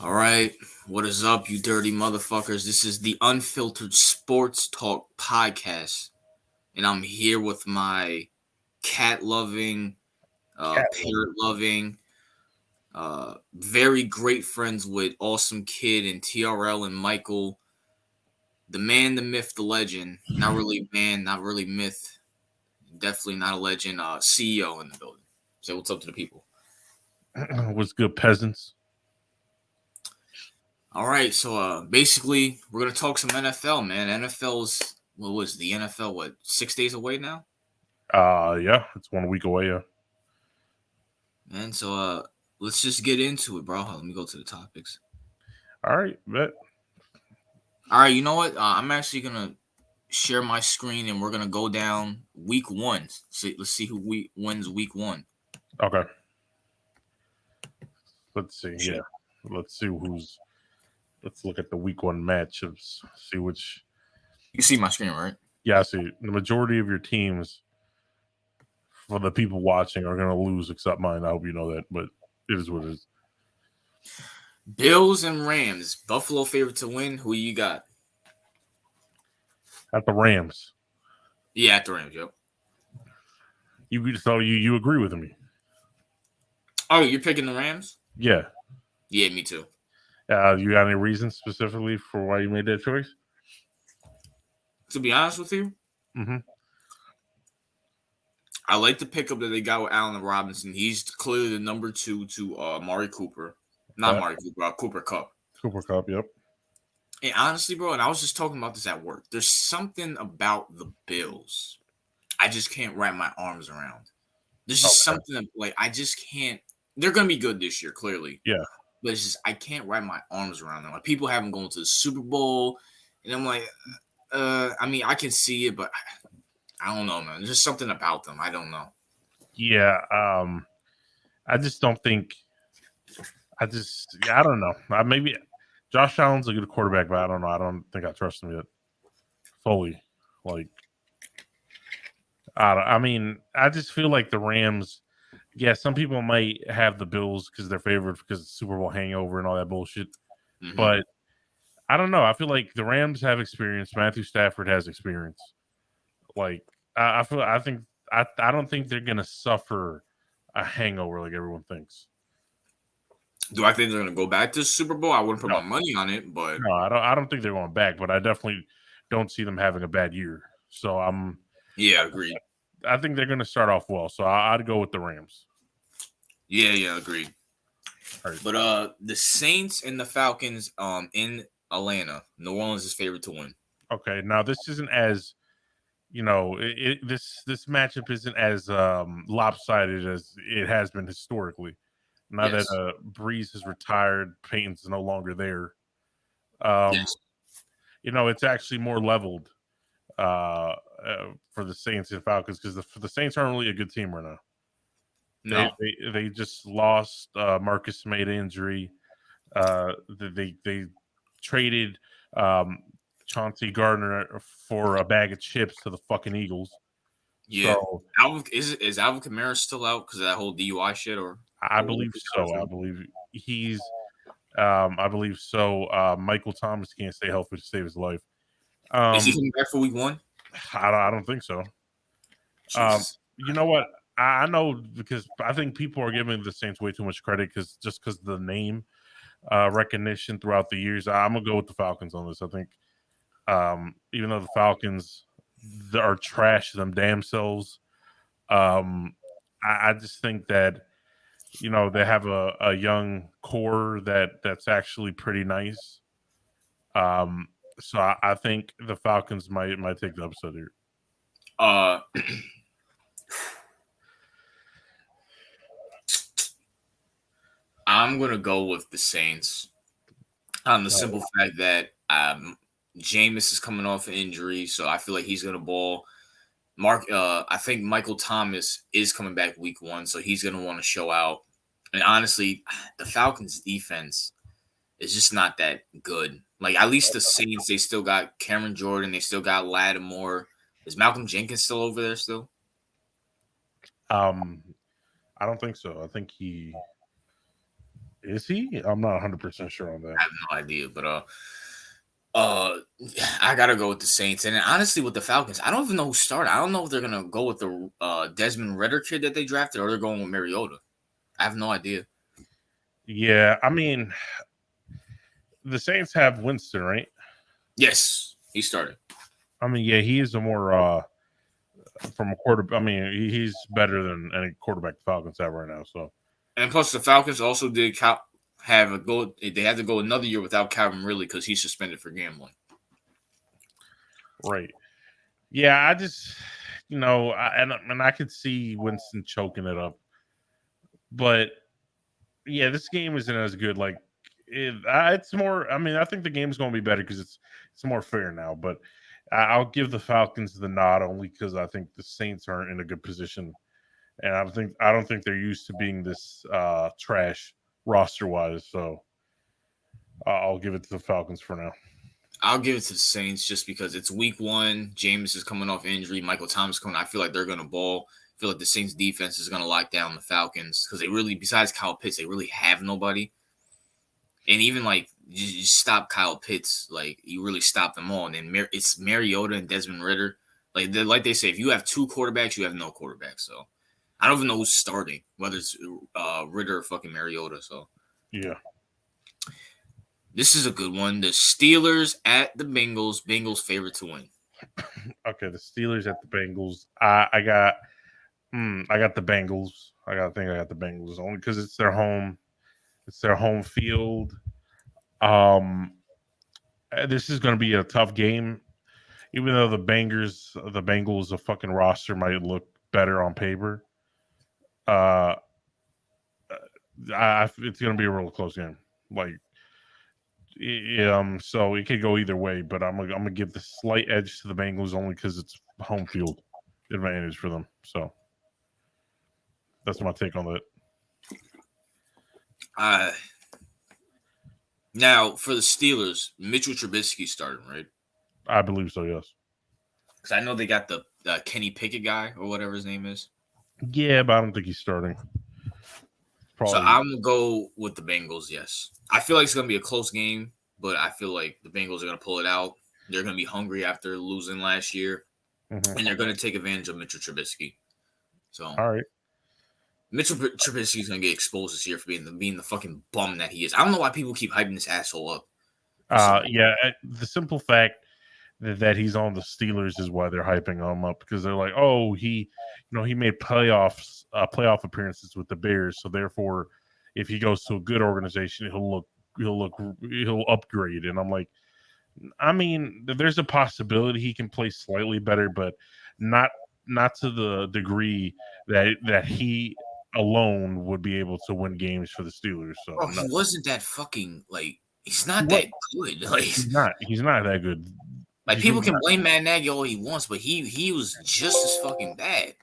All right, what is up, you dirty motherfuckers? This is the Unfiltered Sports Talk podcast, and I'm here with my cat loving, Cat lover. parrot loving, very great friends with Awesome Kid and TRL and Michael, the man, the myth, the legend. Not really man, not really myth, definitely not a legend. CEO in the building. Say what's up to the people. What's good, peasants? All right, so basically we're gonna talk some NFL, man. NFL's what was the NFL? What 6 days away now, Yeah, it's 1 week away. Yeah. man. So let's just get into it, bro. Let me go to the topics. All right, bet. All right, you know what? I'm actually gonna share my screen and we're gonna go down week one. Let's see who wins week one. Okay. Let's see. Shit. Yeah. Let's see who's. Let's look at the week one matchups. See which. You see my screen, right? Yeah, I see. The majority of your teams, for the people watching, are going to lose, except mine. I hope you know that, but it is what it is. Bills and Rams. Buffalo favorite to win. Who you got? At the Rams, Yeah, at the Rams. Yep. you agree with me? Oh, you're picking the Rams? Yeah. Yeah, me too. You got any reasons specifically for why you made that choice? To be honest with you, Mm-hmm. I like the pickup that they got with Allen Robinson. He's clearly the number two to Amari Cooper. Not Amari Cooper, Cooper Cup. Cooper Cup. Yep. And honestly, bro, and I was just talking about this at work. There's something about the Bills I just can't wrap my arms around. There's just Okay. something that, like, I just can't. They're gonna be good this year, clearly. Yeah. But it's just I can't wrap my arms around them. Like, people have them going to the Super Bowl, and I'm like, I mean, I can see it, but I don't know, man. There's just something about them. I don't know. Yeah. I just don't think. I don't know. Maybe Josh Allen's a good quarterback, but I don't know. I don't think I trust him yet fully. Like, I mean, I just feel like the Rams. Yeah, some people might have the Bills because they're favored because of Super Bowl hangover and all that bullshit. Mm-hmm. But I don't know. I feel like the Rams have experience. Matthew Stafford has experience. Like, I don't think they're gonna suffer a hangover like everyone thinks. Do I think they're gonna go back to the Super Bowl? I wouldn't put my No, money on it, but no, I don't think they're going back, but I definitely don't see them having a bad year. So yeah, agreed. I think they're going to start off well. So I'd go with the Rams. Yeah, agreed. All right. But the Saints and the Falcons in Atlanta. New Orleans is favored to win. Okay. Now this isn't as this matchup isn't as lopsided as it has been historically. Now that Yes. Breeze has retired, Payton's no longer there. Um, Yes. it's actually more leveled for the Saints and Falcons because the Saints aren't really a good team right now. No. They just lost Marcus May to injury. They traded Chauncey Gardner for a bag of chips to the fucking Eagles. Yeah. So Is Alvin Kamara still out because of that whole DUI shit, or I what believe was so. I that? believe he's. I believe so. Michael Thomas can't stay healthy to save his life. Is he Um, coming back for week one? I don't think so. Jesus. You know what? I know because I think people are giving the Saints way too much credit because the name recognition throughout the years. I'm gonna go with the Falcons on this. I think even though the Falcons are trash them damn selves, I just think that they have a young core that's actually pretty nice. Um, so I think the Falcons might take the upset here. Uh, I'm gonna go with the Saints on the simple fact that Jameis is coming off an injury, so I feel like he's gonna ball. I think Michael Thomas is coming back week one, so he's gonna want to show out. And honestly, the Falcons' defense is just not that good. Like, at least the Saints, they still got Cameron Jordan, they still got Lattimore. Is Malcolm Jenkins still over there still? Um, I don't think so. I think he. Is he? I'm not 100% sure on that. I have no idea, but I gotta go with the Saints. And honestly, with the Falcons, I don't even know who started. I don't know if they're gonna go with the Desmond Ritter kid that they drafted, or they're going with Mariota. I have no idea. Yeah, I mean, the Saints have Winston, right? Yes, he started. I mean, yeah, he is a more from a quarter. I mean, he's better than any quarterback the Falcons have right now. So, And plus, the Falcons also did have a go. They had to go another year without Calvin Ridley because he's suspended for gambling. right. Yeah, I just, and I could see Winston choking it up, but yeah, this game isn't as good. Like, it's more. I mean, I think the game's going to be better because it's more fair now. But I'll give the Falcons the nod only because I think the Saints aren't in a good position, and I don't think they're used to being this trash roster wise. So I'll give it to the Falcons for now. I'll give it to the Saints just because it's week one. Jameis is coming off injury. Michael Thomas coming. I feel like they're going to ball. I feel like the Saints defense is going to lock down the Falcons because they really, besides Kyle Pitts, they really have nobody. And even like you stop Kyle Pitts, like you really stop them all. And then it's Mariota and Desmond Ritter. Like they say, if you have two quarterbacks, you have no quarterback. So I don't even know who's starting, whether it's Ritter or fucking Mariota. So yeah. This is a good one. The Steelers at the Bengals. Bengals favorite to win. Okay, the Steelers at the Bengals. I got the Bengals. I got the Bengals only because it's their home. It's their home field. This is going to be a tough game, even though the Bengals, a fucking roster might look better on paper. It's going to be a real close game. Like, so it could go either way, but I'm gonna give the slight edge to the Bengals only because it's home field advantage for them. So that's my take on that. Now for the Steelers, Mitchell Trubisky starting, right? I believe so. Yes. Because I know they got the Kenny Pickett guy or whatever his name is. Yeah, but I don't think he's starting. So I'm gonna go with the Bengals. Yes, I feel like it's gonna be a close game, but I feel like the Bengals are gonna pull it out. They're gonna be hungry after losing last year, and they're gonna take advantage of Mitchell Trubisky. So, all right, Mitchell Trubisky is gonna get exposed this year for being the fucking bum that he is. I don't know why people keep hyping this asshole up. Yeah, the simple fact that he's on the Steelers is why they're hyping him up because they're like, oh, he made playoff appearances with the Bears, so therefore, if he goes to a good organization, he'll upgrade. And I'm like, I mean, there's a possibility he can play slightly better, but not to the degree that he alone would be able to win games for the Steelers. So he wasn't that fucking he's not that good. Like he's not that good. Like people can blame Matt Nagy all he wants, but he was just as fucking bad.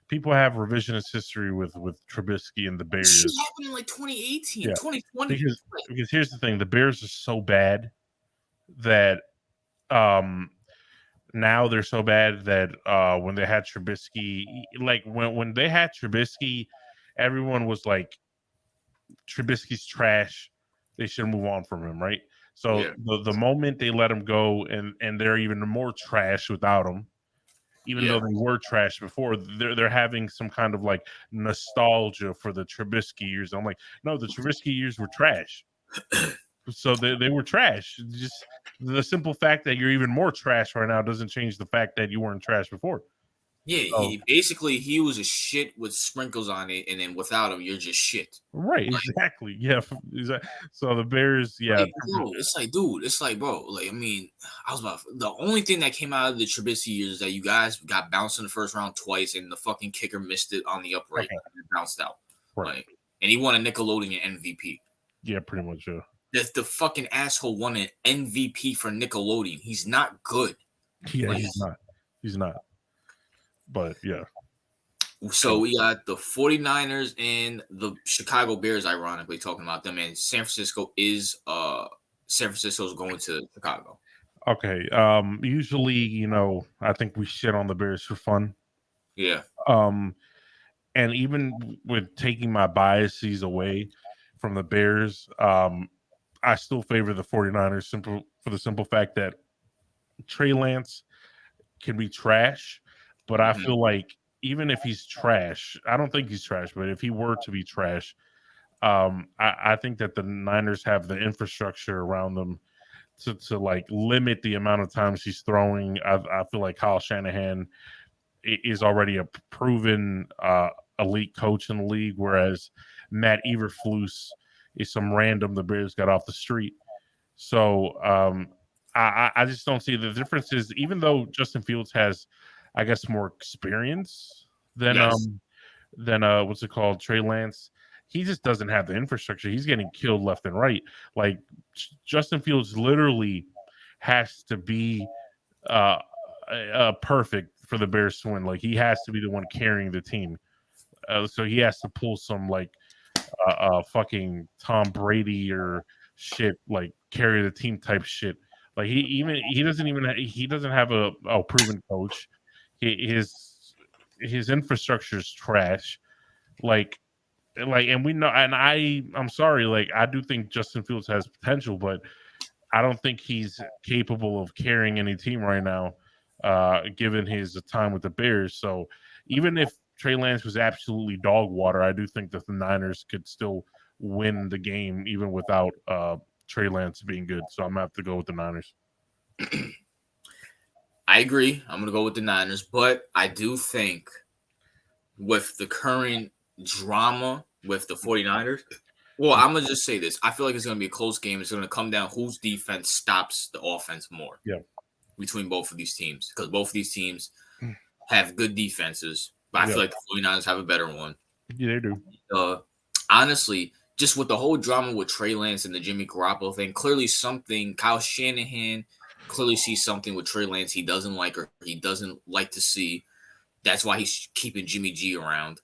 People have revisionist history with Trubisky and the Bears. Shit happened in like 2018, 2020. Because here's the thing: the Bears are so bad that now they're so bad that when they had Trubisky, like when they had Trubisky, everyone was like, Trubisky's trash. They should move on from him, right? So the moment they let him go and they're even more trash without him, even though they were trash before, they're having some kind of like nostalgia for the Trubisky years. I'm like, no, the Trubisky years were trash. So they were trash. Just the simple fact that you're even more trash right now doesn't change the fact that you weren't trash before. Yeah, he was a shit with sprinkles on it, and then without him, you're just shit. Right, exactly. Yeah, so the Bears, yeah. It's like, bro, like, I mean, the only thing that came out of the Trubisky years is that you guys got bounced in the first round twice, and the fucking kicker missed it on the upright and bounced out. Right. Like, and he won a Nickelodeon MVP. Yeah, pretty much, yeah. The fucking asshole won an MVP for Nickelodeon. He's not good. Yeah, he's not. But yeah. So we got the 49ers and the Chicago Bears, ironically talking about them, and San Francisco is San Francisco's going to Chicago. Okay. Usually, I think we shit on the Bears for fun. Yeah. And even with taking my biases away, from the Bears. I still favor the 49ers for the simple fact that Trey Lance can be trash, but I feel like even if he's trash, I don't think he's trash, but if he were to be trash, I think that the Niners have the infrastructure around them to like limit the amount of times he's throwing. I feel like Kyle Shanahan is already a proven elite coach in the league, whereas Matt Eberflus is some random the Bears got off the street. So I just don't see the differences. Even though Justin Fields has, I guess, more experience than Yes. what's it called, Trey Lance. He just doesn't have the infrastructure. He's getting killed left and right. Like Justin Fields literally has to be perfect for the Bears to win. Like he has to be the one carrying the team. So he has to pull some like fucking Tom Brady or shit, like carry the team type shit. Like he doesn't have a proven coach. His infrastructure is trash. Like and we know, and I'm sorry, like I do think Justin Fields has potential, but I don't think he's capable of carrying any team right now, given his time with the Bears. So even if Trey Lance was absolutely dog water, I do think that the Niners could still win the game even without Trey Lance being good. So I'm gonna have to go with the Niners. I agree. I'm going to go with the Niners, but I do think with the current drama with the 49ers, well, I'm going to just say this. I feel like it's going to be a close game. It's going to come down whose defense stops the offense more between both of these teams, because both of these teams have good defenses, but I feel like the 49ers have a better one. Yeah, they do. Honestly, just with the whole drama with Trey Lance and the Jimmy Garoppolo thing, clearly Kyle Shanahan clearly sees something with Trey Lance he doesn't like or he doesn't like to see. That's why he's keeping Jimmy G around.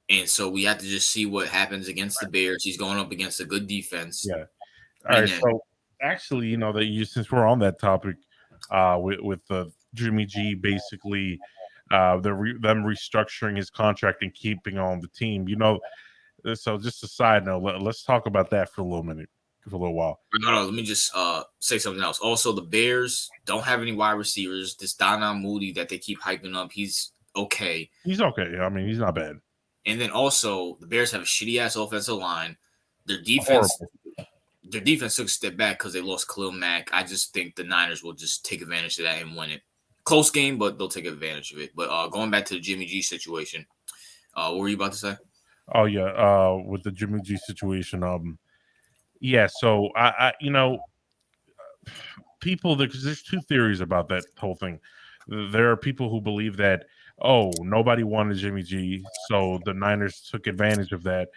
And so we have to just see what happens against the Bears. He's going up against a good defense. Yeah. All right. So actually, since we're on that topic, with the Jimmy G basically, them restructuring his contract and keeping on the team. So just a side note, let's talk about that for a little while. No, let me just say something else. Also, the Bears don't have any wide receivers. This Donald Moody that they keep hyping up, he's okay. He's okay. I mean, he's not bad. And then also, the Bears have a shitty ass offensive line. Their defense took a step back because they lost Khalil Mack. I just think the Niners will just take advantage of that and win it. Close game, but they'll take advantage of it. But going back to the Jimmy G situation, what were you about to say? Oh yeah, with the Jimmy G situation, yeah. So I people, because there's two theories about that whole thing. There are people who believe that nobody wanted Jimmy G, so the Niners took advantage of that,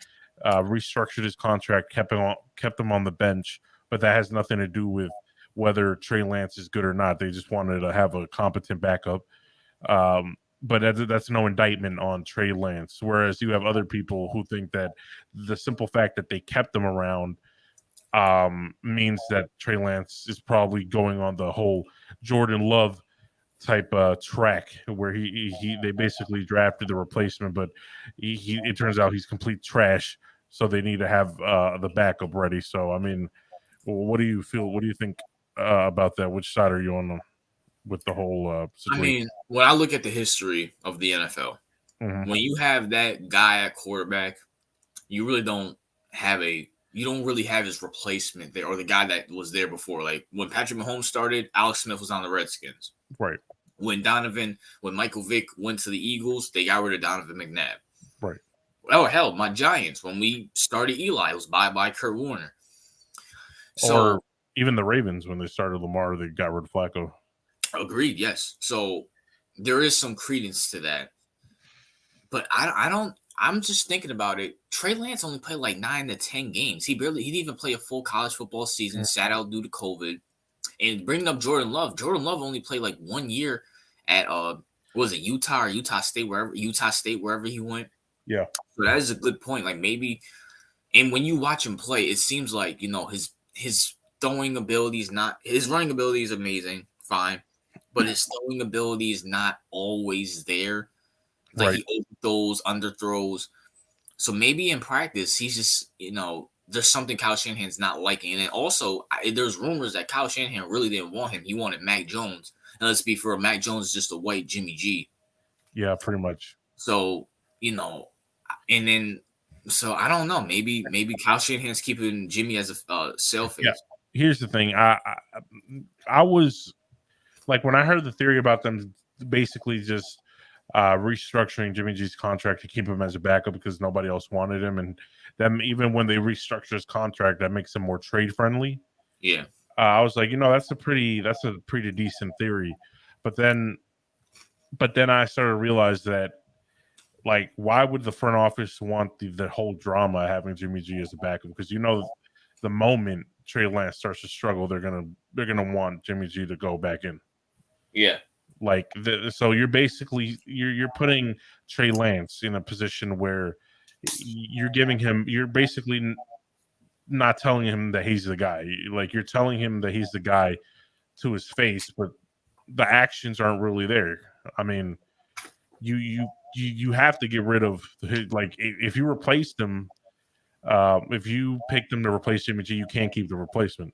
restructured his contract, kept him on the bench, but that has nothing to do with whether Trey Lance is good or not. They just wanted to have a competent backup. But that's no indictment on Trey Lance. Whereas you have other people who think that the simple fact that they kept him around means that Trey Lance is probably going on the whole Jordan Love type track where they basically drafted the replacement, but it turns out he's complete trash. So they need to have the backup ready. So I mean, what do you feel? What do you think about that? Which side are you on with the whole situation? I mean, when I look at the history of the NFL, when you have that guy at quarterback, you really don't have his replacement there or the guy that was there before. Like when Patrick Mahomes started, Alex Smith was on the Redskins. Right. When Michael Vick went to the Eagles, they got rid of Donovan McNabb. Right. Oh, hell, my Giants, when we started Eli, it was bye Kurt Warner. So, or even the Ravens, when they started Lamar, they got rid of Flacco. Agreed, yes. So there is some credence to that. But I'm just thinking about it. Trey Lance only played like 9 to 10 games. He didn't even play a full college football season, sat out due to COVID. And bringing up Jordan Love only played like 1 year at was it Utah or Utah State, wherever he went. Yeah. So that is a good point. Like maybe, and when you watch him play, it seems like his throwing ability is not, his running ability is amazing, fine, but his throwing ability is not always there. Like he overthrows, underthrows. So maybe in practice, he's just there's something Kyle Shanahan's not liking. And then also, there's rumors that Kyle Shanahan really didn't want him. He wanted Mac Jones. And let's be fair, Mac Jones is just a white Jimmy G. Yeah, pretty much. So, and then, so I don't know. Maybe Kyle Shanahan's keeping Jimmy as a sale face. Yeah. Here's the thing. I was like, when I heard the theory about them basically just restructuring Jimmy G's contract to keep him as a backup because nobody else wanted him, and then even when they restructure his contract, that makes him more trade friendly. Yeah. I was like, that's a pretty decent theory, but then I started to realize that, like, why would the front office want the whole drama having Jimmy G as a backup? Because the moment Trey Lance starts to struggle, they're gonna want Jimmy G to go back in. Yeah. Like, so you're basically you're putting Trey Lance in a position where you're basically not telling him that he's the guy. Like, you're telling him that he's the guy to his face, but the actions aren't really there. I mean, you have to get rid of, like, if you replaced him, if you picked him to replace Jimmy G, you can't keep the replacement.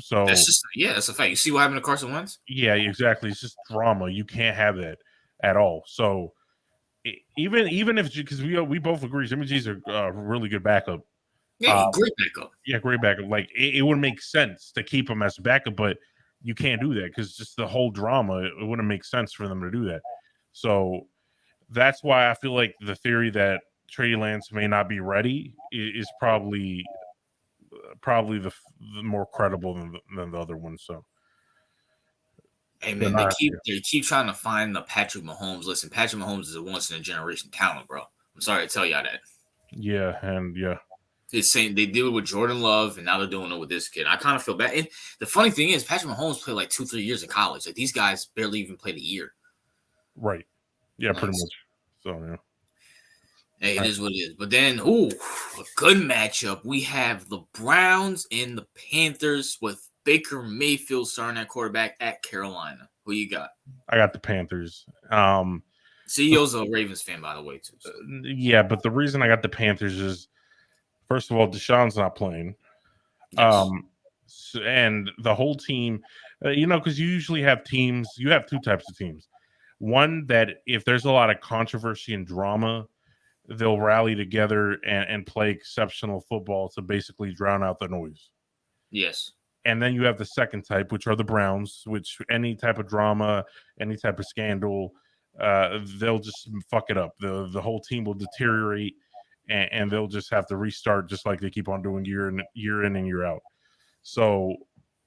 So that's a fact. You see what happened to Carson Wentz? Yeah, exactly. It's just drama. You can't have that at all. So even if, because we both agree Jimmy G's a really good backup. Yeah, great backup. Yeah, great backup. Like, it would make sense to keep him as a backup, but you can't do that because just the whole drama. It wouldn't make sense for them to do that. So that's why I feel like the theory that Trey Lance may not be ready is probably the more credible than the other one. So. Hey man, they keep trying to find the Patrick Mahomes. Listen, Patrick Mahomes is a once in a generation talent, bro. I'm sorry to tell y'all that. Yeah, and yeah. It's saying they did it with Jordan Love, and now they're doing it with this kid. I kind of feel bad. And the funny thing is, Patrick Mahomes played like 2-3 years in college. Like, these guys barely even played a year. Right. Yeah, pretty much. So yeah. Hey, it is what it is. But then, a good matchup. We have the Browns and the Panthers with Baker Mayfield starting at quarterback at Carolina. Who you got? I got the Panthers. CEO's a Ravens fan, by the way, too. So. Yeah, but the reason I got the Panthers is, first of all, Deshaun's not playing. Yes. And the whole team, because you usually have teams. You have two types of teams. One that, if there's a lot of controversy and drama, they'll rally together and play exceptional football to basically drown out the noise. Yes. And then you have the second type, which are the Browns, which any type of drama, any type of scandal, they'll just fuck it up. The whole team will deteriorate, and they'll just have to restart, just like they keep on doing year in and year out. So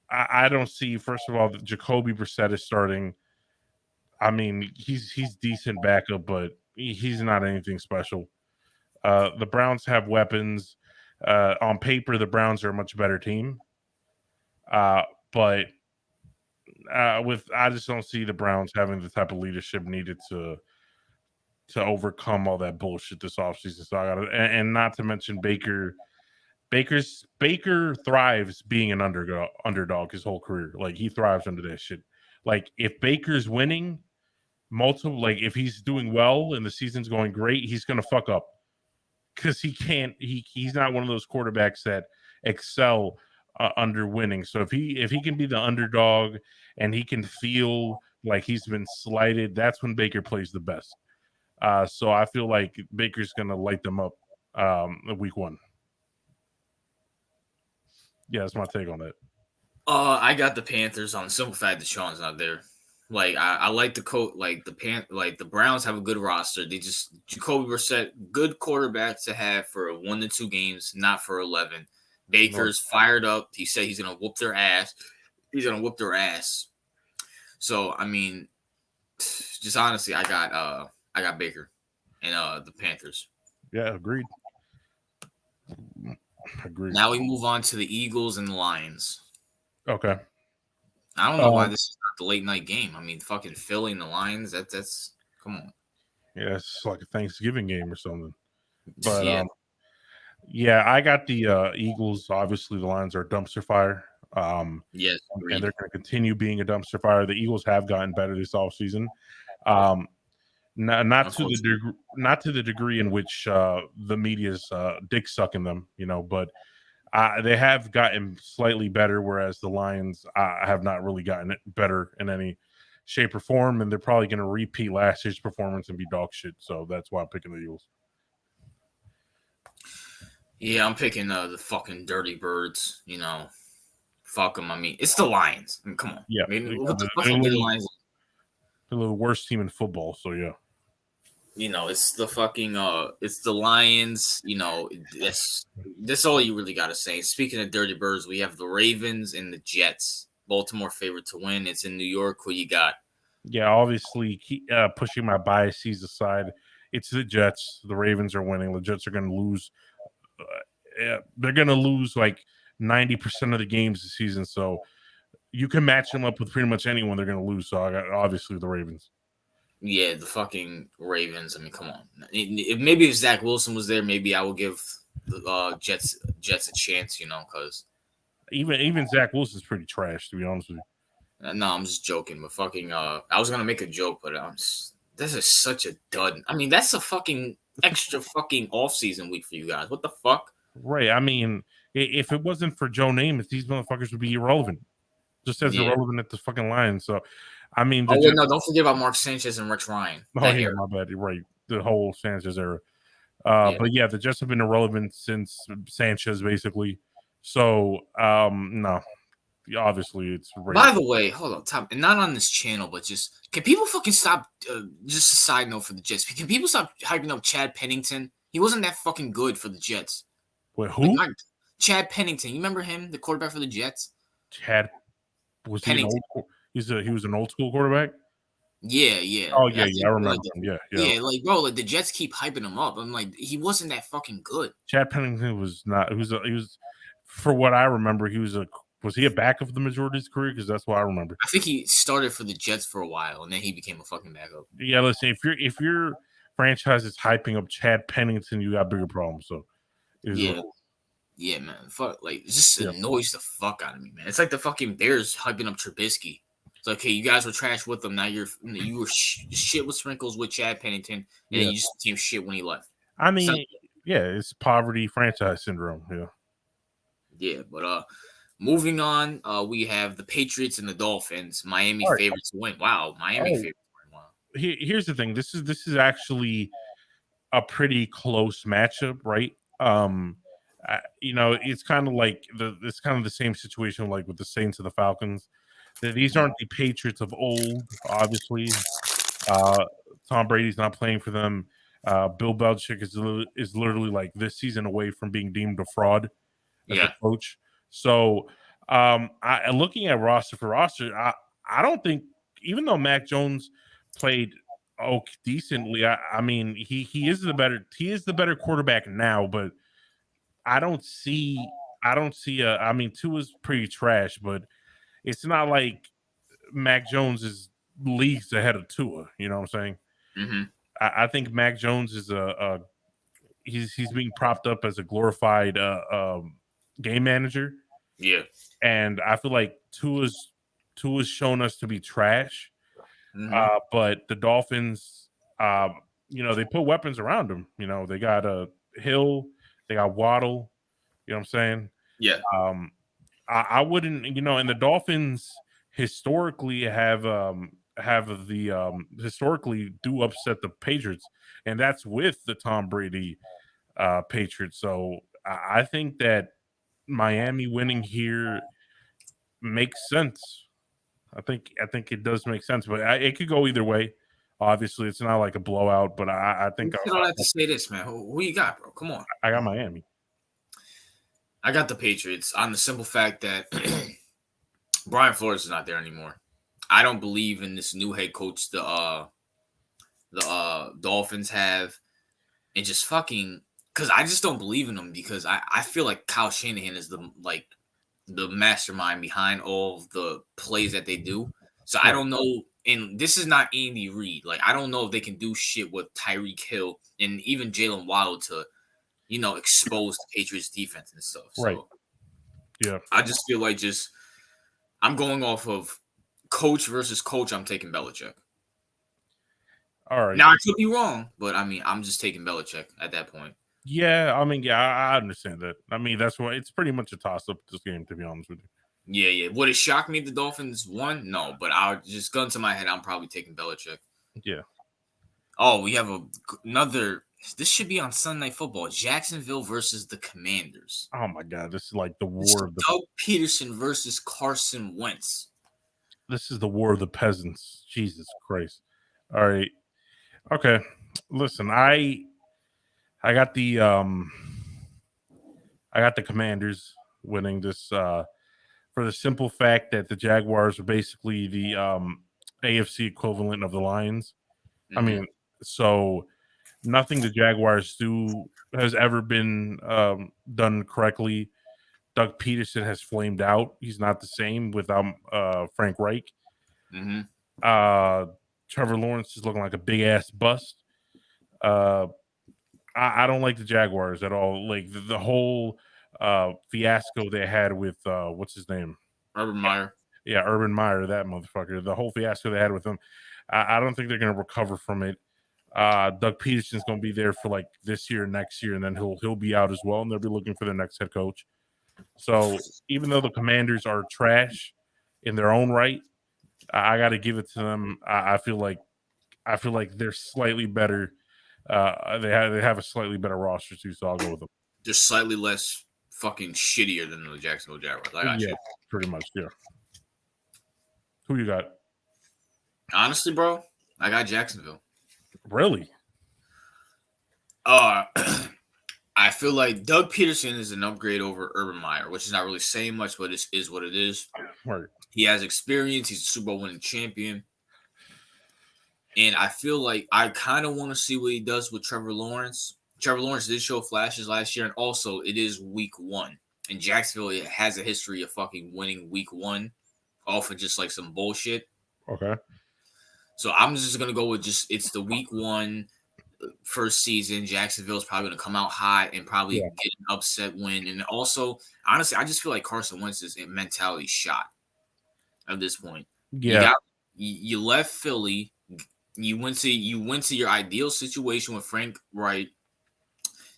I don't see, first of all, that Jacoby Brissett is starting. I mean, he's decent backup, but he's not anything special. The Browns have weapons. On paper, the Browns are a much better team. But I just don't see the Browns having the type of leadership needed to overcome all that bullshit this offseason. So I got it, and not to mention Baker. Baker thrives being an underdog his whole career. Like, he thrives under that shit. Like, if Baker's winning multiple, like, if he's doing well and the season's going great, he's gonna fuck up because he's not one of those quarterbacks that excel under winning. So if he can be the underdog and he can feel like he's been slighted, that's when Baker plays the best. So I feel like Baker's gonna light them up week 1. Yeah, that's my take on that. I got the Panthers on the simple fact that Sean's not there. Like, I like the coach. Like the Browns have a good roster. They just Jacoby Brissett, good quarterback to have for 1 to 2 games, not for 11. Baker's fired up. He said he's gonna whoop their ass. So I mean, just honestly, I got Baker and the Panthers. Yeah, agreed. Now we move on to the Eagles and the Lions. Okay. I don't know why this is not the late night game. I mean, fucking Philly and the Lions. That's come on. Yeah, it's like a Thanksgiving game or something. But yeah, I got the Eagles. Obviously, the Lions are a dumpster fire. Yes, and they're going to continue being a dumpster fire. The Eagles have gotten better this offseason. Not to the degree in which the media's dick sucking them, but They have gotten slightly better, whereas the Lions have not really gotten it better in any shape or form, and they're probably going to repeat last year's performance and be dog shit. So that's why I'm picking the Eagles. Yeah, I'm picking the fucking Dirty Birds. Fuck them. I mean, it's the Lions. I mean, come on. Yeah, I mean, what the they're, fuck they're, are a the little, Lions? they're the worst team in football. So yeah. It's the fucking it's the Lions. That's all you really gotta say. Speaking of Dirty Birds, we have the Ravens and the Jets. Baltimore favorite to win. It's in New York. Who you got? Yeah, obviously, pushing my biases aside, it's the Jets. The Ravens are winning. The Jets are going to lose. They're going to lose like 90% of the games this season. So you can match them up with pretty much anyone. They're going to lose. So I got obviously the Ravens. Yeah, the fucking Ravens. I mean, come on. Maybe if Zach Wilson was there, maybe I would give the Jets a chance. Because Even Zach Wilson's pretty trash, to be honest with you. no, I'm just joking. But fucking, I was gonna make a joke, but this is such a dud. I mean, that's a fucking extra fucking off season week for you guys. What the fuck? Right. I mean, if it wasn't for Joe Namath, these motherfuckers would be irrelevant. Just as Yeah. irrelevant at the fucking Lions. So, I mean, Oh wait, no, don't forget about Mark Sanchez and Rex Ryan. Oh yeah, my bad. You're right. The whole Sanchez era. Yeah. But yeah, the Jets have been irrelevant since Sanchez, basically. So, no, obviously it's. By the way, hold on, Tom, and not on this channel, but just can people fucking stop? Just a side note for the Jets. Can people stop hyping up Chad Pennington? He wasn't that fucking good for the Jets. Wait, who? Chad Pennington. You remember him, the quarterback for the Jets? Chad was he Pennington. he was an old school quarterback. Yeah. Oh yeah, I remember him. Yeah. Like bro, like the Jets keep hyping him up. I'm like, he wasn't that fucking good. Chad Pennington was not. He was, for what I remember, was he a backup for the majority of his career? Because that's what I remember. I think he started for the Jets for a while, and then he became a fucking backup. Yeah, listen, if your franchise is hyping up Chad Pennington, you got bigger problems. So, yeah, man. Fuck, like it just annoys the fuck out of me, man. It's like the fucking Bears hyping up Trubisky. It's like, hey, you guys were trash with him. Now you were shit with sprinkles with Chad Pennington, and then you just became shit when he left. I mean, it's poverty franchise syndrome. Yeah, but moving on, we have the Patriots and the Dolphins. Miami favorites to win. Wow, Miami favorites to win. Wow. Here's the thing. This is actually a pretty close matchup, right? It's kind of like the same situation like with the Saints and the Falcons. These aren't the Patriots of old, obviously. Tom Brady's not playing for them. Bill Belichick is literally like this season away from being deemed a fraud as a coach. So, looking at roster for roster, I don't think, even though Mac Jones played decently, I mean he is the better quarterback now, but I mean Tua's pretty trash, but it's not like Mac Jones is leagues ahead of Tua. You know what I'm saying? Mm-hmm. I think Mac Jones is he's being propped up as a glorified game manager. Yeah, and I feel like Tua's shown us to be trash. Mm-hmm. But the Dolphins, they put weapons around him. They got Hill, they got Waddle. You know what I'm saying? Yeah. I wouldn't, and the Dolphins historically historically do upset the Patriots, and that's with the Tom Brady Patriots. So I think that Miami winning here makes sense. I think it does make sense, but it could go either way. Obviously, it's not like a blowout, but I think I don't have to say this, man. Who you got, bro? Come on. I got Miami. I got the Patriots on the simple fact that Brian Flores is not there anymore. I don't believe in this new head coach the Dolphins have, and just fucking because I just don't believe in them because I feel like Kyle Shanahan is the mastermind behind all of the plays that they do. So I don't know, and this is not Andy Reid. Like I don't know if they can do shit with Tyreek Hill and even Jalen Waddle to expose the Patriots defense and stuff. So, right. Yeah. I just feel like I'm going off of coach versus coach. I'm taking Belichick. All right. Now, I could be wrong, but I mean, I'm just taking Belichick at that point. Yeah, I mean, yeah, I understand that. I mean, that's why it's pretty much a toss up this game, to be honest with you. Yeah. Would it shock me if the Dolphins won? No, but I'll just gun to my head. I'm probably taking Belichick. Yeah. Oh, we have another. This should be on Sunday Night Football. Jacksonville versus the Commanders. Oh my god, this is like the This war is of the Doug Peterson versus Carson Wentz. this is the war of the peasants. Jesus Christ. All right. Okay. Listen, I I got the Commanders winning this for the simple fact that the Jaguars are basically the AFC equivalent of the Lions. I Mm-hmm. mean, so nothing the Jaguars do has ever been done correctly. Doug Peterson has flamed out. He's not the same without Frank Reich. Mm-hmm. Uh, Trevor Lawrence is looking like a big ass bust. Uh, I don't like the Jaguars at all. Like the whole fiasco they had with what's his name? Urban Meyer. Yeah, Urban Meyer, that motherfucker. The whole fiasco they had with him. I don't think they're going to recover from it. Doug Peterson's going to be there for like this year, next year, and then he'll be out as well, and they'll be looking for their next head coach. So even though the Commanders are trash in their own right, I got to give it to them. I feel like they're slightly better. They have a slightly better roster too, so I'll go with them. They're slightly less fucking shittier than the Jacksonville Jaguars. I got Yeah, you. pretty much. Yeah. Who you got? Honestly, bro, I got Jacksonville. Really? Uh, I feel like Doug Peterson is an upgrade over Urban Meyer, which is not really saying much, but it is what it is. Right. He has experience. He's a Super Bowl winning champion. And I feel like I kind of want to see what he does with Trevor Lawrence. Trevor Lawrence did show flashes last year, and also it is week one. And Jacksonville has a history of fucking winning week one off of just like some bullshit. Okay. So I'm just gonna go with it's the week one first season. Jacksonville's probably gonna come out hot and probably Yeah. get an upset win. And also, honestly, I just feel like Carson Wentz's mentality shot at this point. Yeah. You left Philly. You went to your ideal situation with Frank Wright.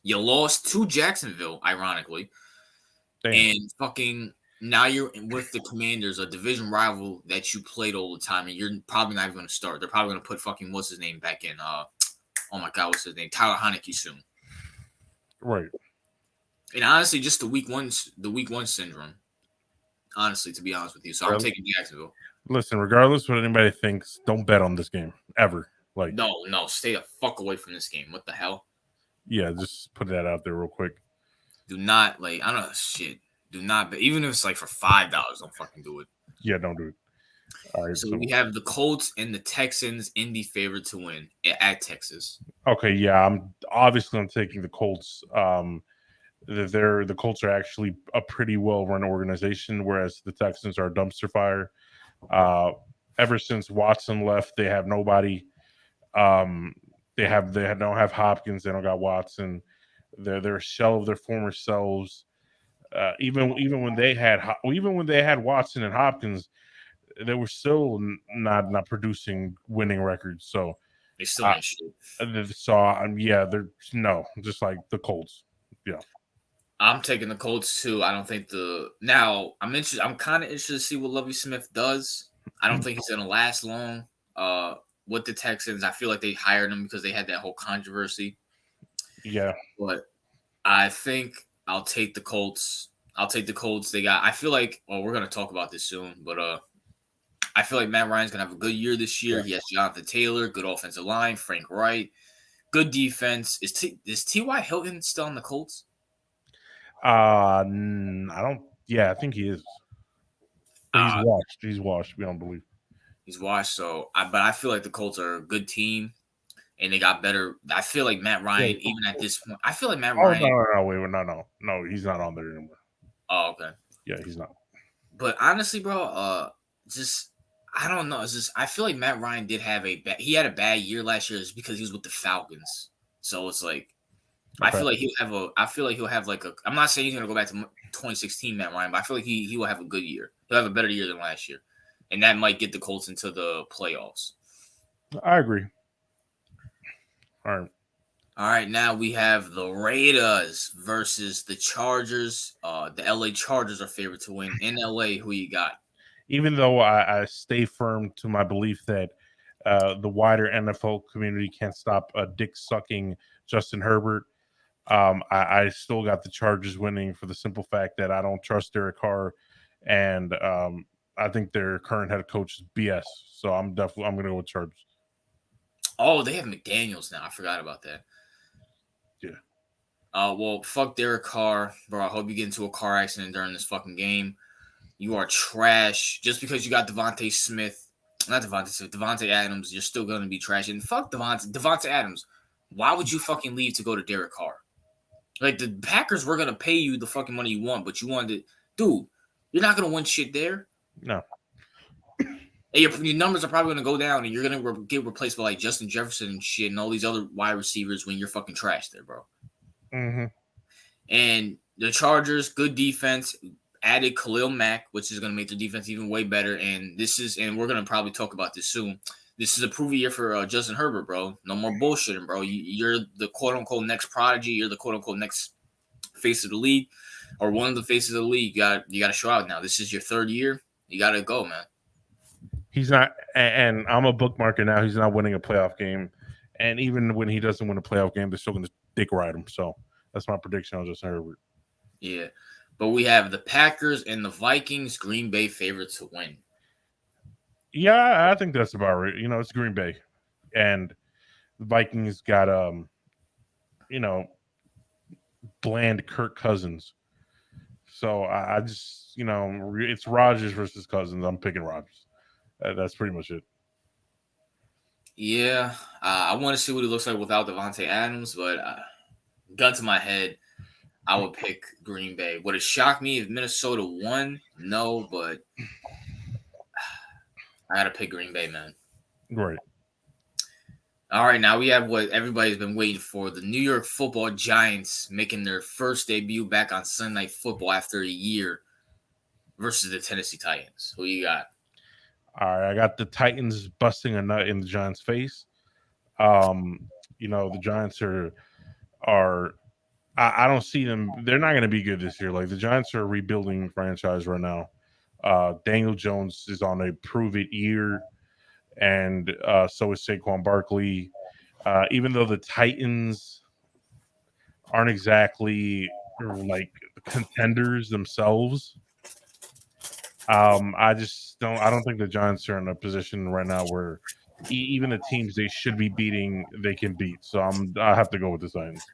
You lost to Jacksonville, ironically, Damn. and fucking now you're with the Commanders, a division rival that you played all the time, and you're probably not even going to start. They're probably going to put fucking what's his name back in. Oh my god, what's his name? Tyler Heineke soon. Right. And honestly, just the week one syndrome. Honestly, to be honest with you, so I'm taking Jacksonville. Listen, regardless what anybody thinks, don't bet on this game ever. Like, no, stay the fuck away from this game. What the hell? yeah, just put that out there real quick. Do not I don't know shit. Do not, but even if it's like for $5, don't fucking do it. Yeah, don't do it. All right. So we have the Colts and the Texans in the favorite to win at Texas. Okay, yeah, I'm taking the Colts. The Colts are actually a pretty well run organization, whereas the Texans are a dumpster fire. Ever since Watson left, they have nobody. They don't have Hopkins. They don't got Watson. They're a shell of their former selves. Even when they had Watson and Hopkins, they were still not producing winning records. So they still ain't shit. So yeah, they're just like the Colts. Yeah. I'm taking the Colts too. I don't think I'm interested. I'm kind of interested to see what Lovie Smith does. I don't think he's gonna last long. With the Texans, I feel like they hired him because they had that whole controversy. Yeah, but I think I'll take the Colts. I feel like, we're gonna talk about this soon, but I feel like Matt Ryan's gonna have a good year this year. Yeah. He has Jonathan Taylor, good offensive line, Frank Wright, good defense. Is T.Y. Hilton still on the Colts? I don't. Yeah, I think he is. He's washed. We don't believe. He's washed. So, but I feel like the Colts are a good team, and they got better. I feel like Matt Ryan, even at this point, I feel like Matt Ryan. No, he's not on there anymore. Oh, okay. Yeah, he's not. But honestly, bro, I don't know. It's just I feel like Matt Ryan he had a bad year last year just because he was with the Falcons. So it's like I feel like he'll have like I'm not saying he's gonna go back to 2016 Matt Ryan, but I feel like he will have a good year. He'll have a better year than last year. And that might get the Colts into the playoffs. I agree. All right. All right, now we have the Raiders versus the Chargers. The LA Chargers are favored to win. In LA, who you got? Even though I stay firm to my belief that the wider NFL community can't stop a dick sucking Justin Herbert, I still got the Chargers winning for the simple fact that I don't trust Derek Carr, and I think their current head coach is BS. So I'm going to go with Chargers. Oh, they have McDaniels now. I forgot about that. Yeah. Well, fuck Derek Carr, bro. I hope you get into a car accident during this fucking game. You are trash. Just because you got Devontae Smith, not Devontae Smith, Devontae Adams, you're still going to be trash. And fuck Devontae Adams. Why would you fucking leave to go to Derek Carr? Like, the Packers were going to pay you the fucking money you want, but you wanted to, dude, you're not going to win shit there. No. And your numbers are probably going to go down, and you're going to get replaced by like Justin Jefferson and shit and all these other wide receivers when you're fucking trash there, bro. Mm-hmm. And the Chargers, good defense, added Khalil Mack, which is going to make the defense even way better. And we're going to probably talk about this soon. This is a prove year for Justin Herbert, bro. No more bullshitting, bro. You're the quote unquote next prodigy. You're the quote unquote next face of the league, or one of the faces of the league. You got to show out now. This is your third year. You got to go, man. He's not, and I'm a bookmarker now. He's not winning a playoff game, and even when he doesn't win a playoff game, they're still going to dick ride him. So that's my prediction on Justin Herbert. Yeah, but we have the Packers and the Vikings. Green Bay favorites to win. Yeah, I think that's about right. You know, it's Green Bay, and the Vikings got bland Kirk Cousins. So I just, it's Rodgers versus Cousins. I'm picking Rodgers. That's pretty much it. Yeah, I want to see what he looks like without Devontae Adams, but gun to my head, I would pick Green Bay. Would it shock me if Minnesota won? No, but I got to pick Green Bay, man. Great. All right, now we have what everybody's been waiting for. The New York Football Giants making their first debut back on Sunday Night Football after a year versus the Tennessee Titans. Who you got? All right, I got the Titans busting a nut in the Giants' face. The Giants are I don't see them. They're not going to be good this year. Like, the Giants are a rebuilding franchise right now. Daniel Jones is on a prove it year, and so is Saquon Barkley. Even though the Titans aren't exactly like contenders themselves, I just don't. I don't think the Giants are in a position right now where even the teams they should be beating, they can beat. So I have to go with the Titans.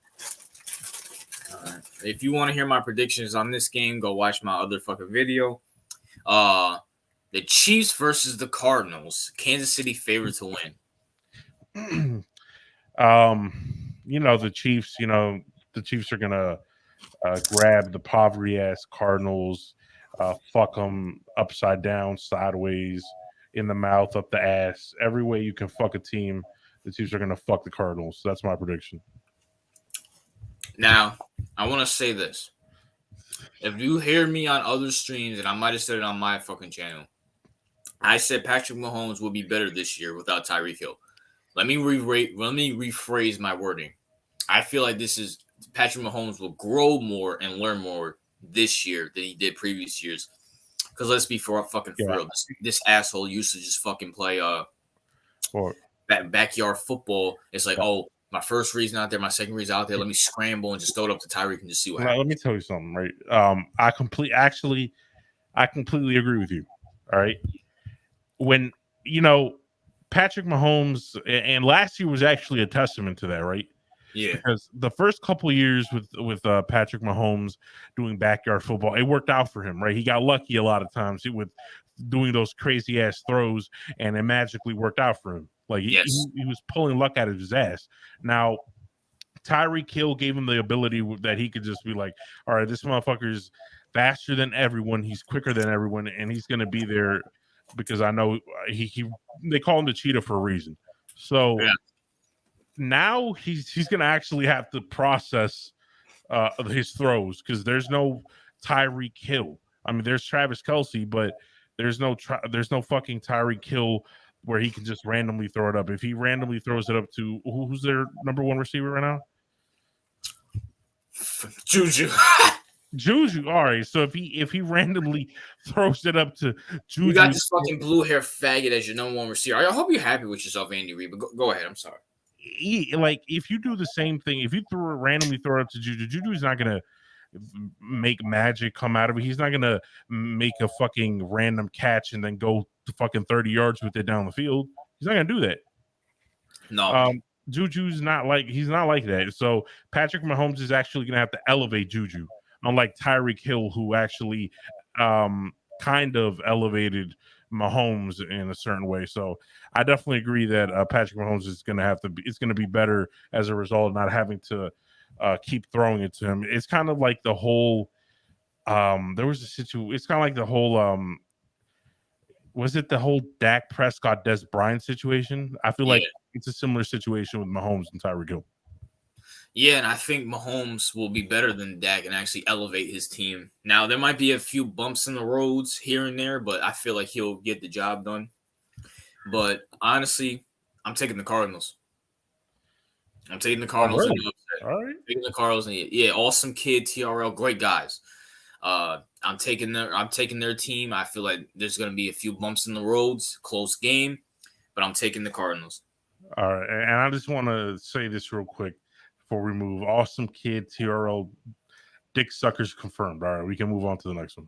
If you want to hear my predictions on this game, go watch my other fucking video. The Chiefs versus the Cardinals. Kansas City favored to win. The Chiefs. The Chiefs are gonna grab the poverty ass Cardinals, fuck them upside down, sideways, in the mouth, up the ass, every way you can fuck a team. The Chiefs are gonna fuck the Cardinals. So that's my prediction. Now, I want to say this. If you hear me on other streams, and I might have said it on my fucking channel, I said Patrick Mahomes will be better this year without Tyreek Hill. Let me rephrase my wording. I feel like Patrick Mahomes will grow more and learn more this year than he did previous years. Because let's be for real, this asshole used to just fucking play backyard football. It's like, my first reason out there, my second reason out there. Let me scramble and just throw it up to Tyreek and just see what happens. Let me tell you something, right? I completely agree with you. All right, when Patrick Mahomes, and last year was actually a testament to that, right? Yeah, because the first couple of years with Patrick Mahomes doing backyard football, it worked out for him, right? He got lucky a lot of times with doing those crazy ass throws, and it magically worked out for him. Like he was pulling luck out of his ass. Now, Tyreek Hill gave him the ability that he could just be like, all right, this motherfucker's faster than everyone, he's quicker than everyone, and he's going to be there because I know they call him the cheetah for a reason. So now he's going to actually have to process his throws because there's no Tyreek Hill. I mean, there's Travis Kelce, but there's no fucking Tyreek Hill where he can just randomly throw it up. If he randomly throws it up to who's their number one receiver right now? Juju. Juju. All right. So if he randomly throws it up to Juju, you got this fucking blue hair faggot as your number one receiver. I hope you're happy with yourself, Andy Reid. But go ahead. I'm sorry. Like if you do the same thing, if you randomly throw it up to Juju, Juju's not gonna make magic come out of it. He's not gonna make a fucking random catch and then go to fucking 30 yards with it down the field. He's not gonna do that. No. Juju's not like that. So Patrick Mahomes is actually gonna have to elevate Juju, unlike Tyreek Hill, who actually kind of elevated Mahomes in a certain way. So I definitely agree that Patrick Mahomes is gonna have to be. It's gonna be better as a result of not having to keep throwing it to him. It's kind of like the whole. There was a situation. It's kind of like the whole. Was it the whole Dak Prescott, Des Bryant situation? I feel like it's a similar situation with Mahomes and Tyreek Hill. Yeah, and I think Mahomes will be better than Dak and actually elevate his team. Now, there might be a few bumps in the roads here and there, but I feel like he'll get the job done. But honestly, I'm taking the Cardinals. I'm taking the Cardinals. Oh, really? All right. Taking the Cardinals. Yeah, awesome kid, TRL, great guys. I'm taking their team. I feel like there's going to be a few bumps in the roads, close game, but I'm taking the Cardinals. All right, and I just want to say this real quick before we move. Awesome kid, TRL, dick suckers confirmed. All right, we can move on to the next one.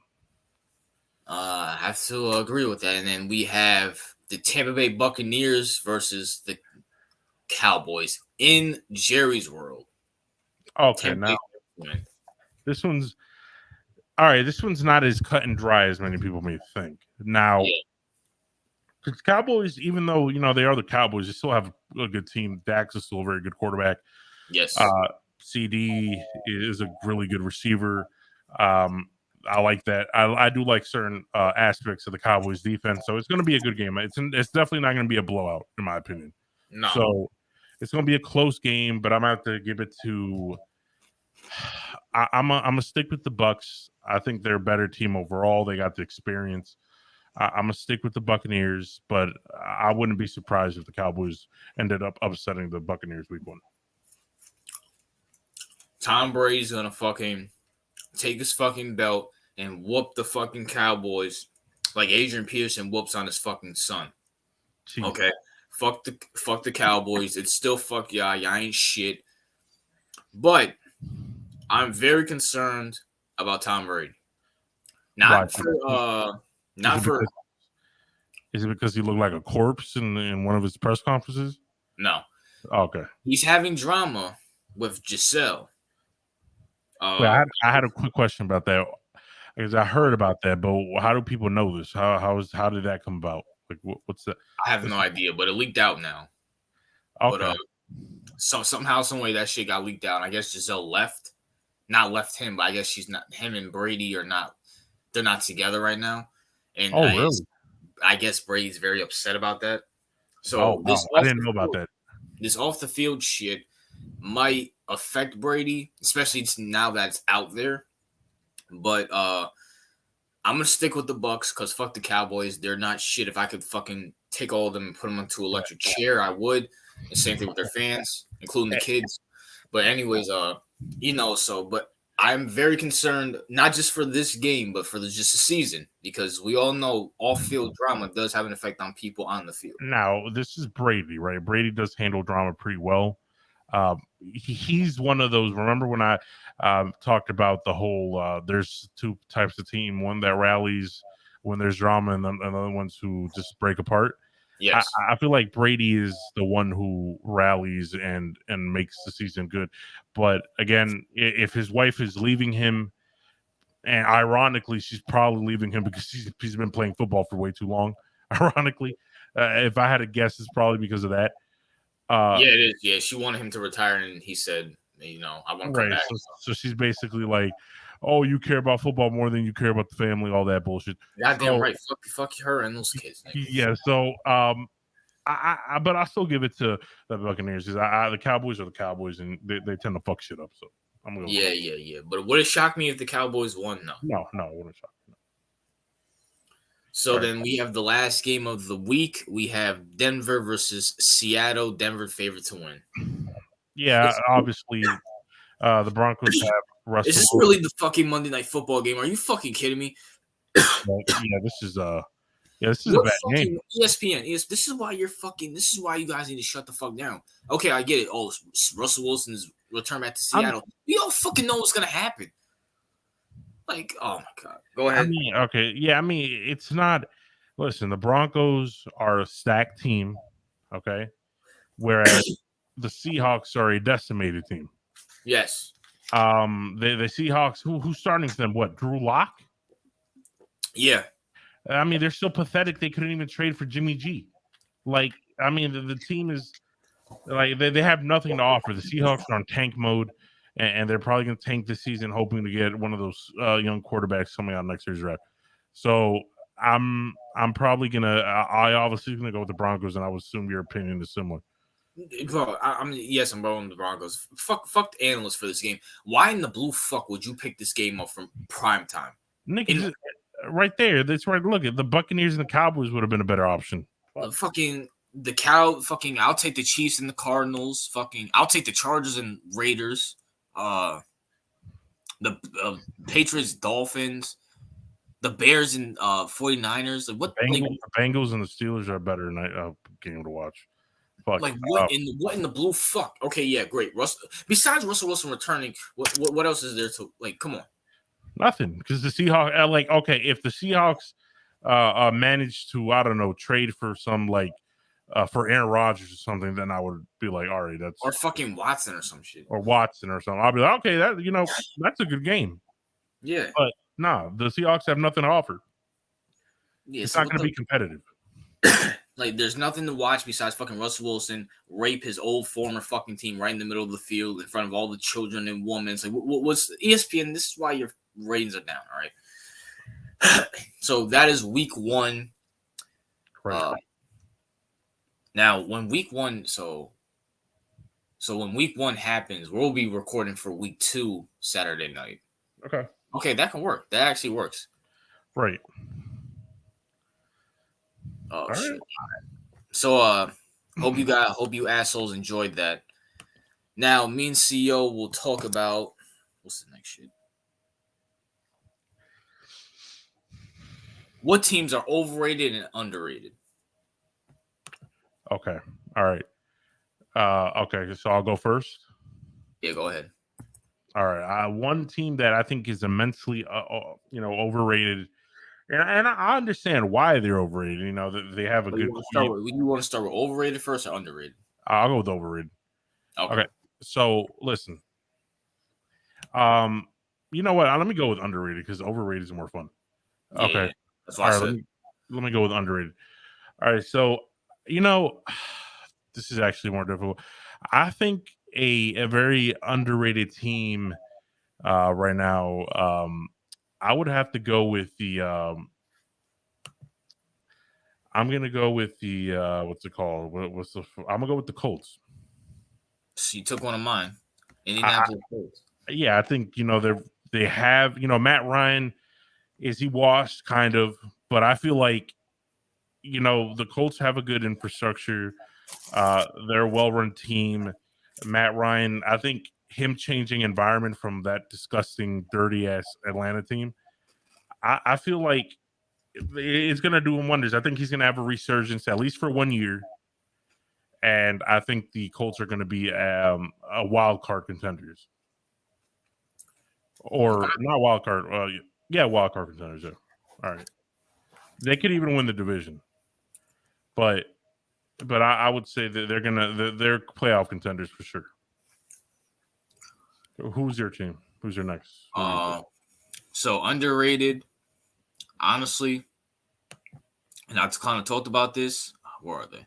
I have to agree with that. And then we have the Tampa Bay Buccaneers versus the Cowboys in Jerry's world. Okay, now this one's all right. This one's not as cut and dry as many people may think. Now, because Cowboys, even though they are the Cowboys, they still have a good team. Dax is still a very good quarterback. Yes. CD is a really good receiver. I like that. I do like certain aspects of the Cowboys defense. So it's going to be a good game. It's definitely not going to be a blowout, in my opinion. No. So it's going to be a close game, but I'm going to have to give it to. I'm gonna stick with the Bucks. I think they're a better team overall. They got the experience. I'm gonna stick with the Buccaneers, but I wouldn't be surprised if the Cowboys ended up upsetting the Buccaneers week 1. Tom Brady's gonna fucking take his fucking belt and whoop the fucking Cowboys like Adrian Peterson whoops on his fucking son. Jeez. Okay, fuck the Cowboys. It's still fuck y'all. Y'all ain't shit. But I'm very concerned about Tom Brady. Is it because he looked like a corpse in one of his press conferences? No. Okay. He's having drama with Giselle. I had a quick question about that because I heard about that, but how do people know this? How did that come about? Like, what's that? I have no idea, but it leaked out now. Okay. But somehow, some way, that shit got leaked out. I guess Giselle left. Not left him, but I guess she's not. Him and Brady are not. They're not together right now. And really? I guess Brady's very upset about that. So I didn't know about that. This off the field shit might affect Brady, especially now that it's out there. But I'm gonna stick with the Bucks because fuck the Cowboys. They're not shit. If I could fucking take all of them and put them into an electric chair, I would. The same thing with their fans, including the kids. But anyways, but I'm very concerned, not just for this game, but for just the season, because we all know off-field drama does have an effect on people on the field. Now, this is Brady, right? Brady does handle drama pretty well. He's one of those. Remember when I talked about the whole there's two types of team, one that rallies when there's drama and other ones who just break apart. Yes. I feel like Brady is the one who rallies and makes the season good. But again, if his wife is leaving him, and ironically, she's probably leaving him because he's been playing football for way too long. Ironically, if I had to guess, it's probably because of that. Yeah, it is. Yeah, she wanted him to retire, and he said, I want to come back. So she's basically like, oh, you care about football more than you care about the family, all that bullshit. Goddamn right. Fuck her and those kids. Yeah. So, but I still give it to the Buccaneers because the Cowboys are the Cowboys and they tend to fuck shit up. So I'm gonna. Yeah. But would it shock me if the Cowboys won? No. No, it wouldn't shock me. So Right. then we have the last game of the week. We have Denver versus Seattle. Denver favorite to win. Yeah, It's, obviously, the Broncos have is Russell this Wilson. really the fucking Monday Night Football game? Are you fucking kidding me? But yeah, this is a What bad game. fucking ESPN is? This is why you're fucking. This is why you guys need to shut the fuck down. Okay, I get it. Oh, Russell Wilson's return back to I'm, Seattle. You don't fucking know what's gonna happen. Like, oh my god. Go I ahead. mean, okay, yeah, I mean, it's not. Listen, the Broncos are a stacked team, okay, whereas the Seahawks are a decimated team. Yes. The Seahawks, who's starting for them? What, Drew Lock? Yeah. I mean, they're so pathetic they couldn't even trade for Jimmy G. Like, I mean, the team is like they have nothing to offer. The Seahawks are on tank mode, and they're probably going to tank this season, hoping to get one of those young quarterbacks coming out next year's draft. So I'm probably gonna I obviously gonna go with the Broncos, and I would assume your opinion is similar. Bro, I'm yes, I'm going the Broncos. Fuck the analysts for this game. Why in the blue fuck would you pick this game up from prime time? Nick, right there. That's right. Look at the Buccaneers and the Cowboys would have been a better option. I'll take the Chiefs and the Cardinals. I'll take the Chargers and Raiders. The Patriots, Dolphins, the Bears and 49ers. Like what? The Bengals and the Steelers are a better game to watch. Fuck. Like what in the blue fuck? Okay, yeah, great. Besides Russell Wilson returning, what else is there to like? Come on. Nothing, because the Seahawks if the Seahawks managed to, I don't know, trade for some for Aaron Rodgers or something, then I would be like, all right, that's or fucking Watson or some shit. Or Watson or something. I'll be like, okay, that's a good game. Yeah. But no, the Seahawks have nothing to offer. Yeah, it's not going to be competitive. Like, there's nothing to watch besides fucking Russell Wilson rape his old former fucking team right in the middle of the field in front of all the children and women. It's like, what's ESPN? This is why your ratings are down, all right? So that is week one. Right. Now, when week one, so when week one happens, we'll be recording for week two Saturday night. Okay, that can work. That actually works. Right. Oh, all shit. Right. So hope you assholes enjoyed that. Now, me and CEO will talk about what's the next shit. What teams are overrated and underrated? Okay. All right. Okay, so I'll go first. Yeah, go ahead. All right. One team that I think is immensely overrated. And I understand why they're overrated. You know, they have a good. You want to start with overrated first or underrated? I'll go with overrated. Okay. So listen. You know what? Let me go with underrated because overrated is more fun. Yeah, okay. Yeah. That's why I said. Let me go with underrated. All right. So this is actually more difficult. I think a very underrated team right now. I would have to go with the. I'm gonna go with the what's it called? I'm gonna go with the Colts. So you took one of mine. Indianapolis Colts. Yeah, I think they have Matt Ryan. Is he washed? Kind of, but I feel like the Colts have a good infrastructure. They're a well-run team. Matt Ryan, I think him changing environment from that disgusting, dirty-ass Atlanta team, I feel like it's going to do him wonders. I think he's going to have a resurgence at least for 1 year. And I think the Colts are going to be a wild card contenders. Or not wild card. Wild card contenders. Yeah. All right. They could even win the division. But I would say that they're playoff contenders for sure. Who's your team? Who's your next? So underrated, honestly, and I've kind of talked about this. Where are they?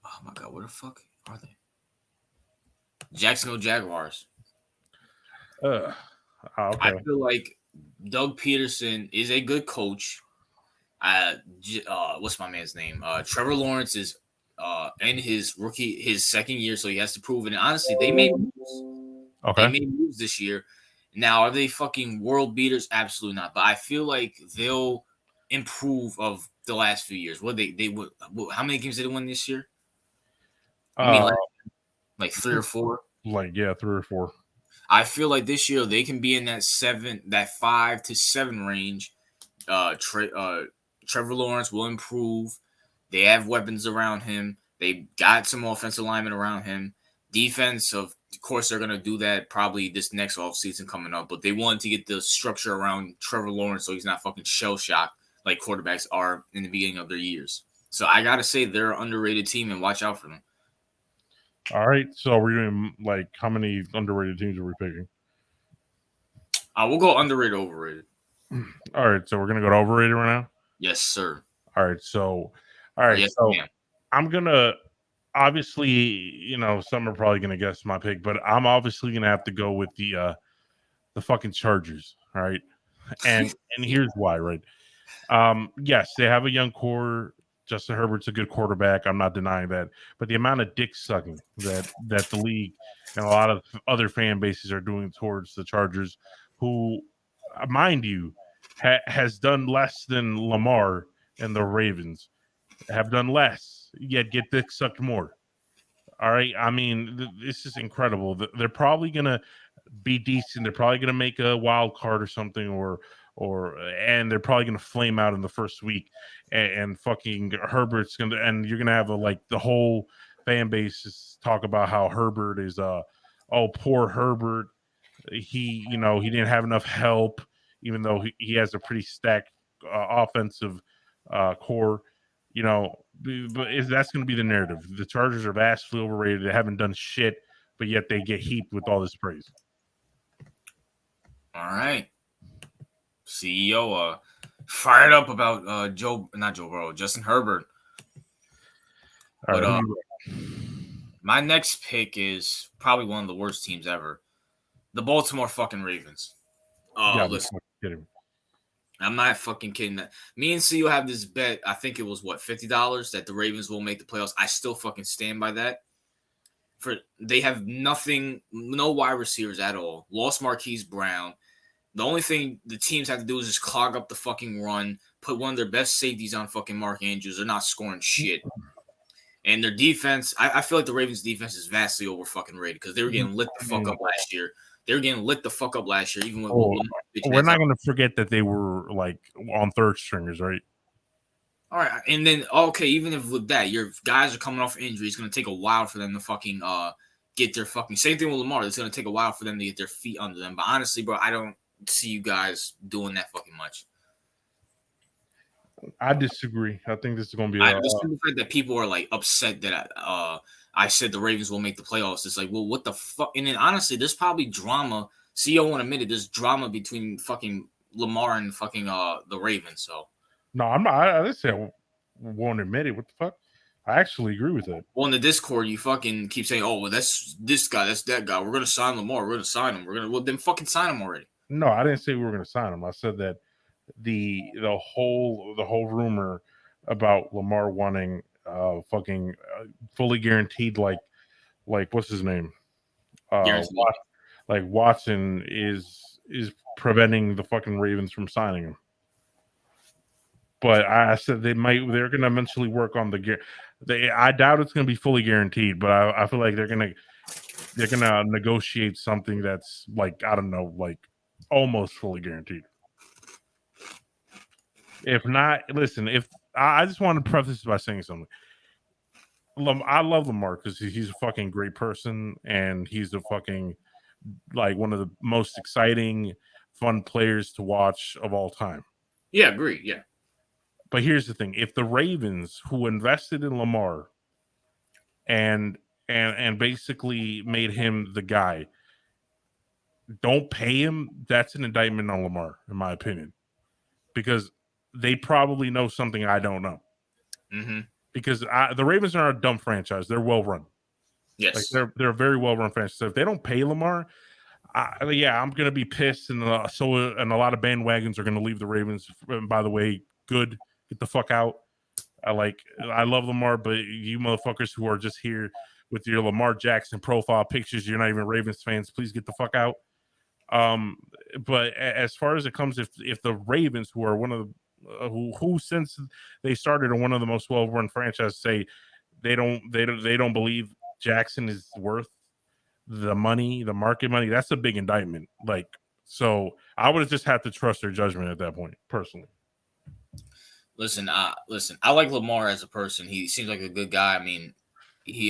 Oh my god, where the fuck are they? Jacksonville Jaguars. Okay. I feel like Doug Peterson is a good coach. What's my man's name? Trevor Lawrence is in his second year, so he has to prove it. And honestly, they made moves. Okay. They made moves this year, Now, are they fucking world beaters? Absolutely not. But I feel like they'll improve of the last few years. What they would? How many games did they win this year? I mean, Uh, like 3 or 4. like 3 or 4. I feel like this year they can be in that 5 to 7 range. Trevor Lawrence will improve. They have weapons around him. They got some offensive linemen around him. Defense, of course, they're going to do that probably this next offseason coming up. But they wanted to get the structure around Trevor Lawrence so he's not fucking shell-shocked like quarterbacks are in the beginning of their years. So I got to say they're an underrated team, and watch out for them. All right. So we're doing like how many underrated teams are we picking? We'll go underrated, overrated. All right. So we're going to go to overrated right now? Yes, sir. All right. So, I'm going to obviously, some are probably going to guess my pick, but I'm obviously going to have to go with the fucking Chargers. All right. And here's why, right? Yes, they have a young core. Justin Herbert's a good quarterback. I'm not denying that. But the amount of dick sucking that the league and a lot of other fan bases are doing towards the Chargers, who, mind you, has done less than Lamar and the Ravens have done less, yet get dick sucked more. All right. I mean, this is incredible. They're probably gonna be decent. They're probably gonna make a wild card or something, and they're probably gonna flame out in the first week. And fucking Herbert's gonna, and you're gonna have the whole fan base talk about how Herbert is oh, poor Herbert. He didn't have enough help, even though he has a pretty stacked offensive core. But that's going to be the narrative. The Chargers are vastly overrated. They haven't done shit, but yet they get heaped with all this praise. All right. CEO fired up about Justin Herbert. All right, my next pick is probably one of the worst teams ever. The Baltimore fucking Ravens. Oh, listen. I'm not fucking kidding. That me and CEO have this bet. I think it was $50 that the Ravens will make the playoffs. I still fucking stand by that. They have nothing, no wide receivers at all. Lost Marquise Brown. The only thing the teams have to do is just clog up the fucking run, put one of their best safeties on fucking Mark Andrews. They're not scoring shit. And their defense, I feel like the Ravens' defense is vastly over fucking rated because they were getting lit the fuck up last year. They were getting lit the fuck up last year, even with we're not going to forget that they were like on third stringers, right? All right, and then even if with that, your guys are coming off injury, it's going to take a while for them to fucking get their fucking same thing with Lamar. It's going to take a while for them to get their feet under them. But honestly, bro, I don't see you guys doing that fucking much. I disagree. I think this is going to be the fact that people are like upset that I said the Ravens will make the playoffs. It's like, well, what the fuck? And then honestly, there's probably drama. CEO won't admit it. There's drama between fucking Lamar and fucking the Ravens. So no, I'm not. I didn't say I won't admit it. What the fuck? I actually agree with that. Well, in the Discord, you fucking keep saying, "Oh, well, that's this guy, that's that guy. We're gonna sign Lamar. We're gonna sign him. Well, then fucking sign him already." No, I didn't say we were gonna sign him. I said that the whole rumor about Lamar wanting fucking fully guaranteed like what's his name? Like Watson is preventing the fucking Ravens from signing him. But I said they're going to eventually work on I doubt it's going to be fully guaranteed, but I feel like they're going to negotiate something that's like, I don't know, like almost fully guaranteed. If not, listen, I just want to preface this by saying something. I love Lamar because he's a fucking great person and he's a fucking like one of the most exciting, fun players to watch of all time. Yeah, agree. Yeah. But here's the thing: if the Ravens, who invested in Lamar and basically made him the guy, don't pay him, that's an indictment on Lamar, in my opinion, because they probably know something I don't know. Mm-hmm. Because the Ravens are not a dumb franchise; they're well run. Yes, like they're a very well run franchise. So if they don't pay Lamar, I'm gonna be pissed, and a lot of bandwagons are gonna leave the Ravens. And by the way, good. Get the fuck out. I love Lamar, but you motherfuckers who are just here with your Lamar Jackson profile pictures, you're not even Ravens fans. Please get the fuck out. But as far as it comes, if the Ravens, who are one of the who since they started are one of the most well run franchises, say they don't believe Jackson is worth the money, the market money, that's a big indictment. Like, so I would have just had to trust their judgment at that point, personally. Listen, I like Lamar as a person. He seems like a good guy. I he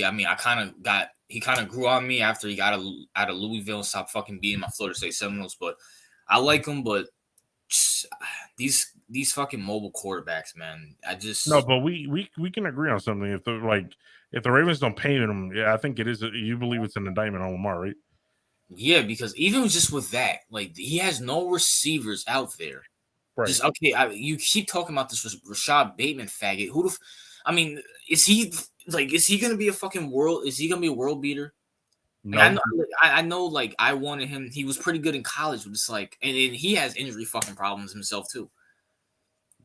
kind of grew on me after he got out of Louisville and stopped fucking beating my Florida State Seminoles. But I like him. But these fucking mobile quarterbacks, man. No, but we can agree on something. If the Ravens don't pay him, yeah, I think it is. You believe it's an indictment on Lamar, right? Yeah, because even just with that, like he has no receivers out there. Right. Just okay. You keep talking about this Rashad Bateman faggot. I mean, is he like? Is he gonna be a fucking world? Is he gonna be a world beater? Like, No. I know. Like I wanted him. He was pretty good in college, but it's like, and he has injury fucking problems himself too.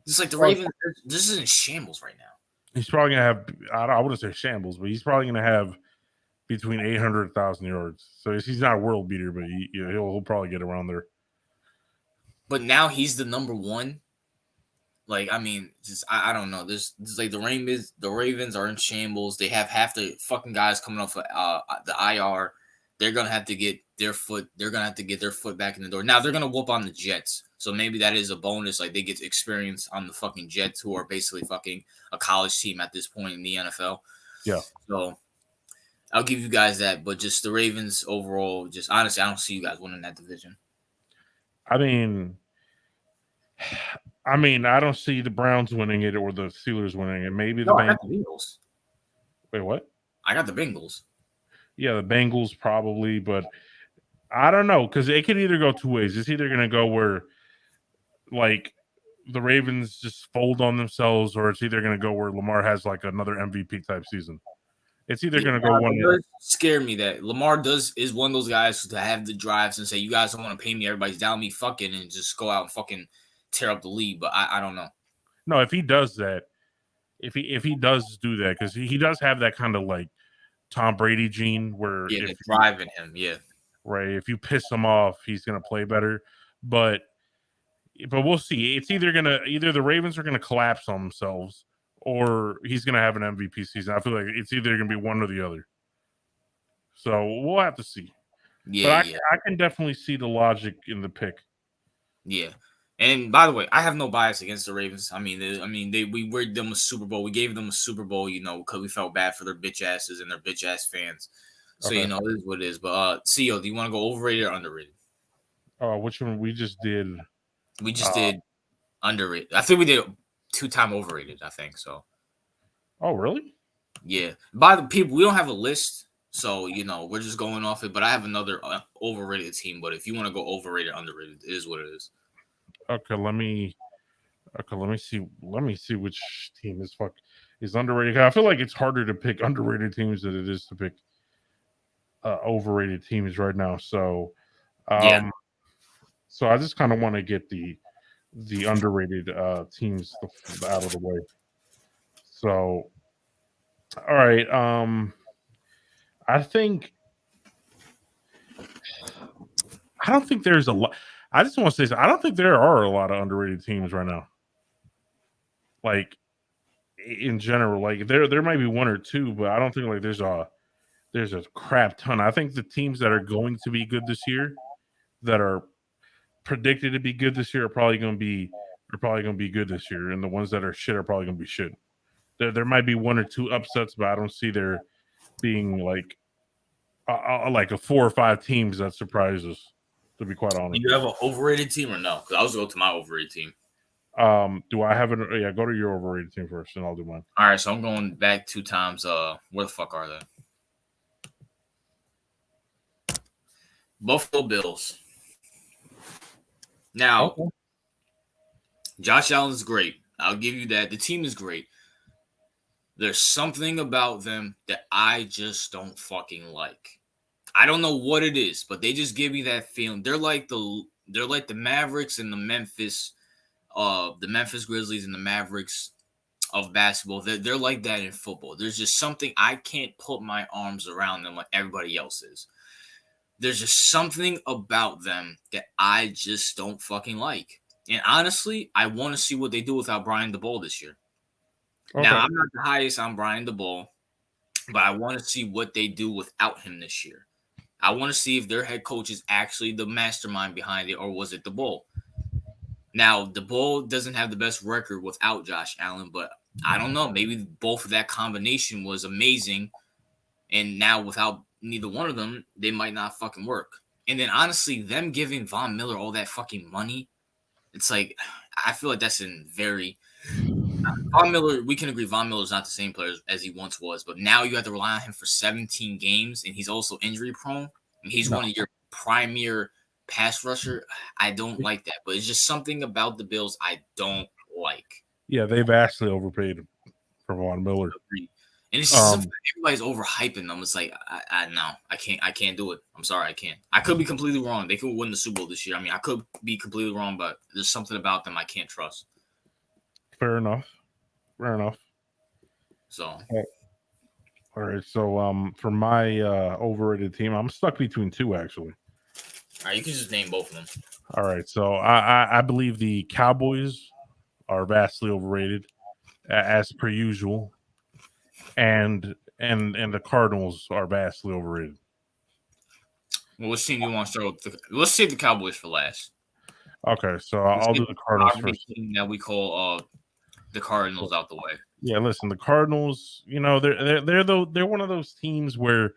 Just like the Well, Ravens, this is in shambles right now. he's probably gonna have. I wouldn't say shambles, but he's probably gonna have between 800,000 yards. So he's not a world beater, but he'll probably get around there. But now he's the number one. Like, I mean, just I don't know. This like the Ravens are in shambles. They have half the fucking guys coming off of, the IR. They're gonna have to get their foot. They're gonna have to get their foot back in the door. Now they're gonna whoop on the Jets. So maybe that is a bonus. Like they get experience on the fucking Jets, who are basically fucking a college team at this point in the NFL. Yeah. So I'll give you guys that. But just the Ravens overall, just honestly, I don't see you guys winning that division. I mean, I don't see the Browns winning it or the Steelers winning it. Maybe the No, I Bengals. got the Bengals. Wait, what? I got the Bengals. Yeah, the Bengals probably, but I don't know because it could either go two ways. It's either going to go where like the Ravens just fold on themselves, or it's either going to go where Lamar has like another MVP type season. It's either going to go one. It does scare me that Lamar is one of those guys to have the drives and say, "You guys don't want to pay me. Everybody's down me, fucking," and just go out and fucking tear up the league. But I don't know. No, if he does that, if he does do that, because he does have that kind of like Tom Brady gene where Yeah, the drive in him. Yeah, right, if you piss him off, he's going to play better. But we'll see. It's either the Ravens are gonna collapse on themselves, or he's gonna have an MVP season. I feel like it's either gonna be one or the other. So we'll have to see. yeah, But I can definitely see the logic in the pick. yeah. And by the way, I have no bias against the Ravens. We rigged them a Super Bowl. We gave them a Super Bowl, because we felt bad for their bitch asses and their bitch ass fans. So Okay. it is what it is. But CEO, do you want to go overrated or underrated? Which one we just did? We just did underrated. I think we did 2-time overrated. I think so. Oh, really? Yeah. By the people, we don't have a list, so we're just going off it. But I have another overrated team. But if you want to go overrated, underrated, it is what it is. Okay, let me see. Let me see which team is underrated. I feel like it's harder to pick underrated teams than it is to pick overrated teams right now. So, Yeah. So I just kind of want to get the underrated teams out of the way. So, all right. I don't think there's a lot. I just want to say, I don't think there are a lot of underrated teams right now. Like in general, like there might be one or two, but I don't think like there's a crap ton. I think the teams that are going to be good this year, that are predicted to be good this year, are probably going to be good this year, and the ones that are shit are probably going to be shit. There might be one or two upsets, but I don't see there being like a 4 or 5 teams that surprise us. To be quite honest, Do you have an overrated team or no? Because I was going to my overrated team. Do I have an? Yeah, go to your overrated team first, and I'll do mine. All right, so I'm going back 2 times. Where the fuck are they? Buffalo Bills. Now, okay. Josh Allen is great. I'll give you that. The team is great. There's something about them that I just don't fucking like. I don't know what it is, but they just give me that feeling. They're like the Mavericks and the Memphis Grizzlies and the Mavericks of basketball. They're like that in football. There's just something I can't put my arms around them like everybody else is. There's just something about them that I just don't fucking like. And honestly, I want to see what they do without Brian DeBoer this year. Now, Okay. I'm not the highest on Brian DeBoer, but I want to see what they do without him this year. I want to see if their head coach is actually the mastermind behind it, or was it DeBoer? Now, DeBoer doesn't have the best record without Josh Allen, but I don't know. Maybe both of that combination was amazing, and now without neither one of them, they might not fucking work. And then honestly, them giving Von Miller all that fucking money, it's like I feel like that's in very Von Miller. We can agree Von Miller is not the same player as he once was, but now you have to rely on him for 17 games, and he's also injury prone. And he's No. one of your premier pass rusher. I don't like that, but it's just something about the Bills I don't like. Yeah, they vastly overpaid for Von Miller. And it's just something everybody's overhyping them. It's like I no, I can't do it. I'm sorry, I can't. I could be completely wrong. They could win the Super Bowl this year. I mean, I could be completely wrong, but there's something about them I can't trust. Fair enough. So all right. So for my overrated team, I'm stuck between two actually. all right, you can just name both of them. All right. So I believe the Cowboys are vastly overrated, as per usual, and the Cardinals are vastly overrated. Well, which team do you want to start with? Let's save the Cowboys for last. Okay, so I'll do the Cardinals first. Team that we call the Cardinals out the way. Yeah, listen, the Cardinals, you know, they're one of those teams where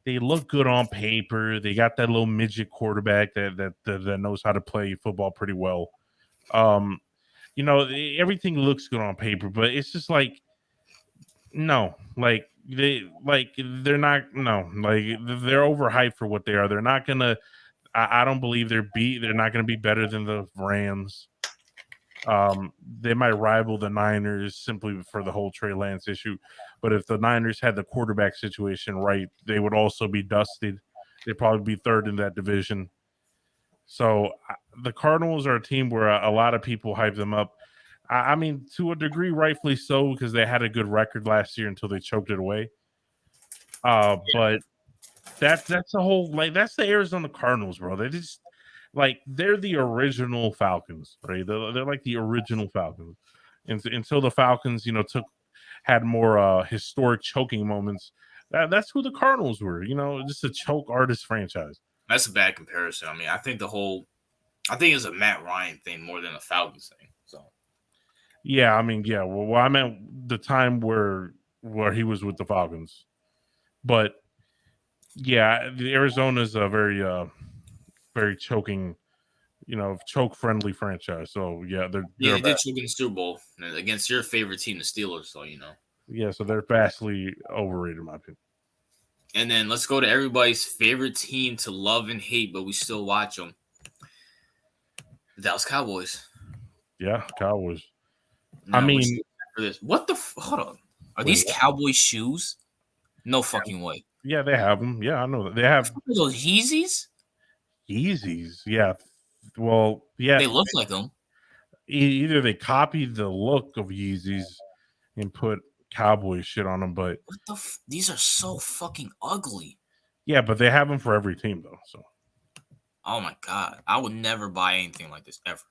they look good on paper. They got that little midget quarterback that knows how to play football pretty well. You know, everything looks good on paper, but it's just like no, they're not they're overhyped for what they are. They're not gonna. I don't believe they're not gonna be better than the Rams. They might rival the Niners simply for the whole Trey Lance issue. But if the Niners had the quarterback situation right, they would also be dusted. They'd probably be third in that division. So the Cardinals are a team where a lot of people hype them up. I mean, to a degree, rightfully so, because they had a good record last year until they choked it away. But that's a whole that's the Arizona Cardinals, bro. They just they're the original Falcons, right? They're like the original Falcons. And until the Falcons, you know, had more historic choking moments. That's who the Cardinals were, you know, just a choke artist franchise. That's a bad comparison. I mean, I think it's a Matt Ryan thing more than a Falcons thing. So yeah, I mean, yeah. Well, I meant the time where he was with the Falcons, but yeah, the Arizona's a very choking, you know, choke friendly franchise. So yeah, they did choke in the Super Bowl against your favorite team, the Steelers. So you know, yeah, so they're vastly overrated, in my opinion. And then let's go to everybody's favorite team to love and hate, but we still watch them. The Dallas Cowboys. Yeah, Cowboys. Now, I mean, for this, what the hold on? Are these Cowboy shoes? No fucking way. Yeah, they have them. Yeah, I know that they have those Yeezys. Yeezys. Yeah. Well, yeah. They look like them. Either they copied the look of Yeezys and put cowboy shit on them, but these are so fucking ugly. Yeah, but they have them for every team though. So, oh my god, I would never buy anything like this ever.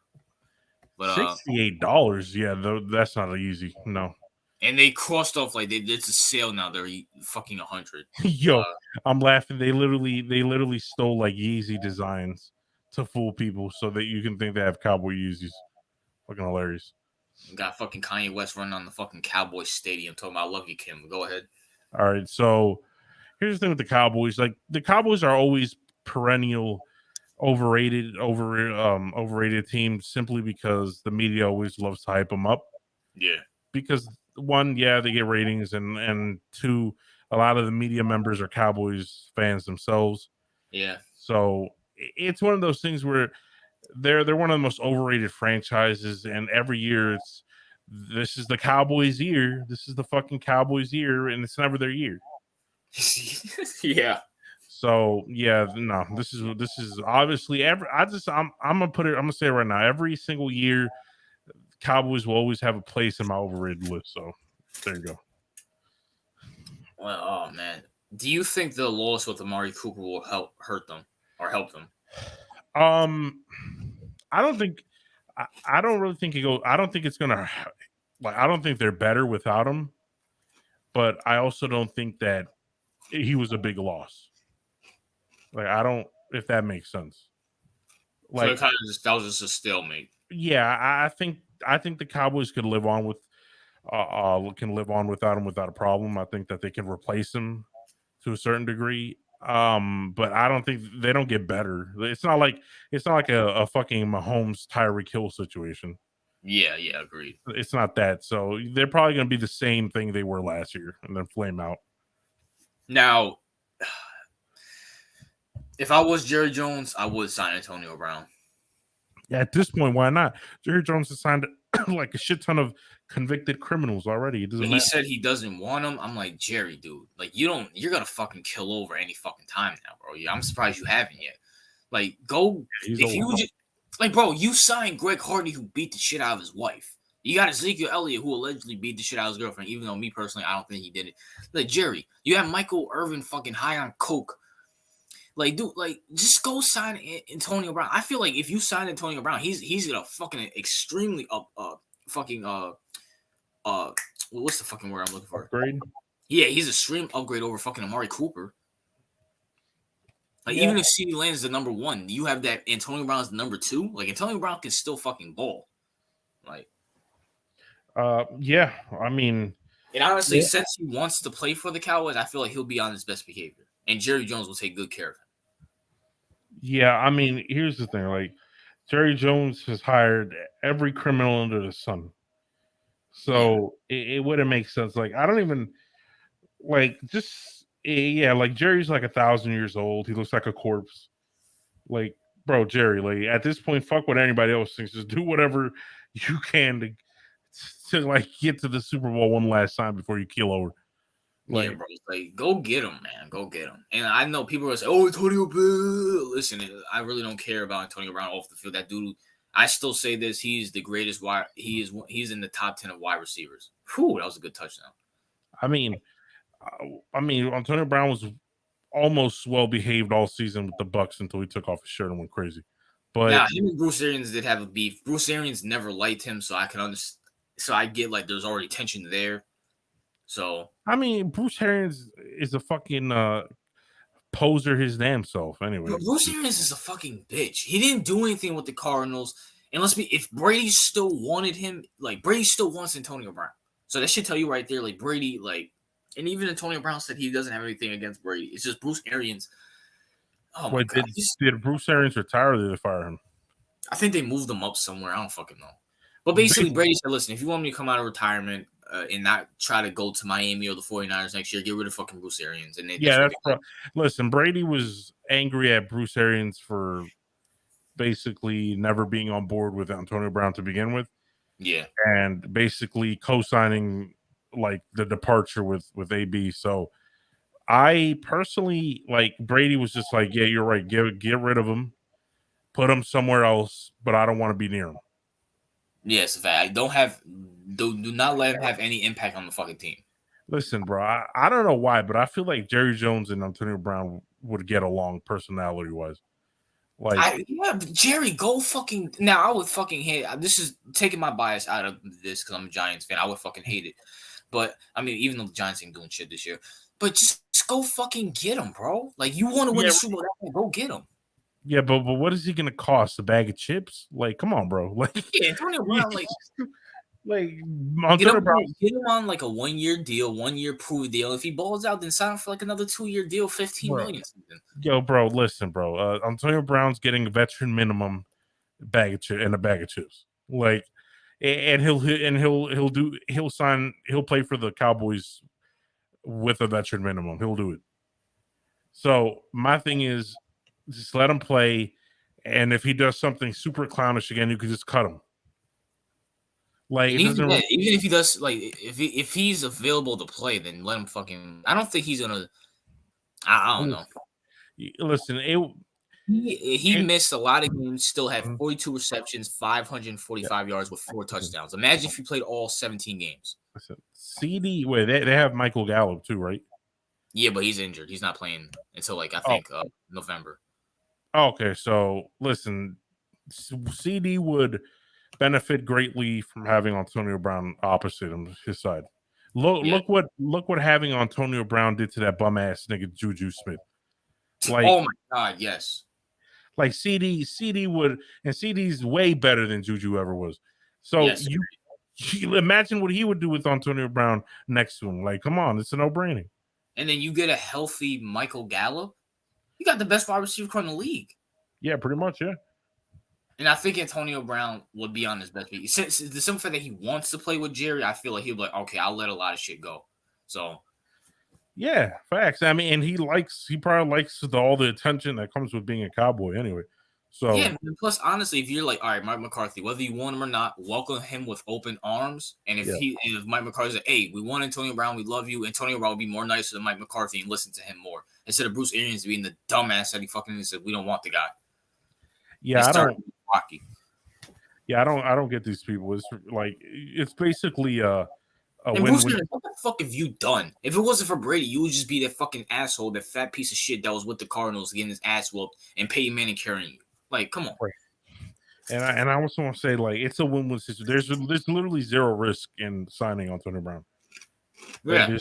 But $68, yeah, that's not easy. No. And they crossed off it's a sale now. They're fucking 100. Yo, I'm laughing. They literally stole like Yeezy designs to fool people so that you can think they have cowboy Yeezys. Fucking hilarious. Got fucking Kanye West running on the fucking Cowboys stadium talking about I love you, Kim. Go ahead. All right, so here's the thing with the Cowboys. Like the Cowboys are always perennial overrated team simply because the media always loves to hype them up. Yeah. Because one, yeah, they get ratings, and two, a lot of the media members are Cowboys fans themselves. Yeah. So it's one of those things where they're one of the most overrated franchises, and every year this is the Cowboys' year. This is the fucking Cowboys' year, and it's never their year. Yeah. So yeah, no, this is obviously I'm gonna say it right now. Every single year, Cowboys will always have a place in my overrated list. So there you go. Well, oh man, Do you think the loss with Amari Cooper will hurt them or help them? I don't think. I don't really think it go. I don't think it's gonna. Like, I don't think they're better without him, but I also don't think that he was a big loss. Like, I don't. If that makes sense. So Like, it kind of just that was just a stalemate. yeah, I think the Cowboys could live on with can live on without him without a problem. I think that they can replace him to a certain degree. But I don't think they don't get better. It's not like a fucking Mahomes Tyreek Hill situation. Yeah, yeah, agreed. It's not that. So they're probably going to be the same thing they were last year and then flame out. Now, if I was Jerry Jones, I would sign Antonio Brown. Yeah, at this point, why not? Jerry Jones has signed like a shit ton of convicted criminals already. It doesn't When he matter. said he doesn't want him, I'm like, Jerry, dude, like you're gonna fucking kill over any fucking time now, bro. Yeah, I'm surprised you haven't yet. Like, go He's if old. you just like, bro, you signed Greg Hardy who beat the shit out of his wife. You got Ezekiel Elliott who allegedly beat the shit out of his girlfriend, even though me personally, I don't think he did it. Like Jerry, you have Michael Irvin fucking high on coke. Like, dude, like, just go sign Antonio Brown. I feel like if you sign Antonio Brown, he's gonna fucking extremely fucking what's the fucking word I'm looking for? Upgrade. Yeah, he's a stream upgrade over fucking Amari Cooper. Like, Yeah. even if CeeDee Lamb is the number one, you have that Antonio Brown's the number two. Like, Antonio Brown can still fucking ball. Like, Yeah. I mean, and honestly, yeah. since he wants to play for the Cowboys, I feel like he'll be on his best behavior. And Jerry Jones will take good care of him. Yeah, I mean, here's the thing. Like, Jerry Jones has hired every criminal under the sun. So it wouldn't make sense. Like, I don't even like just yeah, like Jerry's like 1,000 years old. He looks like a corpse. Like, bro, Jerry, like at this point, fuck what anybody else thinks. Just do whatever you can to like get to the Super Bowl one last time before you keel over. Yeah, Like, bro. Like, go get him, man. Go get him. And I know people are saying, "Oh, Antonio Brown." Listen, I really don't care about Antonio Brown off the field. That dude. I still say this. He's the greatest wide. He's in the top 10 of wide receivers. Whew, that was a good touchdown. I mean, Antonio Brown was almost well behaved all season with the Bucks until he took off his shirt and went crazy. But Now, him and Bruce Arians did have a beef. Bruce Arians never liked him, so I can understand. So I get like there's already tension there. So I mean, Bruce Arians is a fucking poser his damn self. Anyway, Bruce Arians is a fucking bitch. He didn't do anything with the Cardinals. And let's be if Brady still wanted him, like Brady still wants Antonio Brown. So that should tell you right there, like Brady, like, and even Antonio Brown said he doesn't have anything against Brady. It's just Bruce Arians. Oh my wait, god. did Bruce Arians retire or did they fire him? I think they moved him up somewhere. I don't fucking know. But basically, Brady said, listen, if you want me to come out of retirement and not try to go to Miami or the 49ers next year, get rid of fucking Bruce Arians. And Yeah, listen, Brady was angry at Bruce Arians for basically never being on board with Antonio Brown to begin with. Yeah. And basically co-signing like the departure with AB. So I personally like Brady was just like, yeah, you're right. Get rid of him, put him somewhere else, but I don't want to be near him. Yes, in fact, do not let him have any impact on the fucking team. Listen, bro, I don't know why, but I feel like Jerry Jones and Antonio Brown would get along personality wise. Like, Jerry, go fucking now. I would fucking hate. This is taking my bias out of this because I'm a Giants fan. I would fucking hate it. But I mean, even though the Giants ain't doing shit this year, but just go fucking get him, bro. Like you want to win the Super Bowl, go get him. Yeah, but what is he gonna cost? A bag of chips? Like, come on, bro. Like, yeah, Antonio Brown, Antonio get him on like a 1 year deal, 1 year prove deal. If he balls out, then sign him for like another 2 year deal, 15 million. Yo, bro, listen, bro. Antonio Brown's getting a veteran minimum bag of chips and a bag of chips. Like, and he'll play for the Cowboys with a veteran minimum. He'll do it. So my thing is, just let him play, and if he does something super clownish again, you can just cut him. Like, even if he does, like, if he's available to play, then let him fucking. I don't think he's gonna. I don't know. Listen, he missed a lot of games. Still had 42 receptions, 545 yards with 4 touchdowns. Imagine if he played all 17 games. Listen, CD. Wait, they have Michael Gallup too, right? Yeah, but he's injured. He's not playing until like I Oh, think November. okay. So listen, CD would benefit greatly from having Antonio Brown opposite him, his side. Yeah. Look what having Antonio Brown did to that bum ass nigga Juju Smith. Oh Like my God, yes. CD would, and CD's way better than Juju ever was. So Yes. you imagine what he would do with Antonio Brown next to him. Like, come on, it's a no brainer. And then you get a healthy Michael Gallup. You got the best wide receiver in the league. Yeah, pretty much. Yeah. And I think Antonio Brown would be on his best beat. Since the simple fact that he wants to play with Jerry, I feel like he'll be like, okay, I'll let a lot of shit go. So Yeah, facts. I mean, and he probably likes all the attention that comes with being a Cowboy anyway. So yeah, and plus honestly, if you're like, all right, Mike McCarthy, whether you want him or not, welcome him with open arms. And yeah, if Mike McCarthy's like, hey, we want Antonio Brown, we love you, Antonio Brown would be more nicer than Mike McCarthy and listen to him more. Instead of Bruce Arians being the dumbass that he fucking said, we don't want the guy. yeah, Rocky. Yeah, I don't get these people. It's like it's basically a And win Bruce win. Arians, what the fuck have you done? If it wasn't for Brady, you would just be that fucking asshole, that fat piece of shit that was with the Cardinals getting his ass whooped and Peyton Manning carrying you. Like, come on. Right. And I also want to say like it's a win win situation. There's literally zero risk in signing Antonio Brown. Yeah.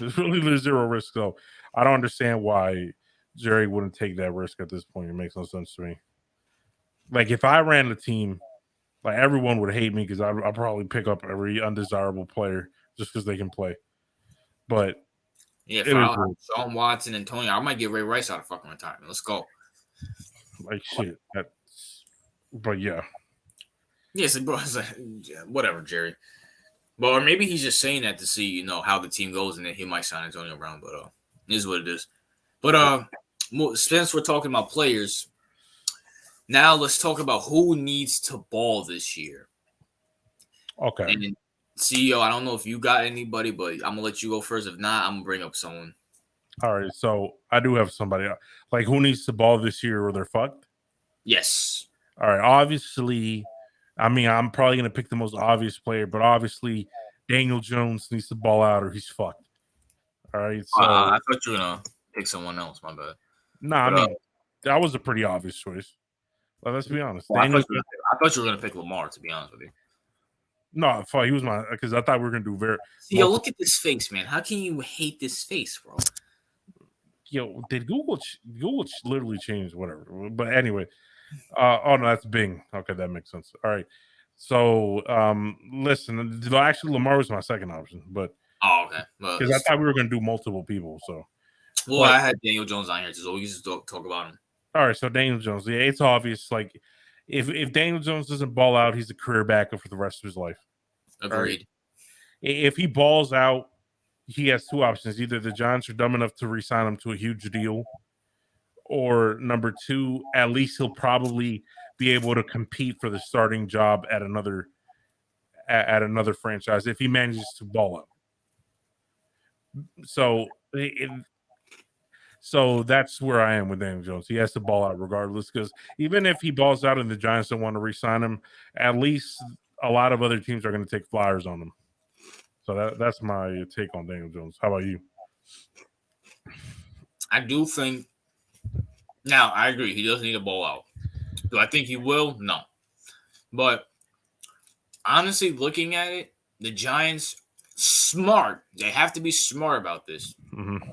There's zero risk. So I don't understand why Jerry wouldn't take that risk at this point. It makes no sense to me. Like if I ran the team, like everyone would hate me because I'd probably pick up every undesirable player just because they can play. But Yeah, it for is Sean Watson and Tony, I might get Ray Rice out of fucking retirement. Let's go. like shit. But yeah. Yes, bro. It's like, whatever, Jerry. Well, or maybe he's just saying that to see, how the team goes, and then he might sign Antonio Brown. But it is what it is. But since we're talking about players, now let's talk about who needs to ball this year. Okay. And CEO, I don't know if you got anybody, but I'm gonna let you go first. If not, I'm gonna bring up someone. All right. So I do have somebody like who needs to ball this year or they're fucked. Yes. All right. Obviously, I mean, I'm probably going to pick the most obvious player, but obviously, Daniel Jones needs to ball out or he's fucked. All right. So, I thought you were gonna pick someone else. My bad. I But, mean, that was a pretty obvious choice. Well, let's be honest. well, Daniel, I thought you were gonna pick Lamar. To be honest with you. no, fuck, he was my because I thought we were going to do very. Yo, look at this face, man. How can you hate this face, bro? Yo, did Google literally change whatever? But anyway, oh no, that's Bing. Okay, that makes sense. All right. So, listen, actually, Lamar was my second option, but Oh, okay. Well, because I thought we were going to do multiple people. So, I had Daniel Jones on here, so we can just talk about him. all right. So Daniel Jones, yeah, it's obvious. Like, if Daniel Jones doesn't ball out, he's a career backup for the rest of his life. Agreed. Right? If he balls out, he has two options: either the Giants are dumb enough to re-sign him to a huge deal, or number two, at least he'll probably be able to compete for the starting job at another franchise if he manages to ball out. So that's where I am with Daniel Jones. He has to ball out regardless, because even if he balls out and the Giants don't want to re-sign him, at least a lot of other teams are going to take flyers on him. So that's my take on Daniel Jones. How about you? I do think. Now, I agree. He doesn't need a ball out. Do I think he will? No. But honestly, looking at it, the Giants smart. They have to be smart about this. Mm-hmm.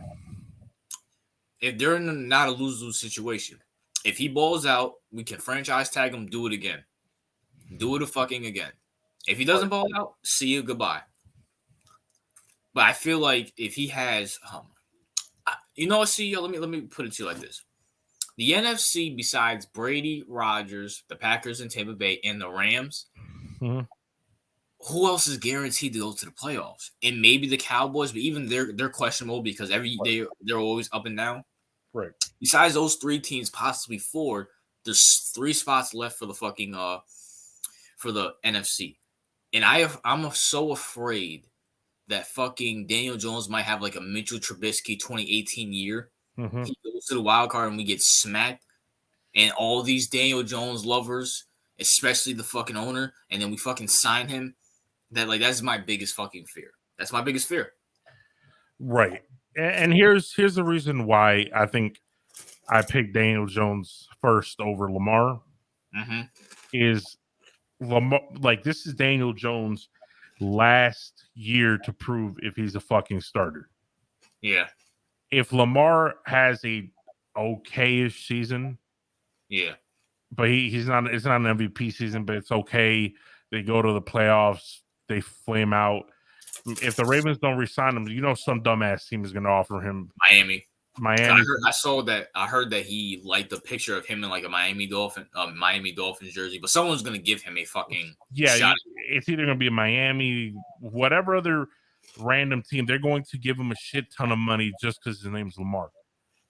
If they're in not a lose-lose situation, if he balls out, we can franchise tag him. Do it again. Do it fucking again. If he doesn't ball out, see you. Goodbye. But I feel like if he has, CEO, let me put it to you like this: the NFC, besides Brady, Rodgers, the Packers, and Tampa Bay, and the Rams, Mm-hmm. who else is guaranteed to go to the playoffs? And maybe the Cowboys, but even they're questionable because every day they're always up and down. Right. Besides those three teams, possibly four, there's 3 spots left for the fucking for the NFC, and I'm so afraid that fucking Daniel Jones might have like a Mitchell Trubisky 2018 year. Mm-hmm. He goes to the wild card and we get smacked, and all these Daniel Jones lovers, especially the fucking owner, and then we fucking sign him. That's my biggest fucking fear. That's my biggest fear. Right. And here's the reason why I think I picked Daniel Jones first over Lamar is Lamar, like, this is Daniel Jones' last year to prove if he's a fucking starter. Yeah. If Lamar has a okay-ish season, Yeah. but it's not an MVP season, but it's okay. They go to the playoffs, they flame out. If the Ravens don't resign him, some dumbass team is going to offer him Miami. Miami. I heard that he liked the picture of him in like a Miami Dolphins jersey, but someone's gonna give him a fucking shot. It's either gonna be a Miami, whatever other random team. They're going to give him a shit ton of money just because his name's Lamar.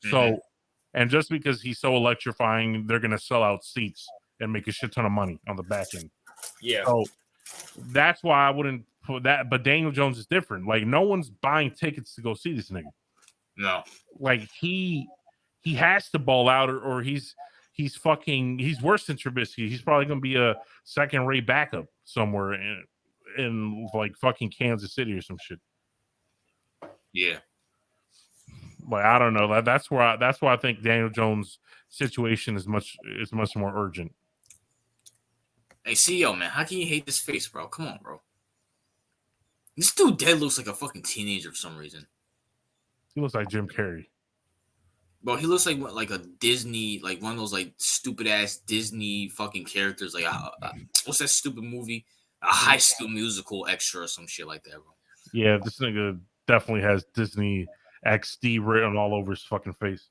So, and just because he's so electrifying, they're gonna sell out seats and make a shit ton of money on the back end. Yeah. So that's why I wouldn't put that. But Daniel Jones is different. Like, no one's buying tickets to go see this nigga. No. Like, he has to ball out, or he's worse than Trubisky. He's probably gonna be a second-rate backup somewhere in like fucking Kansas City or some shit. Yeah. Like, I don't know. That's why I think Daniel Jones' situation is much more urgent. Hey, CEO, man, how can you hate this face, bro? Come on, bro. This dude dead looks like a fucking teenager for some reason. He looks like Jim Carrey. Bro, he looks like a Disney, like one of those like stupid ass Disney fucking characters. Like, what's that stupid movie? A High School Musical extra or some shit like that, bro. Yeah, this nigga definitely has Disney XD written all over his fucking face.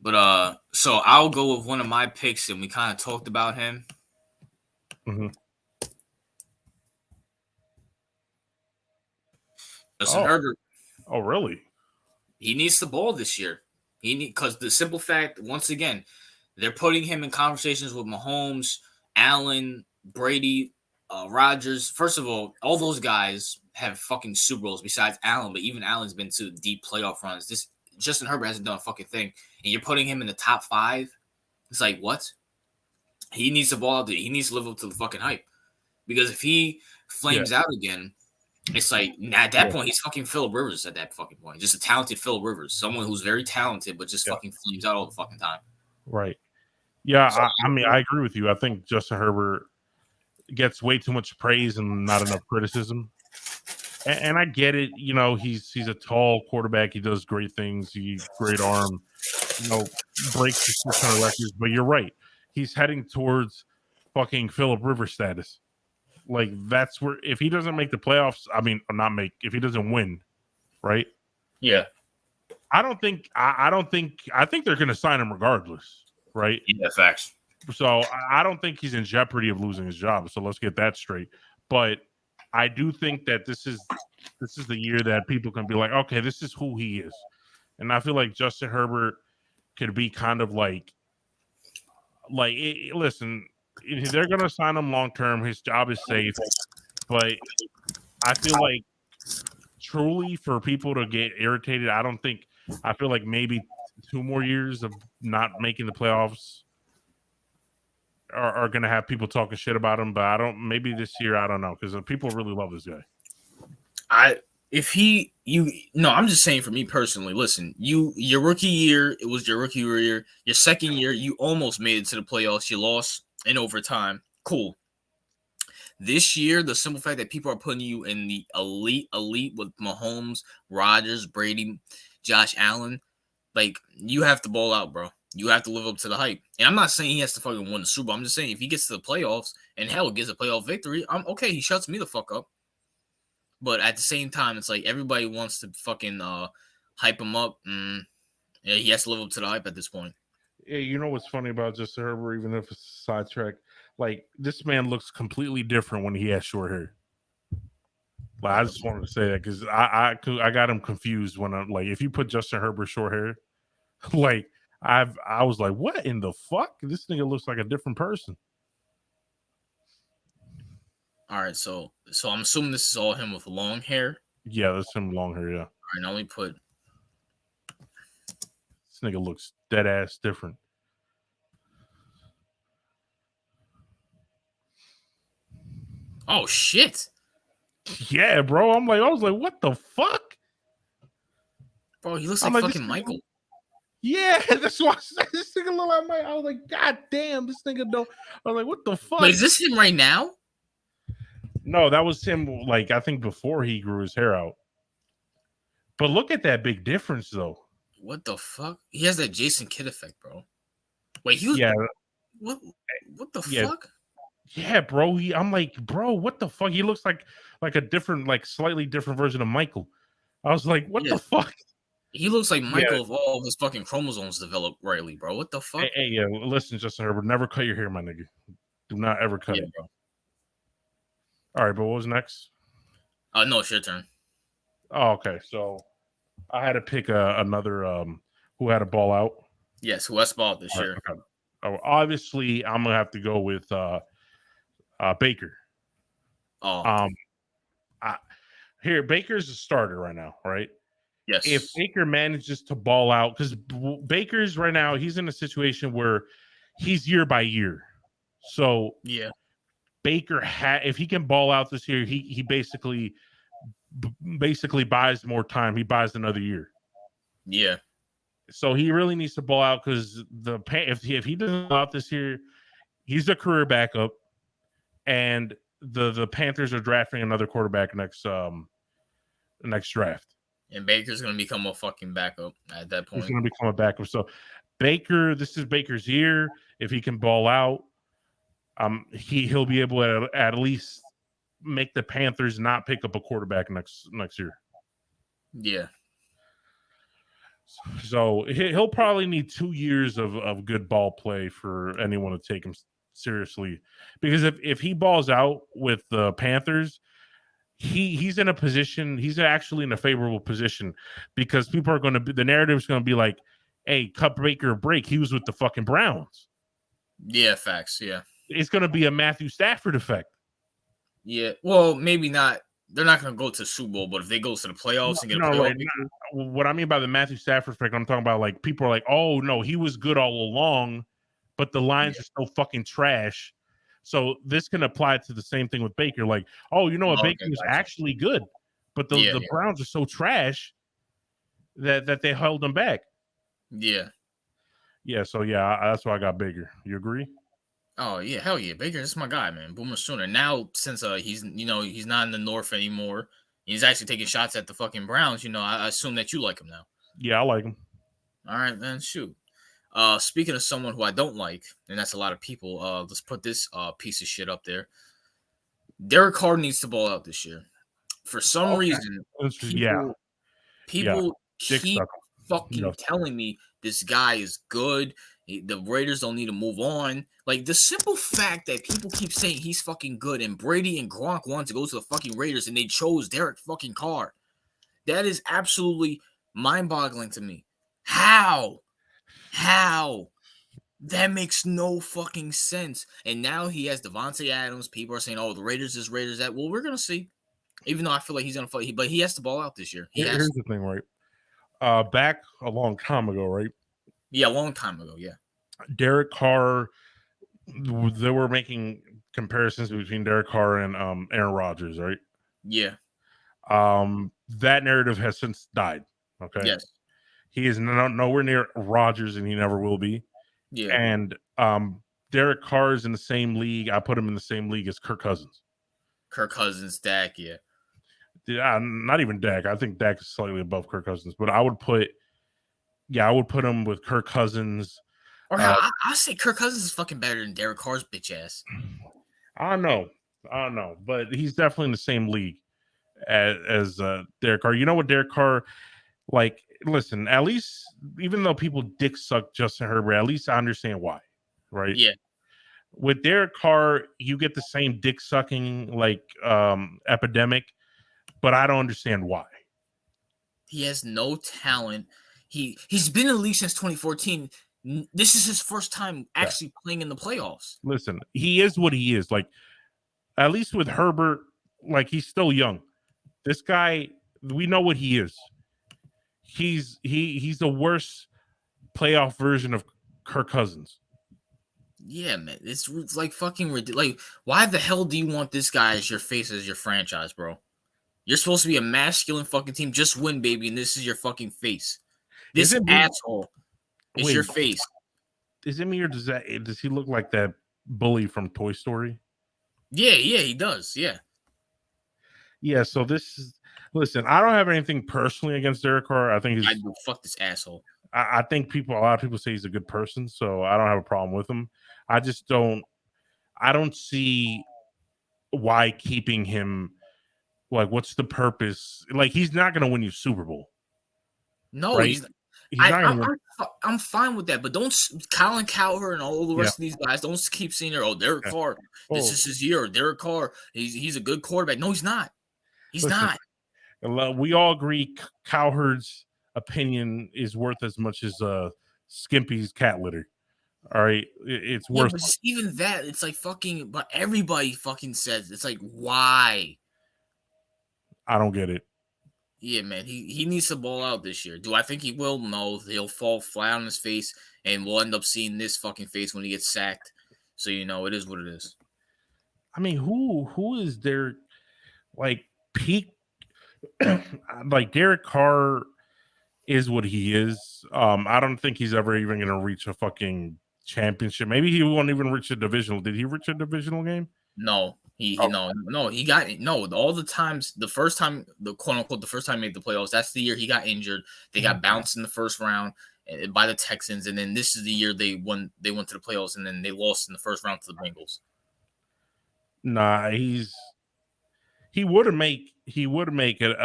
But so I'll go with one of my picks, and we kind of talked about him. Justin Herbert. Oh, really? He needs the ball this year. Because the simple fact, once again, they're putting him in conversations with Mahomes, Allen, Brady, Rodgers. First of all those guys have fucking Super Bowls besides Allen, but even Allen's been to deep playoff runs. This Justin Herbert hasn't done a fucking thing, and you're putting him in the top 5. It's like, what? He needs the ball out there. He needs to live up to the fucking hype, because if he flames out again, it's like at that point he's fucking Phillip Rivers at that fucking point. Just a talented Phillip Rivers, someone who's very talented but just fucking flames out all the fucking time. Right. Yeah, so, I mean, I agree with you. I think Justin Herbert gets way too much praise and not enough criticism. And I get it. He's a tall quarterback. He does great things. Great arm. Breaks the 600 records. But you're right. He's heading towards fucking Phillip Rivers status. Like, that's where, if he doesn't make the playoffs, if he doesn't win, right? Yeah. I think they're going to sign him regardless, right? Yeah, facts. So I don't think he's in jeopardy of losing his job. So let's get that straight. But I do think that this is the year that people can be like, okay, this is who he is. And I feel like Justin Herbert could be kind of listen, they're going to sign him long term. His job is safe. But I feel like truly for people to get irritated, I feel like maybe 2 more years of not making the playoffs are going to have people talking shit about him. But maybe this year, I don't know, because people really love this guy. I'm just saying for me personally, listen, your rookie year, it was your rookie year. Your second year, you almost made it to the playoffs. You lost in overtime. Cool. This year, the simple fact that people are putting you in the elite with Mahomes, Rodgers, Brady, Josh Allen, like, you have to ball out, bro. You have to live up to the hype. And I'm not saying he has to fucking win the Super Bowl. I'm just saying if he gets to the playoffs and hell gets a playoff victory, I'm okay. He shuts me the fuck up. But at the same time, it's like everybody wants to fucking hype him up. Yeah, he has to live up to the hype at this point. Yeah, you know what's funny about Justin Herbert, even if it's a sidetrack? Like, this man looks completely different when he has short hair. Like, I just wanted to say that because I got him confused when I'm like, if you put Justin Herbert short hair, like I was like, what in the fuck? This nigga looks like a different person. All right, so I'm assuming this is all him with long hair. Yeah, that's him long hair. Yeah. All right, now let me put. This nigga looks dead ass different. Oh shit! Yeah, bro. I was like, what the fuck? Bro, he looks I'm like like, fucking Michael. yeah, that's why I said this nigga look like Mike. I was like, God damn, this nigga don't. I was like, what the fuck? Wait, is this him right now? No, that was him. Like I think before he grew his hair out. But look at that big difference, though. What the fuck? He has that Jason Kidd effect, bro. Wait, he was Yeah, what? What the yeah, fuck? yeah, bro. I'm like, bro, what the fuck? He looks like a different, like slightly different version of Michael. I was like, what Yeah, the fuck? he looks like Yeah. Michael if all of his fucking chromosomes developed rightly, bro. What the fuck? Hey, yeah. Listen, Justin Herbert, never cut your hair, my nigga. Do not ever cut Yeah, it. bro. All right, but what was next? No, it's your turn. Oh, okay. So I had to pick another who had a ball out. Yes, who has ball this All right, year? okay. Oh, obviously, I'm gonna have to go with Baker. Oh, Here, Baker's a starter right now, right? If yes. Baker manages to ball out, because Baker's right now, he's in a situation where he's year by year. So Yeah. Baker if he can ball out this year, he basically buys more time. He buys another year. Yeah. So he really needs to ball out because if he doesn't ball out this year, he's a career backup, and the Panthers are drafting another quarterback next draft. And Baker's gonna become a fucking backup at that He's point. going to become a backup. So Baker, this is Baker's year. If he can ball out, he'll be able to at least make the Panthers not pick up a quarterback next year. Yeah. So he'll probably need 2 years of good ball play for anyone to take him seriously. Because if he balls out with the Panthers, he's in a position, he's actually in a favorable position because people are going to be, the narrative is going to be like, hey, cut Baker a break. He was with the fucking Browns. Yeah, facts. Yeah. It's going to be a Matthew Stafford effect. Yeah. Well, maybe not. They're not going to go to the Super Bowl, but if they go to the playoffs and get a playoff, what I mean by the Matthew Stafford effect, I'm talking about like people are like, oh no, he was good all along, but the Lions are so fucking trash. So this can apply to the same thing with Baker. Like, oh, you know what, Baker was actually good, but the Browns are so trash that they held him back. Yeah. Yeah. So yeah, that's why I got Baker. You agree? Oh yeah, hell yeah, Baker is my guy, man. Boomer Sooner. Now since he's he's not in the North anymore, he's actually taking shots at the fucking Browns. I assume that you like him now. Yeah, I like him. All right, man. Shoot. Speaking of someone who I don't like, and that's a lot of people. Let's put this piece of shit up there. Derek Carr needs to ball out this year. For some reason, people keep fucking telling me this guy is good. The Raiders don't need to move on. Like, the simple fact that people keep saying he's fucking good and Brady and Gronk wanted to go to the fucking Raiders and they chose Derek fucking Carr. That is absolutely mind-boggling to me. How? That makes no fucking sense. And now he has Devontae Adams. People are saying, oh, the Raiders is Raiders that. Well, we're going to see. Even though I feel like he's going to fight. But he has to ball out this year. Here's the thing, right? Back a long time ago, right? Yeah, a long time ago, yeah. Derek Carr, they were making comparisons between Derek Carr and Aaron Rodgers, right? Yeah. That narrative has since died. Okay. Yes. He is nowhere near Rodgers, and he never will be. Yeah. And Derek Carr is in the same league. I put him in the same league as Kirk Cousins. Dak, yeah. Not even Dak. I think Dak is slightly above Kirk Cousins, but I would put him with Kirk Cousins. Or I say Kirk Cousins is fucking better than Derek Carr's bitch ass. I don't know, but he's definitely in the same league as Derek Carr. You know what, Derek Carr, like, listen, at least even though people dick suck Justin Herbert, at least I understand why, right? Yeah. With Derek Carr, you get the same dick sucking like epidemic, but I don't understand why. He has no talent. He's been in the league since 2014. This is his first time actually playing in the playoffs. Listen, he is what he is. Like, at least with Herbert, like, he's still young. This guy, we know what he is. He's the worst playoff version of Kirk Cousins. Yeah, man. It's like fucking ridiculous. Like, why the hell do you want this guy as your face as your franchise, bro? You're supposed to be a masculine fucking team. Just win, baby, and this is your fucking face. Is This it me? asshole is your Wait, face. is it me or does he look like that bully from Toy Story? Yeah, he does. Yeah. Yeah. So this is listen. I don't have anything personally against Derek Carr. I think I he's. do. Fuck this asshole. I think a lot of people say he's a good person, so I don't have a problem with him. I just don't. I don't see why keeping him. Like, what's the purpose? Like, he's not going to win you Super Bowl, No, right? he's. He's not going to win. I'm fine with that, but don't Colin Cowherd and all the Yeah. rest of these guys don't keep saying there. Oh, Derek Yeah. Carr, this is his year. Derek Carr, he's a good quarterback. No, he's not. He's Listen, not. we all agree Cowherd's opinion is worth as much as Skimpy's cat litter. All right, it's Yeah, worth. but just even that, it's like fucking. But everybody fucking says it's like why. I don't get it. Yeah, man, he needs to ball out this year. Do I think he will? No, he'll fall flat on his face, and we'll end up seeing this fucking face when he gets sacked. So it is what it is. I mean, who is there? Like peak, like Derek Carr is what he is. I don't think he's ever even going to reach a fucking championship. Maybe he won't even reach a divisional. Did he reach a divisional game? No, he got all the times. The first time, the quote unquote, the first time he made the playoffs. That's the year he got injured. They got bounced in the first round by the Texans, and then this is the year they won. They went to the playoffs, and then they lost in the first round to the Bengals. Nah, he would make it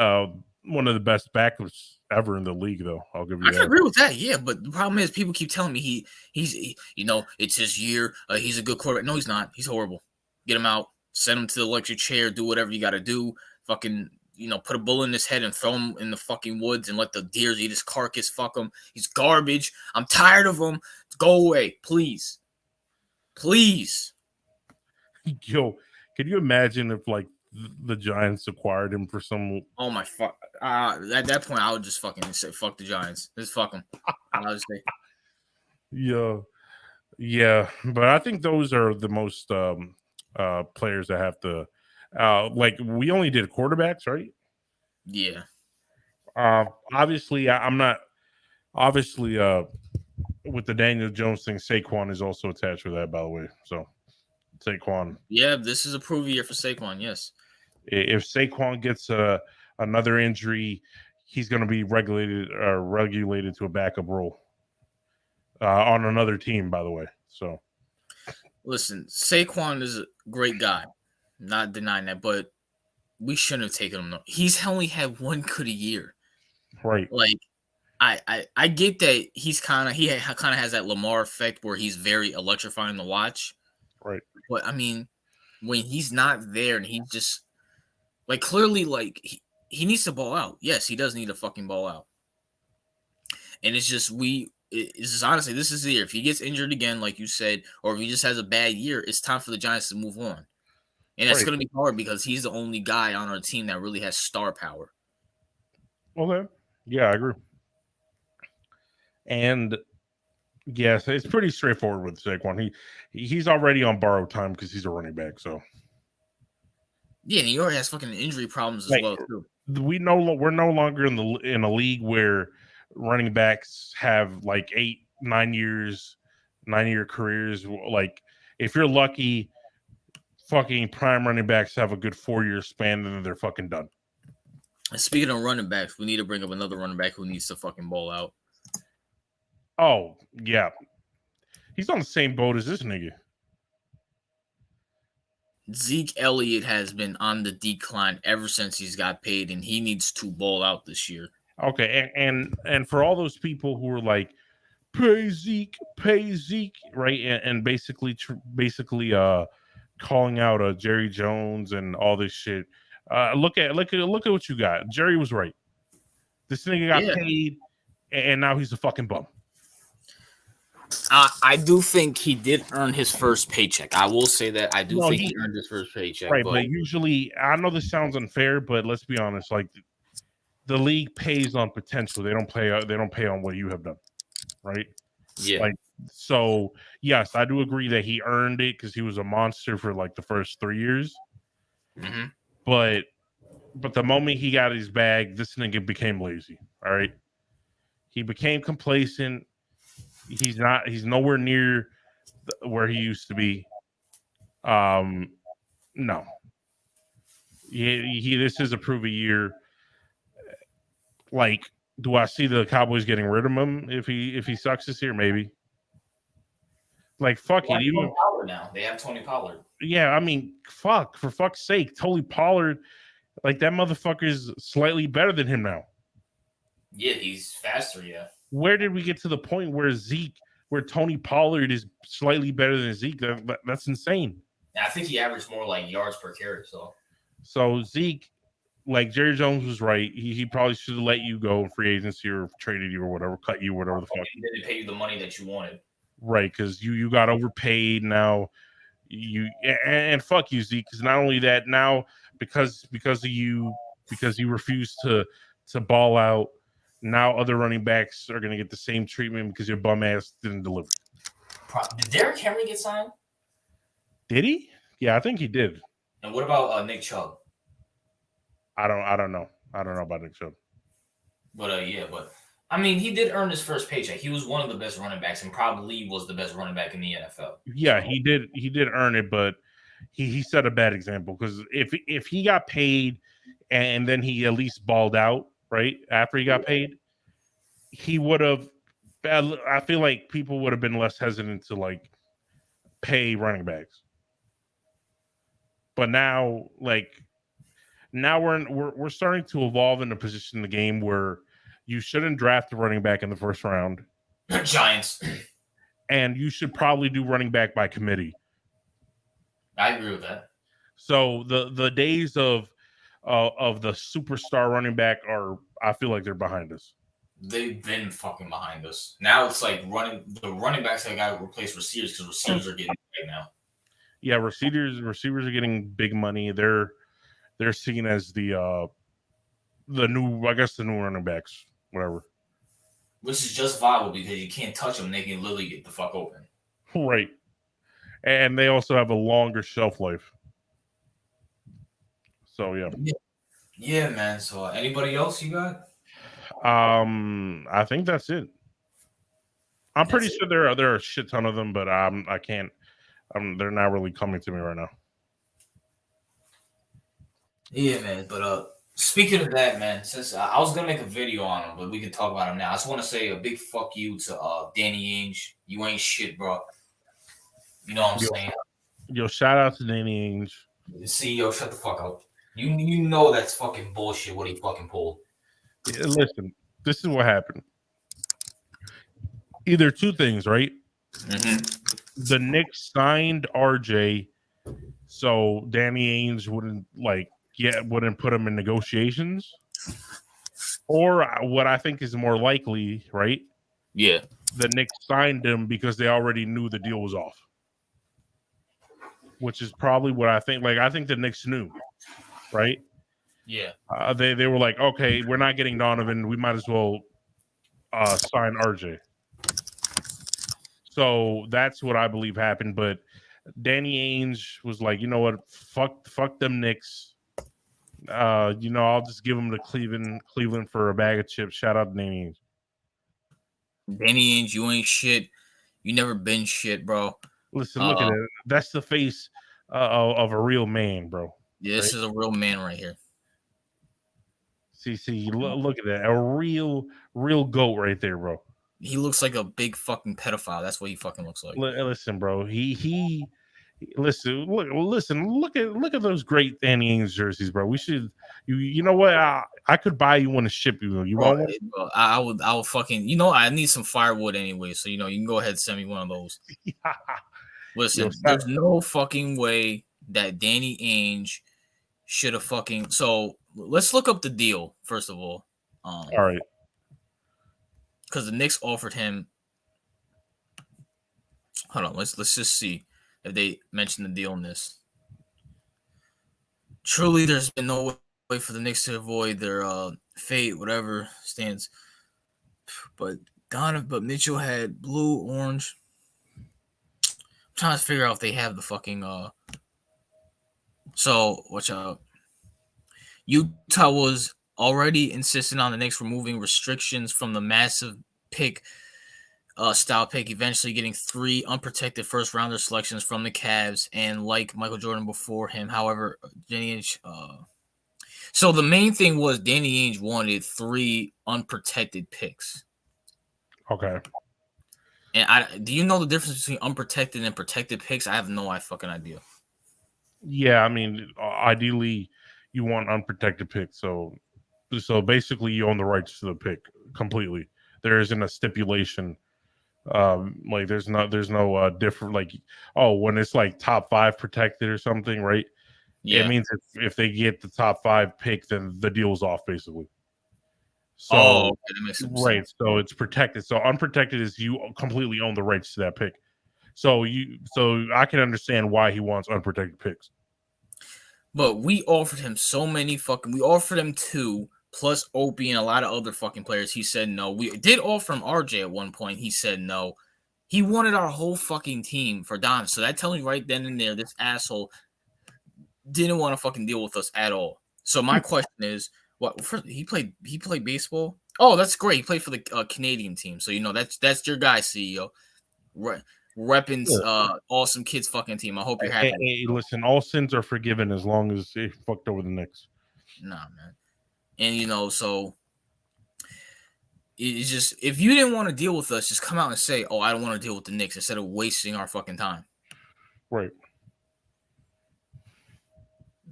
one of the best backups ever in the league, though. I'll give you I that. can agree with that, yeah. But the problem is, people keep telling me it's his year. He's a good quarterback. No, he's not. He's horrible. Get him out. Send him to the electric chair. Do whatever you got to do. Fucking, put a bullet in his head and throw him in the fucking woods and let the deers eat his carcass. Fuck him. He's garbage. I'm tired of him. Go away, please. Please. Yo, can you imagine if like the Giants acquired him for some? Oh my fuck! At that point, I would just fucking say fuck the Giants. Just fuck them. I would say. Yeah, but I think those are the most players that have to. Like we only did quarterbacks, right? Yeah. Obviously, I'm not. Obviously, with the Daniel Jones thing, Saquon is also attached with that. By the way, so Saquon. Yeah, this is a prove year for Saquon. Yes. If Saquon gets another injury, he's going to be regulated to a backup role on another team. By the way, so listen, Saquon is a great guy, not denying that, but we shouldn't have taken him. No. He's only had one good year, right? Like, I get that he kind of has that Lamar effect where he's very electrifying to watch, right? But I mean, when he's not there and he's just like clearly like he needs to ball out. Yes, he does need to fucking ball out. And it's just it's just honestly, this is the year. If he gets injured again, like you said, or if he just has a bad year, it's time for the Giants to move on. And that's going to be hard because he's the only guy on our team that really has star power. Okay. Yeah, I agree. And yes, it's pretty straightforward with Saquon. He's already on borrowed time because he's a running back. So yeah, and he already has fucking injury problems as well too. We're no longer in a league where running backs have like 9-year careers. Like if you're lucky, fucking prime running backs have a good 4-year span, and then they're fucking done. And speaking of running backs, we need to bring up another running back who needs to fucking ball out. Oh yeah, he's on the same boat as this nigga. Zeke Elliott has been on the decline ever since he's got paid, and he needs to ball out this year. Okay, and for all those people who are like, pay Zeke, right, and basically calling out Jerry Jones and all this shit. Look at what you got. Jerry was right. This nigga got paid, and now he's a fucking bum. I do think he did earn his first paycheck. I will say that I think he earned his first paycheck. Right, but usually, I know this sounds unfair, but let's be honest. Like the league pays on potential. They don't pay on what you have done, right? Yeah. Like so, yes, I do agree that he earned it because he was a monster for like the first 3 years. Mm-hmm. But But the moment he got his bag, this nigga became lazy. All right. He became complacent. He's not. He's nowhere near where he used to be. Um, no. This is a prove a year. Like, do I see the Cowboys getting rid of him if he sucks this year? Maybe. Like, fuck They it. have Tony Even Pollard now. They have Tony Pollard. yeah. I mean, fuck for fuck's sake, Tony Pollard. Like that motherfucker's slightly better than him now. Yeah, he's faster. Yeah. Where did we get to the point where Tony Pollard is slightly better than Zeke? That's insane. And I think he averaged more like yards per carry. So Zeke, like Jerry Jones was right. He probably should have let you go in free agency or traded you or whatever, cut you, whatever the fuck. He didn't pay you the money that you wanted. Right, because you got overpaid now. And fuck you, Zeke. Because not only that, now because of you, because you refused to ball out. Now other running backs are going to get the same treatment because your bum ass didn't deliver. Did Derrick Henry get signed? Did he? Yeah, I think he did. And what about Nick Chubb? I don't know. I don't know about Nick Chubb. But I mean, he did earn his first paycheck. He was one of the best running backs and probably was the best running back in the NFL. Yeah, so. He did earn it, but he set a bad example because if he got paid and then he at least balled out right after he got paid, he would have. I feel like people would have been less hesitant to like pay running backs. But now, we're starting to evolve in a position in the game where you shouldn't draft a running back in the first round. Giants. And you should probably do running back by committee. I agree with that. So the days of the superstar running back I feel like they're behind us. They've been fucking behind us. Now it's like the running backs that got to replace receivers because receivers are getting big now. Yeah, receivers are getting big money. They're seen as the new running backs, whatever. Which is justifiable because you can't touch them; they can literally get the fuck open. Right, and they also have a longer shelf life. So yeah, man. So anybody else you got? I think that's it. I'm pretty sure there are a shit ton of them, but I can't. They're not really coming to me right now. Yeah, man. But speaking of that, man, since I was gonna make a video on him, but we can talk about him now. I just want to say a big fuck you to Danny Ainge. You ain't shit, bro. You know what I'm saying? Yo, shout out to Danny Ainge. The CEO, shut the fuck up. You know that's fucking bullshit. What he fucking pulled. Yeah, listen, this is what happened. Either two things, right? Mm-hmm. The Knicks signed RJ, so Danny Ainge wouldn't put him in negotiations. Or what I think is more likely, right? Yeah. The Knicks signed him because they already knew the deal was off. Which is probably what I think. Like, I think the Knicks knew, right? Yeah. They were like, okay, we're not getting Donovan. We might as well sign RJ. So that's what I believe happened. But Danny Ainge was like, you know what? Fuck them Knicks. I'll just give them to Cleveland for a bag of chips. Shout out to Danny Ainge. Danny Ainge, you ain't shit. You never been shit, bro. Listen, look at it. That's the face of a real man, bro. Yeah, this is a real man right here. See, look at that. A real goat right there, bro. He looks like a big fucking pedophile. That's what he fucking looks like. Listen, bro. Look at those great Danny Ainge jerseys, bro. We should. You know what? I could buy you one to ship you. You want one? Bro, I would fucking. I need some firewood anyway, so you can go ahead and send me one of those. Listen, there's no fucking way that Danny Ainge should have fucking. So let's look up the deal first of all. All right. Because the Knicks offered him. Hold on, let's just see if they mention the deal in this. Truly, there's been no way for the Knicks to avoid their fate, whatever stands. But Mitchell had blue, orange. I'm trying to figure out if they have the fucking. So watch out. Utah was already insisting on the Knicks removing restrictions from the massive pick style pick, eventually getting 3 unprotected first rounder selections from the Cavs, and like Michael Jordan before him. However, Danny Ainge, so the main thing was Danny Ainge wanted 3 unprotected picks. Okay. And do you know the difference between unprotected and protected picks? I have no fucking idea. Yeah, I mean, ideally, you want unprotected picks. So basically, you own the rights to the pick completely. There isn't a stipulation. Like there's no different, like, oh, when it's like top 5 protected or something, right? Yeah. It means if they get the top 5 pick, then the deal's off basically. So okay, that makes some right, sense. so it's protected. So unprotected is you completely own the rights to that pick. So I can understand why he wants unprotected picks. But we offered him so many we offered him 2 plus Opie and a lot of other fucking players. He said no. We did offer him RJ at one point. He said no. He wanted our whole fucking team for Don. So that tells me right then and there, this asshole didn't want to fucking deal with us at all. So my question is, what? He played baseball. Oh, that's great. He played for the Canadian team. So that's your guy, CEO. Repping awesome kids fucking team. I hope you're happy. Hey, listen, all sins are forgiven as long as they fucked over the Knicks. Nah, man. And so it's just, if you didn't want to deal with us, just come out and say, "Oh, I don't want to deal with the Knicks," instead of wasting our fucking time. Right.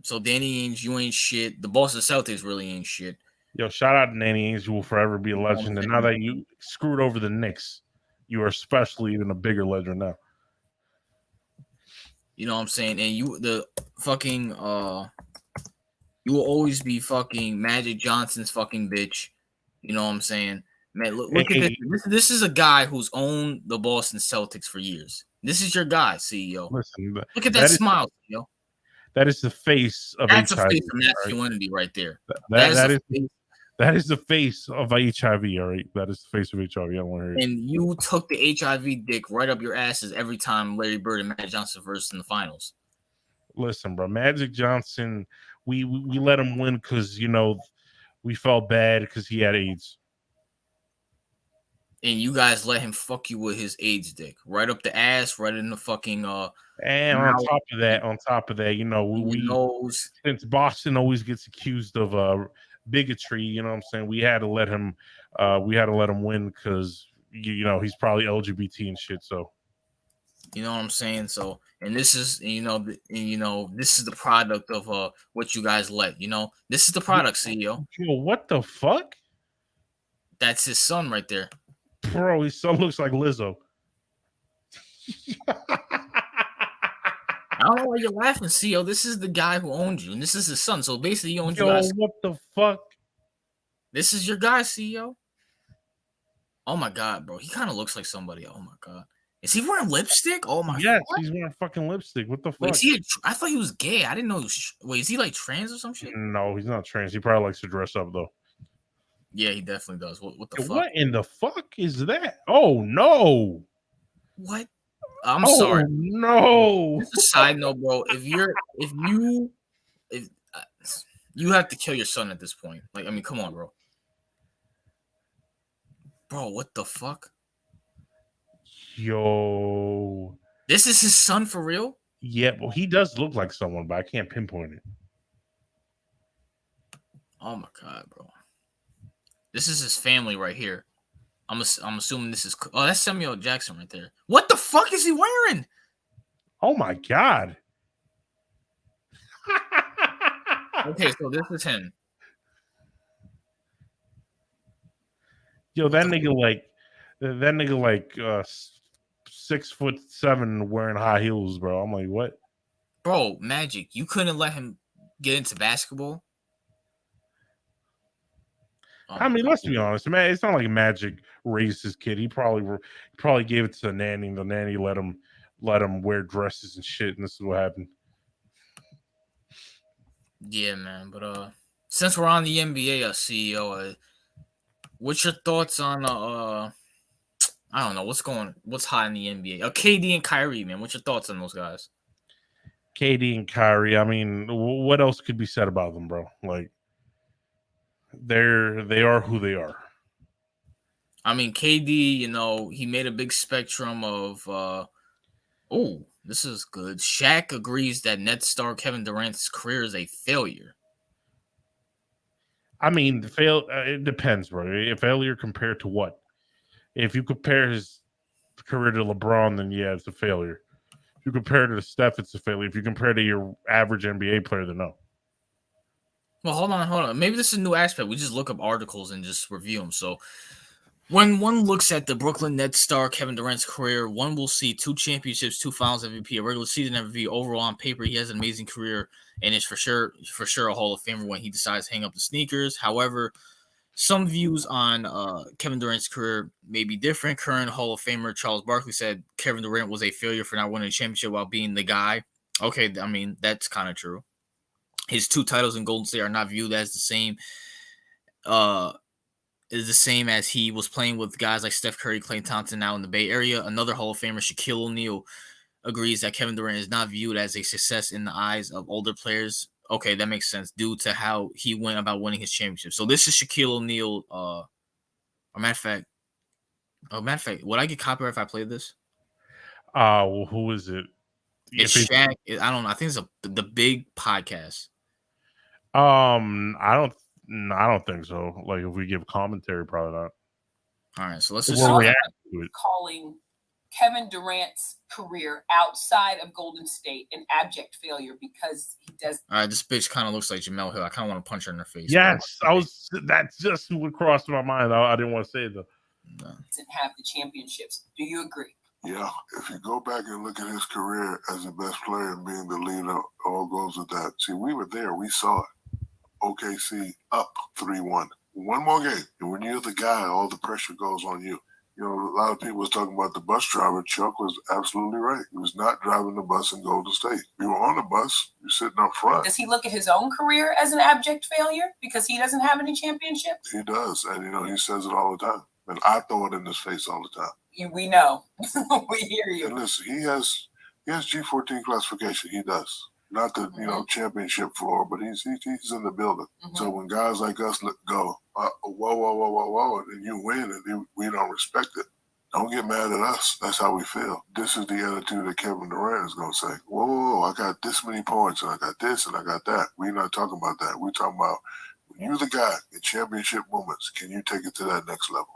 So Danny Ainge, you ain't shit. The Boston Celtics really ain't shit. Yo, shout out to Danny Ainge, who will forever be a legend. And now that you screwed over the Knicks, you are especially even a bigger legend now. You know what I'm saying? And you will always be fucking Magic Johnson's fucking bitch. You know what I'm saying? Man, look at this. This is a guy who's owned the Boston Celtics for years. This is your guy, CEO. Listen, look at that smile, CEO. That is the face of That's HIV. That's a face of masculinity right there. That is the face of HIV, all right? That is the face of HIV. I don't want to hear it. And you took the HIV dick right up your asses every time Larry Bird and Magic Johnson versed in the finals. Listen, bro, Magic Johnson, we let him win because, we felt bad because he had AIDS. And you guys let him fuck you with his AIDS dick. Right up the ass, right in the fucking and on top of that, since Boston always gets accused of bigotry, you know what I'm saying? We had to let him win because he's probably LGBT and shit, so you know what I'm saying? So, and this is this is the product of what you guys let, this is the product, CEO. Yo, what the fuck? That's his son right there. Bro, his son looks like Lizzo. I don't know why you're laughing, CEO. This is the guy who owned you, and this is his son. So basically, he owns you guys. What the fuck? This is your guy, CEO. Oh my god, bro. He kind of looks like somebody. Oh my god. Is he wearing lipstick? Oh my god. Yes, he's wearing fucking lipstick. What the fuck? Wait, I thought he was gay. I didn't know he was. Wait, is he like trans or some shit? No, he's not trans. He probably likes to dress up though. Yeah, he definitely does. What the fuck? What in the fuck is that? Oh no! What? I'm sorry. No. Just a side note, bro. If you have to kill your son at this point. Like, I mean, come on, bro. Bro, what the fuck? Yo. This is his son for real? Yeah, well, he does look like someone, but I can't pinpoint it. Oh my god, bro. This is his family right here. I'm assuming this is... Oh, that's Samuel Jackson right there. What the fuck is he wearing? Oh my god. Okay, so this is him. Yo, that nigga like 6'7" wearing high heels, bro. I'm like, what? Bro, Magic, you couldn't let him get into basketball? I mean, let's be honest, man. It's not like Magic raised his kid. He probably gave it to the nanny. And the nanny let him wear dresses and shit. And this is what happened. Yeah, man. But since we're on the NBA, CEO, what's your thoughts on I don't know what's hot in the NBA? KD and Kyrie, man. What's your thoughts on those guys? KD and Kyrie. I mean, what else could be said about them, bro? Like, They are who they are. I mean, KD, he made a big spectrum of. This is good. Shaq agrees that Nets star Kevin Durant's career is a failure. I mean, it depends, bro. A failure compared to what? If you compare his career to LeBron, then yeah, it's a failure. If you compare to Steph, it's a failure. If you compare to your average NBA player, then no. Well, hold on. Maybe this is a new aspect. We just look up articles and just review them. So, when one looks at the Brooklyn Nets star Kevin Durant's career, one will see 2 championships, 2 Finals MVP, a regular season MVP. Overall, on paper, he has an amazing career and is for sure a Hall of Famer when he decides to hang up the sneakers. However, some views on Kevin Durant's career may be different. Current Hall of Famer Charles Barkley said Kevin Durant was a failure for not winning a championship while being the guy. Okay, I mean, that's kind of true. His 2 titles in Golden State are not viewed as the same. Is the same as he was playing with guys like Steph Curry, Klay Thompson now in the Bay Area. Another Hall of Famer, Shaquille O'Neal, agrees that Kevin Durant is not viewed as a success in the eyes of older players. Okay, that makes sense due to how he went about winning his championship. So this is Shaquille O'Neal. A matter of fact, would I get copyright if I played this? Well, who is it? It's Shaq. I don't know. I think it's the Big Podcast. I don't think so. Like, if we give commentary, probably not. All right, so let's just react to it. Calling Kevin Durant's career outside of Golden State an abject failure because he does. All right, this bitch kind of looks like Jamel Hill. I kind of want to punch her in her face. Yes, that's just what crossed my mind. I didn't want to say that. Doesn't have the championships. Do you agree? Yeah, if you go back and look at his career as the best player and being the leader, all goes with that. See, we were there. We saw it. OKC up 3-1. One more game. And when you're the guy, all the pressure goes on you. You know, a lot of people was talking about the bus driver. Chuck was absolutely right. He was not driving the bus in Golden State. We were on the bus. You're sitting up front. Does he look at his own career as an abject failure because he doesn't have any championships? He does. And, he says it all the time. And I throw it in his face all the time. We know. We hear you. And listen, he has G14 classification. He does. Not the championship floor, but he's in the building. Mm-hmm. So when guys like us go, whoa, and you win, and we don't respect it, don't get mad at us. That's how we feel. This is the attitude that Kevin Durant is going to say, whoa, I got this many points, and I got this, and I got that. We're not talking about that. We're talking about when you're the guy in championship moments, can you take it to that next level?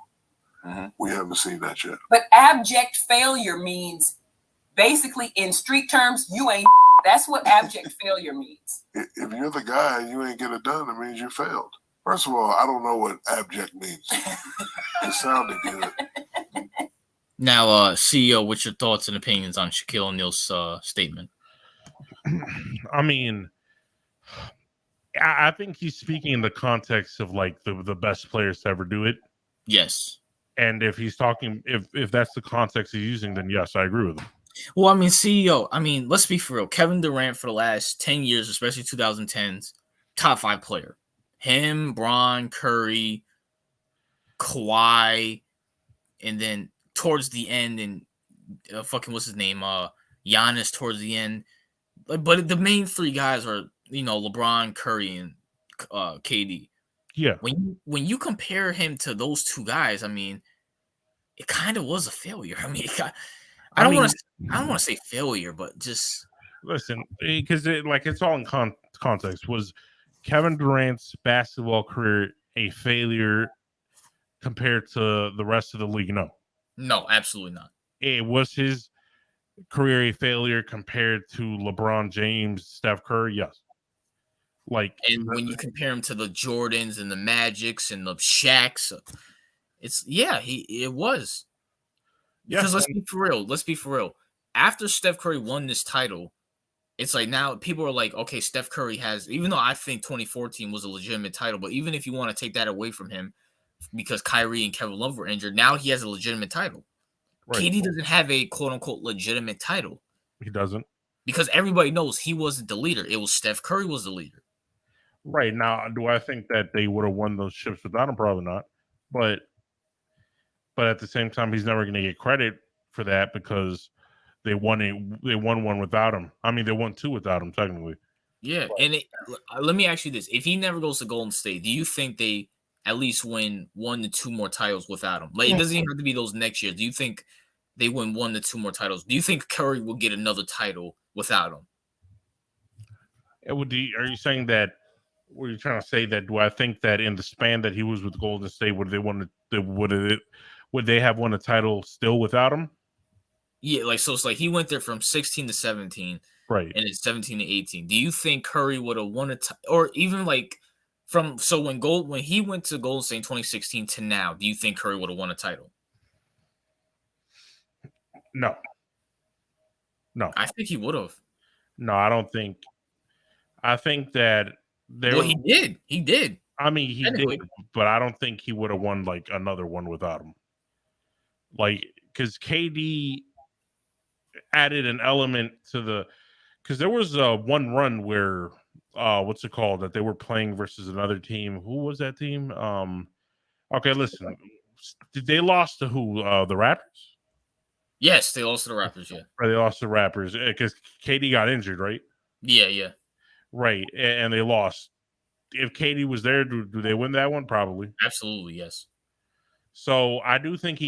Mm-hmm. We haven't seen that yet. But abject failure means basically in street terms, you ain't. That's what abject failure means. If you're the guy and you ain't get it done, it means you failed. First of all, I don't know what abject means. It sounded good. Now, CEO, what's your thoughts and opinions on Shaquille O'Neal's statement? I mean, I think he's speaking in the context of like the best players to ever do it. Yes. And if he's talking, if that's the context he's using, then yes, I agree with him. Well, I mean, CEO, let's be for real. Kevin Durant for the last 10 years, especially 2010s, top 5 player. Him, Bron, Curry, Kawhi, and then towards the end, and what's his name? Giannis towards the end. But the main 3 guys are, LeBron, Curry, and KD. Yeah. When you compare him to those 2 guys, it kind of was a failure. I don't want to say failure, but just listen, because it's all in context. Was Kevin Durant's basketball career a failure compared to the rest of the league? No, absolutely not. It was his career a failure compared to LeBron James, Steph Curry? Yes. And when you compare him to the Jordans and the Magics and the Shaqs, it was. Because let's be for real. After Steph Curry won this title, it's like now people are like, okay, Steph Curry has, even though I think 2014 was a legitimate title, but even if you want to take that away from him because Kyrie and Kevin Love were injured, now he has a legitimate title. Right. KD doesn't have a quote-unquote legitimate title. He doesn't. Because everybody knows he wasn't the leader. It was Steph Curry was the leader. Right. Now, do I think that they would have won those ships without him? Probably not. But at the same time, he's never going to get credit for that because they won one without him. They won 2 without him, technically. Yeah, and let me ask you this: if he never goes to Golden State, do you think they at least win 1 to 2 more titles without him? Like, it doesn't even have to be those next year. Do you think they win 1 to 2 more titles? Do you think Curry will get another title without him? Are you saying that? Were you trying to say that? Do I think that in the span that he was with Golden State, would they have won a title still without him? Yeah, like so. It's like he went there from 16 to 17, right? And it's 17 to 18. Do you think Curry would have won or even like from when he went to Golden State in 2016 to now? Do you think Curry would have won a title? No. I think he would have. No, I don't think. I think that he did. He did. I mean, he did, but I don't think he would have won like another one without him. Like, because KD added an element to because there was one run where what's it called, that they were playing versus another team. Who was that team? Okay, listen, did they lost to who? The Raptors? Yes, they lost to the Raptors. Yeah, right, they lost to the Raptors because KD got injured, right? Yeah. Right, and they lost. If KD was there, do they win that one? Probably. Absolutely, yes. So I do think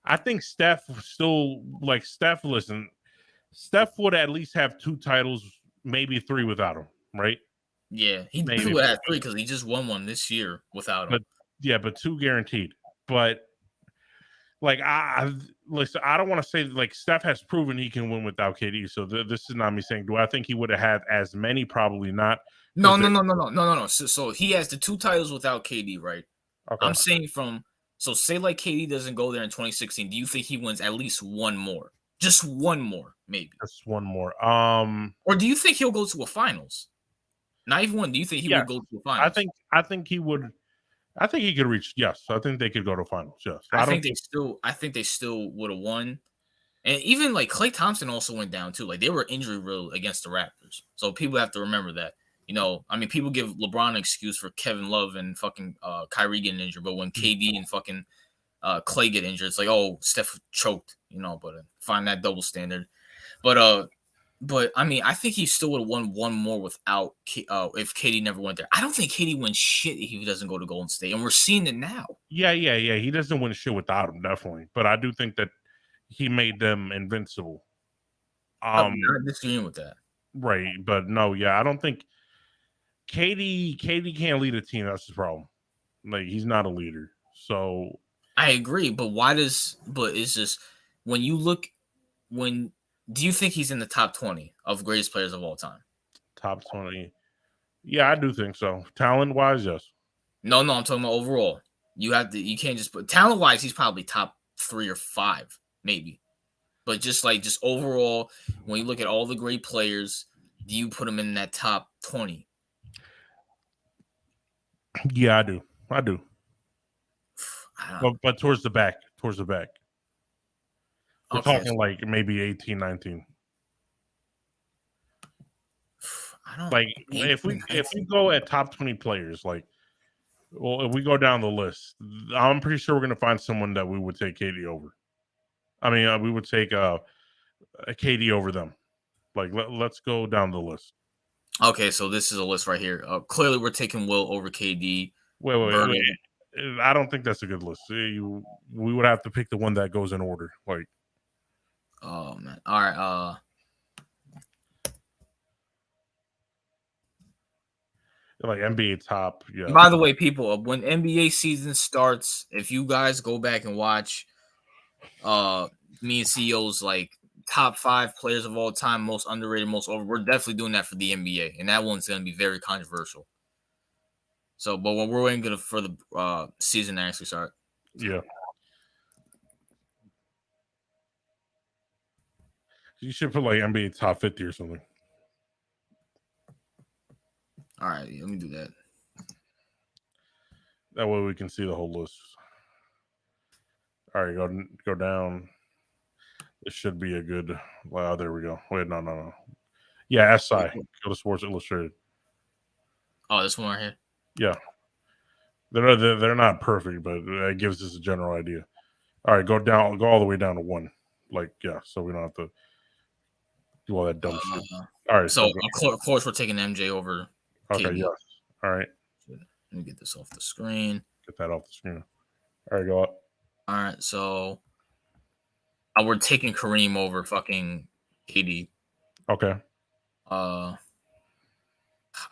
I think Steph still, listen, Steph would at least have 2 titles, maybe 3 without him, right? Yeah, he definitely would have 3 because he just won one this year without him. But 2 guaranteed. But listen, I don't want to say Steph has proven he can win without KD. So this is not me saying, do I think he would have had as many? Probably not. No. So he has the 2 titles without KD, right? Okay. I'm saying say like KD doesn't go there in 2016. Do you think he wins at least 1 more? Just 1 more, maybe. Just 1 more. Or do you think he'll go to a finals? Not even 1. Do you think he would go to a finals? I think he would. I think he could reach. Yes, I think they could go to finals. Yes, I think they still would have won. And even like Klay Thompson also went down too. Like they were injury riddled against the Raptors. So people have to remember that. I mean, people give LeBron an excuse for Kevin Love and fucking Kyrie getting injured, but when KD and fucking Klay get injured, it's like, oh, Steph choked, but find that double standard. But I mean, I think he still would have won 1 more without if KD never went there. I don't think KD wins shit if he doesn't go to Golden State, and we're seeing it now. Yeah. He doesn't win shit without him, definitely. But I do think that he made them invincible. I'm not disagreeing with that. Right, but no, yeah, I don't think KD can't lead a team. That's the problem. Like, he's not a leader. So I agree, but it's just when you look do you think he's in the top 20 of greatest players of all time? Top 20. Yeah, I do think so. Talent wise, yes. No, I'm talking about overall. You can't just put talent wise, he's probably top 3 or 5, maybe. But just overall, when you look at all the great players, do you put him in that top 20? Yeah, I do. But towards the back. We're talking like maybe 18, 19. If we go at top 20 players, if we go down the list, I'm pretty sure we're gonna find someone that we would take KD over. I mean, we would take a KD over them. Let's go down the list. Okay, so this is a list right here. Clearly, we're taking Will over KD. Wait. I don't think that's a good list. We would have to pick the one that goes in order. Oh man! All right. NBA top. Yeah. By the way, people, when NBA season starts, if you guys go back and watch, me and CEO's top 5 players of all time, most underrated, most over. We're definitely doing that for the NBA, and that one's going to be very controversial. So, but we're waiting for the season to actually start. Yeah. You should put NBA top 50 or something. All right, let me do that. That way we can see the whole list. All right, go down. This should be a good. Wow, there we go. Wait, no. Yeah, SI. Go to Sports Illustrated. Oh, this one right here. Yeah, they're not perfect, but it gives us a general idea. All right, go all the way down to 1. So we don't have to do all that dumb shit. All All right. So of course we're taking MJ over. Okay. KD. Yes. All right. Let me get this off the screen. Get that off the screen. All right. Go up. All right. So we're taking Kareem over fucking KD. Okay. I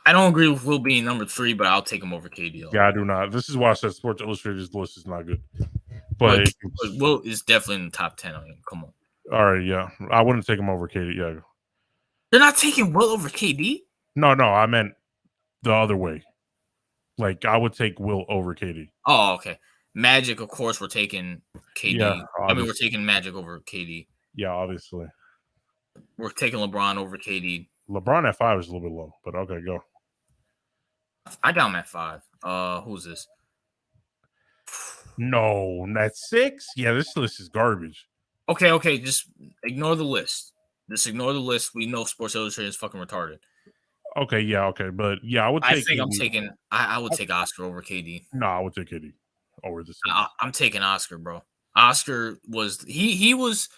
don't agree with Will being number 3, but I'll take him over KD. Yeah, I do not. This is why I said Sports Illustrated's list is not good. But Will is definitely in the top 10. I mean, come on. All right, yeah. I wouldn't take him over KD. Yeah. They're not taking Will over KD? No, I meant the other way. Like, I would take Will over KD. Oh, okay. Magic, of course, we're taking KD. Yeah, I mean, we're taking Magic over KD. Yeah, obviously. We're taking LeBron over KD. LeBron at 5 is a little bit low, but okay, go. I got him at 5. Who's this? No, that's 6? Yeah, this list is garbage. Okay, just ignore the list. Just ignore the list. We know Sports Illustrated is fucking retarded. Okay, yeah, okay. But yeah, I would take I would take Oscar over KD. No, I would take KD over this. I'm taking Oscar, bro. Oscar was he was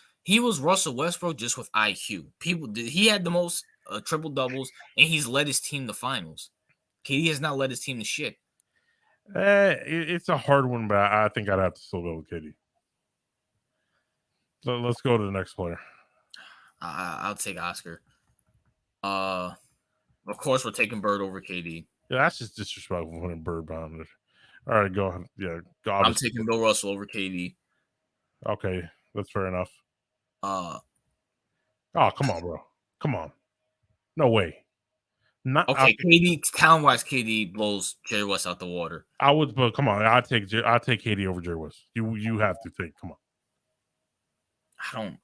Russell Westbrook just with IQ. He had the most triple doubles, and he's led his team to finals. KD has not led his team to shit. It's a hard one, but I think I'd have to still go with KD. So let's go to the next player. I'll take Oscar. Of course, we're taking Bird over KD. Yeah, that's just disrespectful putting Bird behind it. All right, go ahead. Yeah, I'm taking Bill Russell over KD. Okay, that's fair enough. Oh, come on, bro. Come on. No way. Not okay. KD, talent-wise, KD blows Jerry West out the water. I would, but come on. I'll take KD over Jerry West. You have to take. Come on. I don't.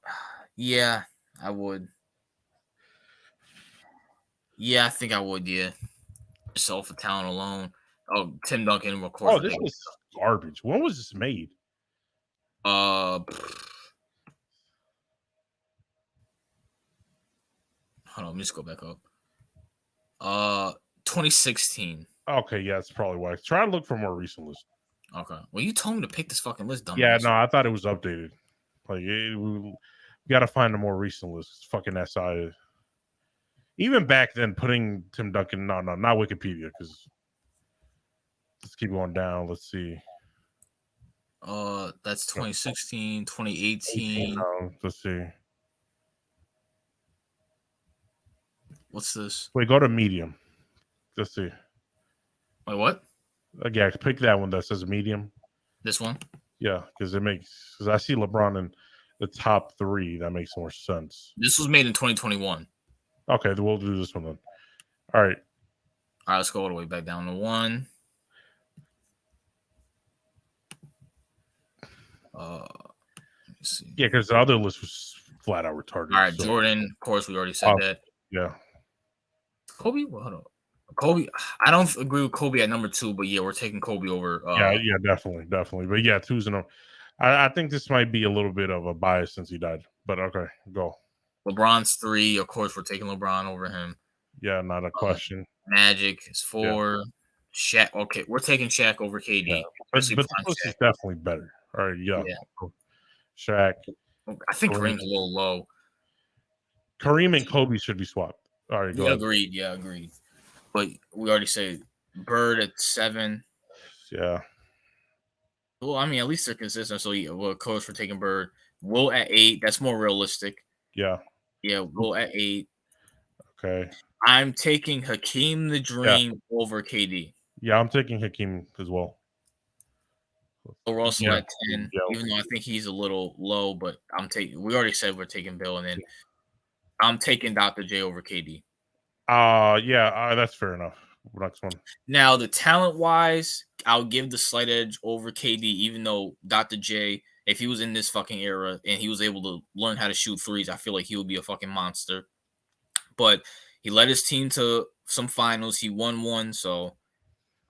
Yeah, I would. Yeah, I think I would. Yeah, just off of talent alone. Oh, Tim Duncan, of course. Oh, this was garbage. When was this made? Hold on, let me just go back up. 2016. Okay, yeah, it's probably why. Try to look for more recent lists. Okay. Well, you told me to pick this fucking list, dumbass. Yeah, no, I thought it was updated. Like, we got to find a more recent list. It's fucking SI. Even back then, putting Tim Duncan, no, not Wikipedia, because let's keep going down. Let's see. That's 2016, 2018. Let's see. What's this? Wait, go to Medium. Let's see. Wait, what? Yeah, pick that one that says Medium. This one? Yeah, because I see LeBron in the top 3. That makes more sense. This was made in 2021. Okay, then we'll do this one then. All right. All right, let's go all the way back down to 1. Let me see. Yeah, because the other list was flat out retarded. All right, so. Jordan, of course, we already said that. Yeah. Kobe? Well, hold on. Kobe, I don't agree with Kobe at number 2, but yeah, we're taking Kobe over. Yeah, definitely. But yeah, 2's and I think this might be a little bit of a bias since he died. But okay, go. LeBron's 3. Of course, we're taking LeBron over him. Yeah, not a question. Magic is 4. Yeah. Shaq. Okay, we're taking Shaq over KD. Yeah. But this is definitely better. All right, yeah. Shaq. I think Kareem's a little low. Kareem and Kobe should be swapped. All right, go ahead. Agreed. Yeah, agreed. But we already said Bird at 7. Yeah. Well, I mean, at least they're consistent. So, yeah, well, coach for taking Bird. Will at 8. That's more realistic. Yeah. Yeah, Will at 8. Okay. I'm taking Hakeem the Dream over KD. Yeah, I'm taking Hakeem as well. We're also at 10, even though I think he's a little low, but we already said we're taking Bill, and then I'm taking Dr. J over KD. That's fair enough. Next one. Now, the talent-wise, I'll give the slight edge over KD, even though Dr. J, if he was in this fucking era and he was able to learn how to shoot threes, I feel like he would be a fucking monster. But he led his team to some finals. He won one, so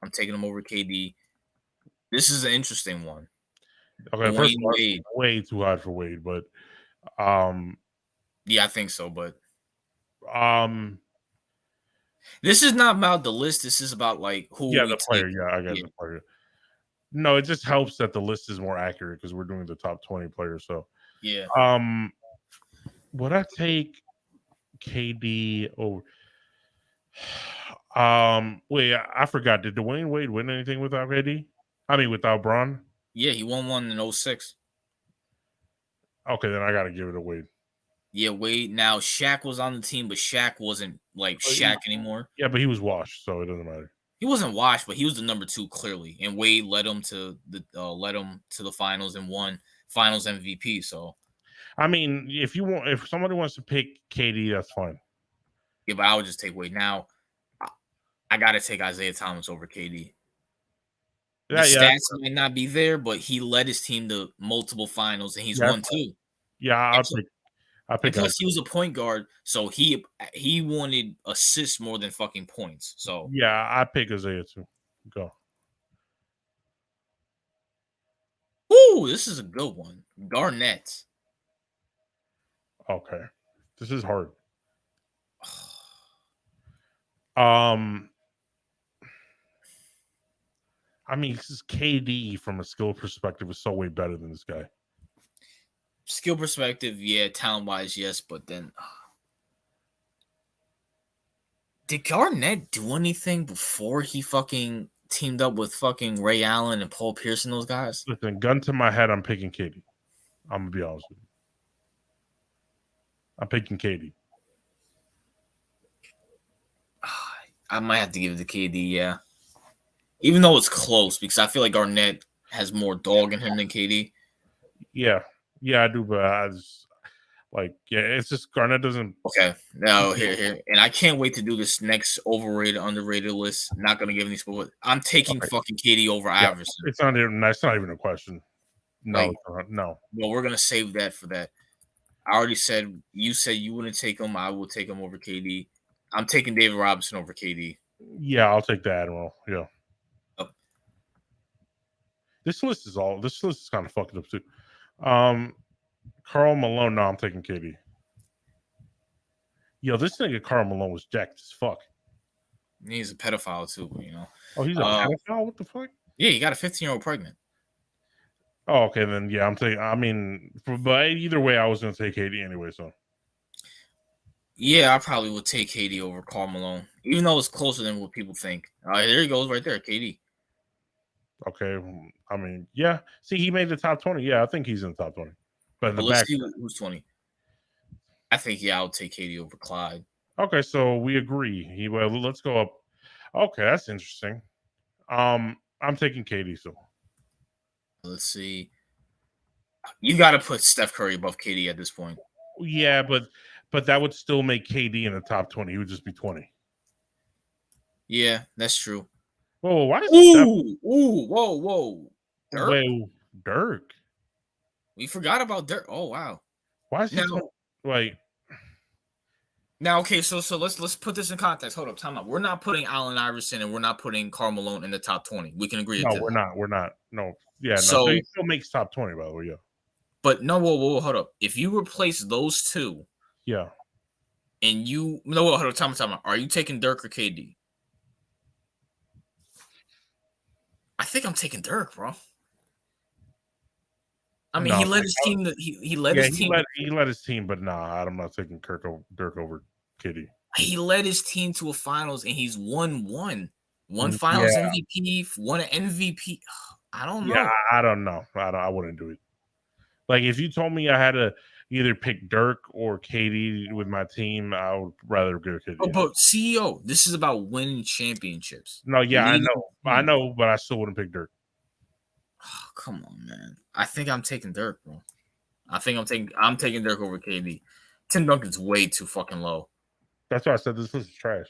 I'm taking him over KD. This is an interesting one. Okay, first of all, way too high for Wade, but yeah, I think so, but this is not about the list. This is about like who. Yeah, the player. Yeah, I got the player. No, it just helps that the list is more accurate because we're doing the top 20 players. So yeah. Would I take KD over. Wait, I forgot. Did Dwayne Wade win anything without KD? I mean, without Braun? Yeah, he won one in 06. Okay, then I gotta give it to Wade. Yeah, Wade. Now Shaq was on the team, but Shaq wasn't like Shaq anymore. Yeah, but he was washed, so it doesn't matter. He wasn't washed, but he was the number 2 clearly, and Wade led him to the finals and won Finals MVP. So, I mean, if somebody wants to pick KD, that's fine. yeah, but I would just take Wade. Now, I gotta take Isaiah Thomas over KD. The stats might not be there, but he led his team to multiple finals, and he's won 2. Yeah, I'll pick. And plus, he was a point guard, so he wanted assists more than fucking points. So yeah, I pick Isaiah too. Go. Ooh, this is a good one. Garnett. Okay, this is hard. I mean, this is KD from a skill perspective is so way better than this guy. Skill perspective, yeah. Talent wise, yes, but then did Garnett do anything before he fucking teamed up with fucking Ray Allen and Paul Pierce and those guys? Listen, gun to my head, I'm picking KD. I'm gonna be honest with you. I'm picking KD. I might have to give it to KD, yeah. Even though it's close, because I feel like Garnett has more dog in him than KD. Yeah, I do, but I just it's just Garnett doesn't. Okay, now here, and I can't wait to do this next overrated, underrated list. Not gonna give any spoilers. I'm taking fucking KD over Iverson. It's not even a question. No, no. Well, we're gonna save that for that. I already said you wouldn't take him. I will take him over KD. I'm taking David Robinson over KD. Yeah, I'll take the Admiral. Yeah. This list is kind of fucked up too. Karl Malone. No, I'm taking KD. Yo, this nigga Karl Malone was jacked as fuck. He's a pedophile too, you know. Oh, he's a pedophile? What the fuck? Yeah, he got a 15-year-old pregnant. Oh, okay, then yeah, I'm taking. I mean, but either way, I was gonna take KD anyway. So. Yeah, I probably would take KD over Karl Malone, even though it's closer than what people think. There he goes, right there, KD. Okay, I mean, yeah. See, he made the top 20. Yeah, I think he's in the top 20. But let's see who's 20. I think I'll take KD over Clyde. Okay, so we agree. Let's go up. Okay, that's interesting. I'm taking KD. So let's see. You got to put Steph Curry above KD at this point. Yeah, but that would still make KD in the top 20. He would just be 20. Yeah, that's true. Whoa, why is whoa. Dirk? Wait, Dirk? We forgot about Dirk. Oh, wow. Why is he Now, okay, so let's put this in context. Hold up, time out. We're not putting Allen Iverson and we're not putting Karl Malone in the top 20. We can agree. No, we're not. No. Yeah, so he still makes top 20, by the way, yeah. But no, whoa, hold up. If you replace those two, yeah, and hold up, time out. Are you taking Dirk or KD? I think I'm taking Dirk, bro. I mean, he led his team. He led his team. He led his team, but nah, I'm not taking Dirk over KD. He led his team to a finals, and he's won finals MVP, won an MVP. I don't know. Yeah, I don't know. I wouldn't do it. Like, if you told me I had to either pick Dirk or KD with my team, I would rather go KD. Oh, but CEO, this is about winning championships. No, yeah, I know, but I still wouldn't pick Dirk. Oh, come on, man. I think I'm taking Dirk, bro. I'm taking Dirk over KD. Tim Duncan's way too fucking low. That's why I said this list is trash.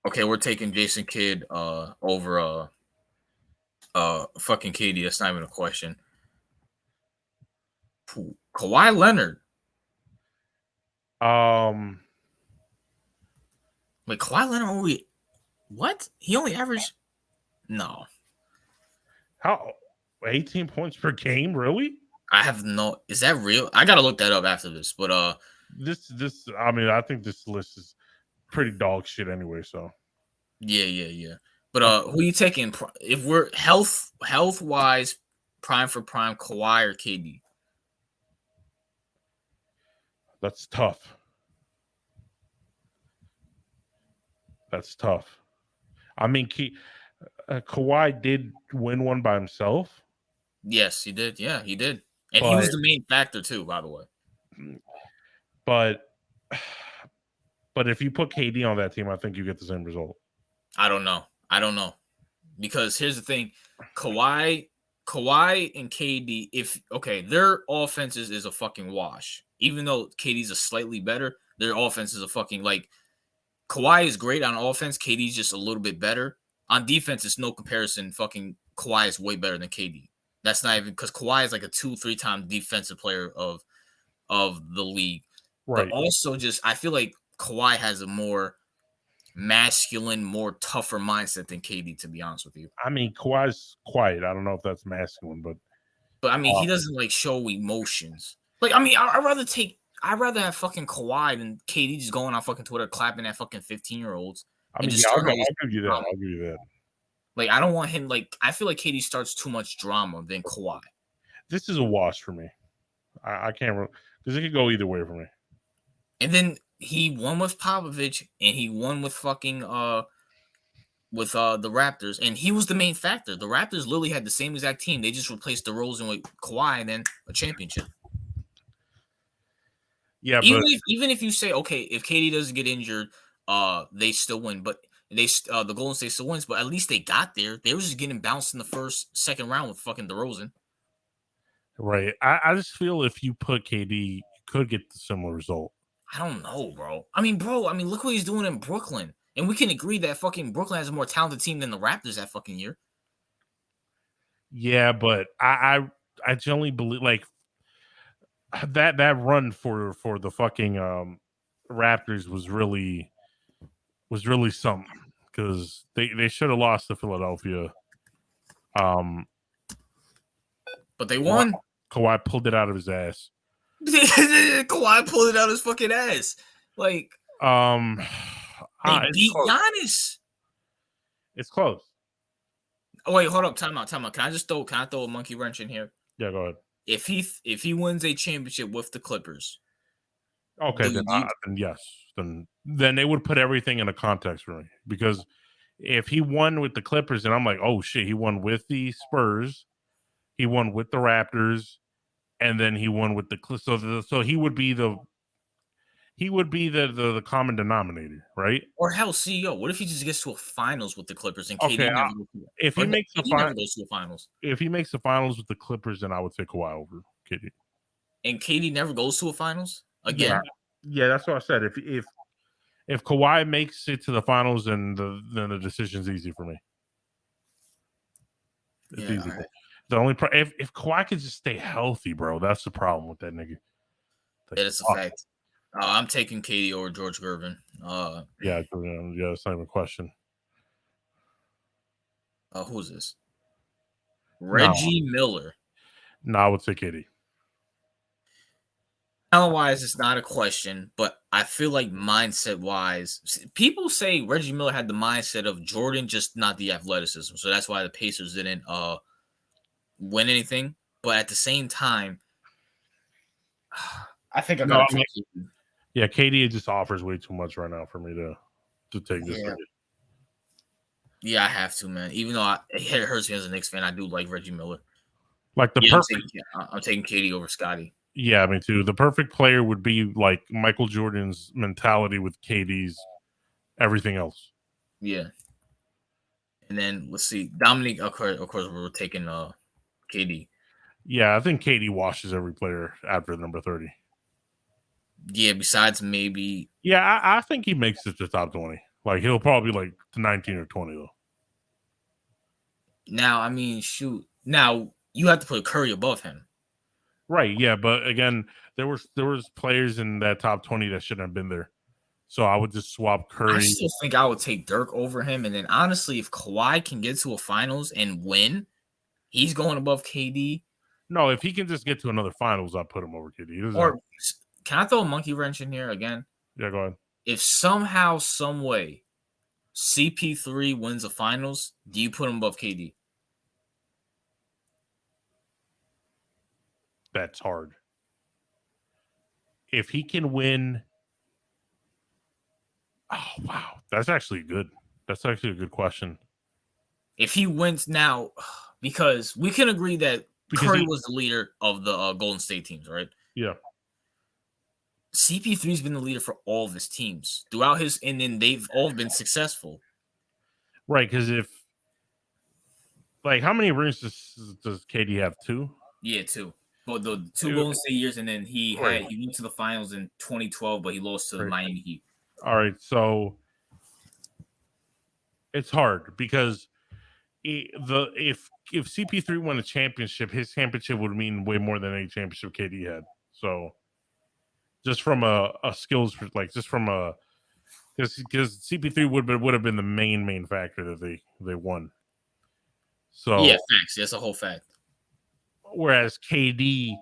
Okay, we're taking Jason Kidd over fucking KD. That's not even a question. Kawhi Leonard. Wait, Kawhi Leonard only what? He only averaged no. How 18 points per game, really? I have no. Is that real? I gotta look that up after this. But this. I mean, I think this list is pretty dog shit anyway. So yeah. But who are you taking? If we're health wise, prime for prime, Kawhi or KD? That's tough. I mean, Kawhi did win one by himself. Yes, he did. Yeah, he did. And he But- was the main factor too, by the way. But if you put KD on that team, I think you get the same result. I don't know. Because here's the thing. Kawhi and KD, their offenses is a fucking wash. Even though KD's a slightly better, their offense is a fucking like Kawhi is great on offense. KD's just a little bit better. On defense, it's no comparison. Fucking Kawhi is way better than KD. That's not even because Kawhi is like a 2-3 time defensive player of the league. Right. But also just I feel like Kawhi has a more masculine, more tougher mindset than KD, to be honest with you. I mean, Kawhi's quiet. I don't know if that's masculine, but I mean, he doesn't like show emotions. Like, I mean, I'd rather have fucking Kawhi than KD just going on fucking Twitter clapping at fucking 15-year-olds. I mean, yeah, I'll give you that. I'll give you that. Like, I don't want him. Like, I feel like KD starts too much drama than Kawhi. This is a wash for me. I can't because it could go either way for me. And then he won with Popovich, and he won with fucking the Raptors, and he was the main factor. The Raptors literally had the same exact team. They just replaced DeRozan with Kawhi, and then a championship. Yeah, even if you say okay, if KD doesn't get injured, they still win. But the Golden State still wins. But at least they got there. They were just getting bounced in the second round with fucking DeRozan. Right. I just feel if you put KD, you could get the similar result. I don't know, bro. I mean, look what he's doing in Brooklyn. And we can agree that fucking Brooklyn has a more talented team than the Raptors that fucking year. Yeah, but I generally believe like that run for the fucking Raptors was really something because they should have lost to Philadelphia. But they won. Kawhi pulled it out of his ass. Kawhi pulled it out of his fucking ass. Like, they beat Giannis. It's close. Oh wait, hold up, time out. Can I throw a monkey wrench in here? Yeah, go ahead. If he wins a championship with the Clippers, okay, then yes, then they would put everything in a context for me because if he won with the Clippers, and I'm like, oh shit, he won with the Spurs, he won with the Raptors, and then he won with the so he would be the common denominator, right? Or hell, CEO. What if he just gets to a finals with the Clippers and KD Okay, never goes to if he makes the never goes to a finals? If he makes the finals with the Clippers, then I would say Kawhi over KD. And KD never goes to a finals again. Yeah, that's what I said. If Kawhi makes it to the finals, then the decision's easy for me. It's easy. Right. The only if Kawhi could just stay healthy, bro, that's the problem with that nigga. That's a fact. I'm taking KD over George Gervin. Yeah, it's not even a question. Who's this? Reggie Miller. No, I would say KD. Talent-wise, it's not a question, but I feel like mindset-wise, people say Reggie Miller had the mindset of Jordan, just not the athleticism. So that's why the Pacers didn't win anything. But at the same time, I think I got to yeah, KD just offers way too much right now for me to take this. Yeah, I have to, man. Even though it hurts me as a Knicks fan, I do like Reggie Miller. Like I'm taking KD over Scotty. Yeah, me too. The perfect player would be like Michael Jordan's mentality with KD's everything else. Yeah. And then let's see, Dominique. Of course, we're taking KD. Yeah, I think KD washes every player after number 30. Yeah, besides maybe. Yeah, I think he makes it to top 20. Like he'll probably like to 19 or 20 though. Now, I mean, shoot. Now you have to put Curry above him. Right. Yeah, but again, there was players in that top 20 that shouldn't have been there. So I would just swap Curry. I still think I would take Dirk over him. And then honestly, if Kawhi can get to a finals and win, he's going above KD. No, if he can just get to another finals, I'll put him over KD. Or can I throw a monkey wrench in here again? Yeah, go ahead. If somehow, some way, CP3 wins the finals, do you put him above KD? That's hard. if he can win, oh wow, that's actually good. That's actually a good question. If he wins now, because we can agree that Curry was the leader of the Golden State teams, right? Yeah. CP3's been the leader for all of his teams throughout his, and then they've all been successful. Right, because if, like, how many rings does KD have? 2? Yeah, 2. Well, the 2 Golden State years, and then he went to the finals in 2012, but he lost to the Miami Heat. All right, so it's hard because if CP3 won a championship, his championship would mean way more than any championship KD had. So just from a skills, like just from a, because CP3 would have been the main factor that they won. So yeah, facts. That's a whole fact. Whereas KD,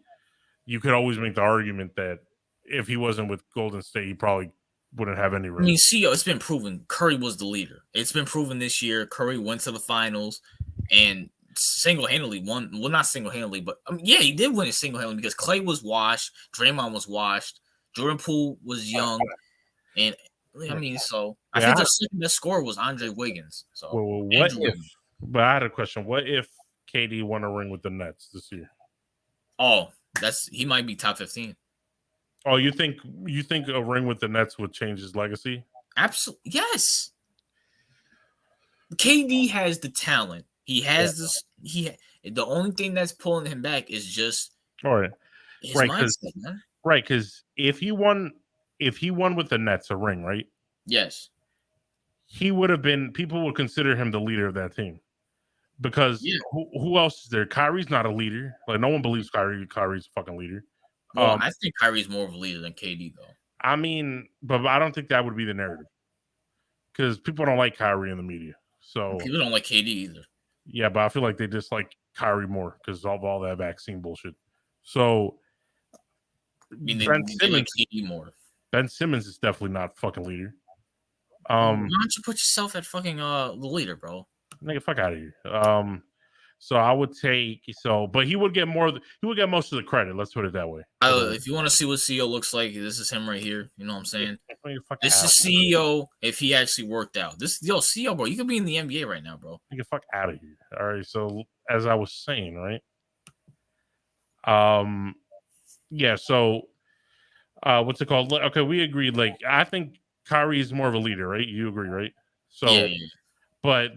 you could always make the argument that if he wasn't with Golden State, he probably wouldn't have any rings. I mean, see, it's been proven Curry was the leader. It's been proven this year. Curry went to the finals and single-handedly won. Well, not single-handedly, but yeah, he did win it single-handedly because Clay was washed, Draymond was washed, Jordan Poole was young, and I mean, so I think their second best scorer was Andre Wiggins. So what if? But I had a question. What if KD won a ring with the Nets this year? Oh, he might be top 15. Oh, you think a ring with the Nets would change his legacy? Absolutely, yes. KD has the talent. He has this. The only thing that's pulling him back is just his mindset, man. Right, because if he won with the Nets a ring, right? Yes, he would have been. People would consider him the leader of that team because who else is there? Kyrie's not a leader. Like no one believes Kyrie's a fucking leader. Well, I think Kyrie's more of a leader than KD, though. I mean, but I don't think that would be the narrative because people don't like Kyrie in the media. So people don't like KD either. Yeah, but I feel like they dislike Kyrie more because of all that vaccine bullshit. So I mean, they like KD more. Ben Simmons is definitely not fucking leader. Why don't you put yourself at fucking the leader, bro? Nigga, fuck out of here. So I would take but he would get more. He would get most of the credit. Let's put it that way. If you want to see what CEO looks like, this is him right here. You know what I'm saying? This is CEO if he actually worked out. CEO, bro, you could be in the NBA right now, bro. You can fuck out of here. All right. So as I was saying, right? Yeah. So what's it called? Okay, we agreed. Like I think Kyrie is more of a leader, right? You agree, right? So, yeah. But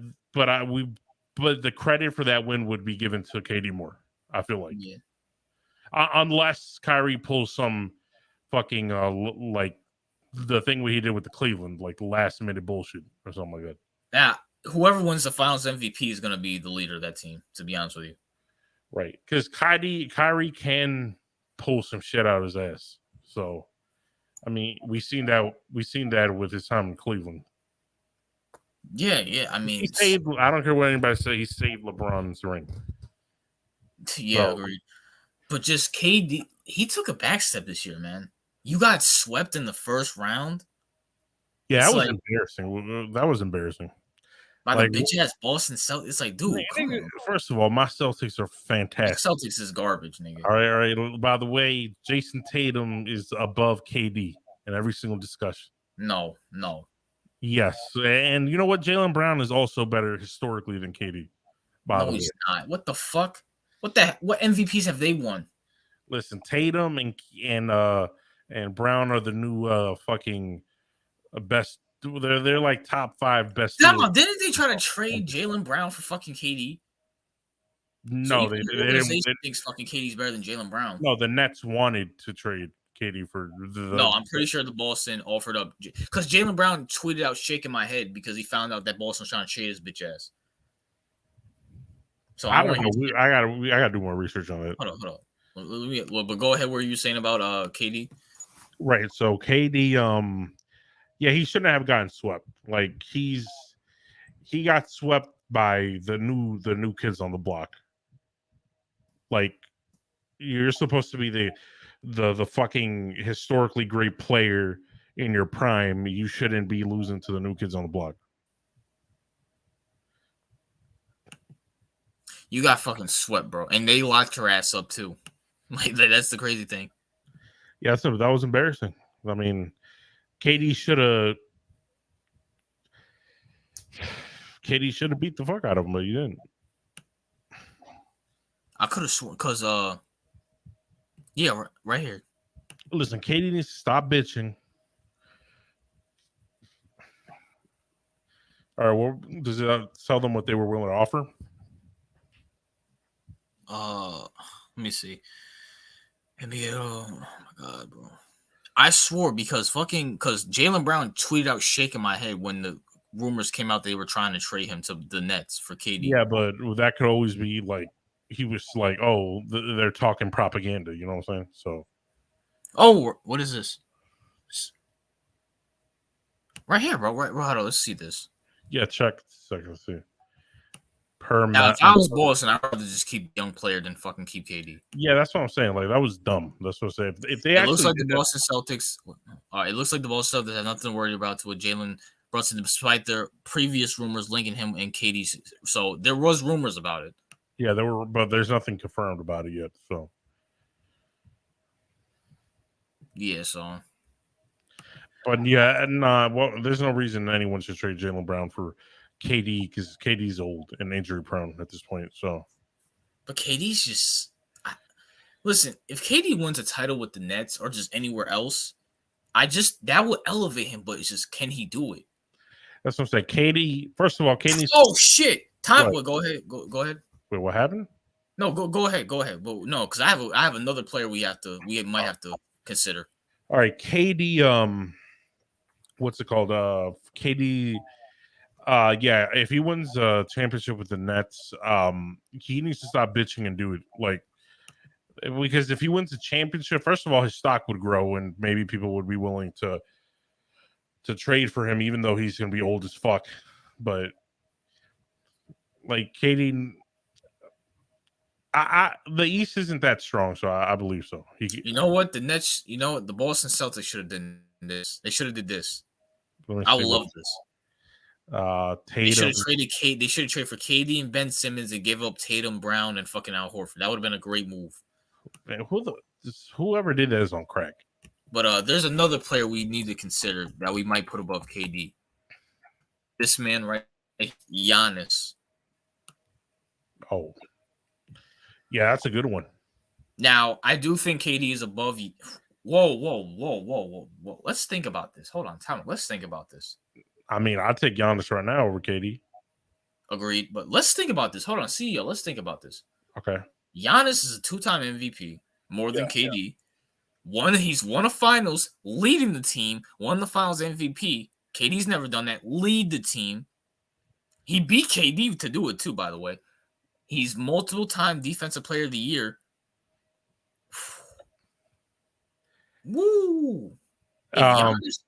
the credit for that win would be given to KD more. I feel like, unless Kyrie pulls some fucking like the thing he did with the Cleveland, like last minute bullshit or something like that. Yeah, whoever wins the Finals MVP is going to be the leader of that team. To be honest with you, right? Because Kyrie can pull some shit out of his ass. So, I mean, we've seen that with his time in Cleveland. Yeah. I mean, he saved. I don't care what anybody says. He saved LeBron's ring. Yeah, agreed. But just KD, he took a backstep this year, man. You got swept in the first round. Yeah, that was embarrassing. That was embarrassing. By the bitch ass Boston Celtics. It's like, dude, come on. First of all, my Celtics are fantastic. Celtics is garbage, nigga. All right. By the way, Jason Tatum is above KD in every single discussion. No. Yes, and you know what? Jaylen Brown is also better historically than KD. No, he's not. What the fuck? What MVPs have they won? Listen, Tatum and Brown are the new fucking best. They're like top 5 best. No, didn't they try to trade Jaylen Brown for fucking KD? No, so they didn't. Thinks fucking KD's better than Jaylen Brown. No, the Nets wanted to trade KD for No, I'm pretty sure the Boston offered up because Jaylen Brown tweeted out shaking my head because he found out that Boston was trying to trade his bitch ass. So I don't know. I gotta do more research on it. Hold on. But go ahead. What were you saying about KD? Right. So KD, yeah, he shouldn't have gotten swept. Like he got swept by the new kids on the block. Like you're supposed to be the fucking historically great player in your prime. You shouldn't be losing to the new kids on the block. You got fucking swept, bro, and they locked her ass up too. Like that's the crazy thing. Yeah, so that was embarrassing. I mean, KD should have beat the fuck out of him, but he didn't. I could have sworn because yeah, right here. Listen, KD needs to stop bitching. All right, well, does it tell them what they were willing to offer? Let me see. Oh my god, bro. I swore because Jaylen Brown tweeted out shaking my head when the rumors came out they were trying to trade him to the Nets for KD. Yeah, but that could always be like he was like, oh, they're talking propaganda. You know what I'm saying? So, oh, what is this? Right here, bro. Right, hold on. Let's see this. Yeah, check a second. Let's see. Now, if I was Boston, I'd rather just keep young player than fucking keep KD. Yeah, that's what I'm saying. Like that was dumb. That's what I'm saying. If they it looks like the Boston Celtics. It looks like the Boston Celtics have nothing to worry about to what Jalen Brunson, despite their previous rumors linking him and KD. So there was rumors about it. Yeah, there were, but there's nothing confirmed about it yet. So yeah, so. But yeah, and well, there's no reason anyone should trade Jaylen Brown for KD because KD's old and injury prone at this point. So, but KD's just listen. If KD wins a title with the Nets or just anywhere else, that would elevate him. But it's just, can he do it? That's what I'm saying. KD, first of all, KD's. Oh shit! Time. Well, go ahead. Go ahead. Wait, what happened? No, go ahead. Go ahead. But no, because I have another player we might have to consider. All right, KD. What's it called? KD. Yeah, if he wins a championship with the Nets, he needs to stop bitching and do it. Like, because if he wins a championship, first of all, his stock would grow and maybe people would be willing to trade for him, even though he's going to be old as fuck. But like KD, the East isn't that strong, so I believe so. You know what? The Nets, the Boston Celtics should have done this. They should have did this. I would love this. Tatum. They should have traded Kate. They should have traded for KD and Ben Simmons and give up Tatum, Brown, and fucking Al Horford. That would have been a great move. Man, whoever did that is on crack. But there's another player we need to consider that we might put above KD. This man, right? Giannis. Oh. Yeah, that's a good one. Now, I do think KD is above you. Whoa. Let's think about this. Hold on, Tom. Let's think about this. I mean, I'd take Giannis right now over KD. Agreed. But let's think about this. Hold on, CEO. Let's think about this. Okay. Giannis is a 2-time MVP, more than KD. He's won a finals, leading the team, won the finals MVP. KD's never done that. Lead the team. He beat KD to do it too, by the way. He's multiple-time Defensive Player of the Year. Woo! Giannis,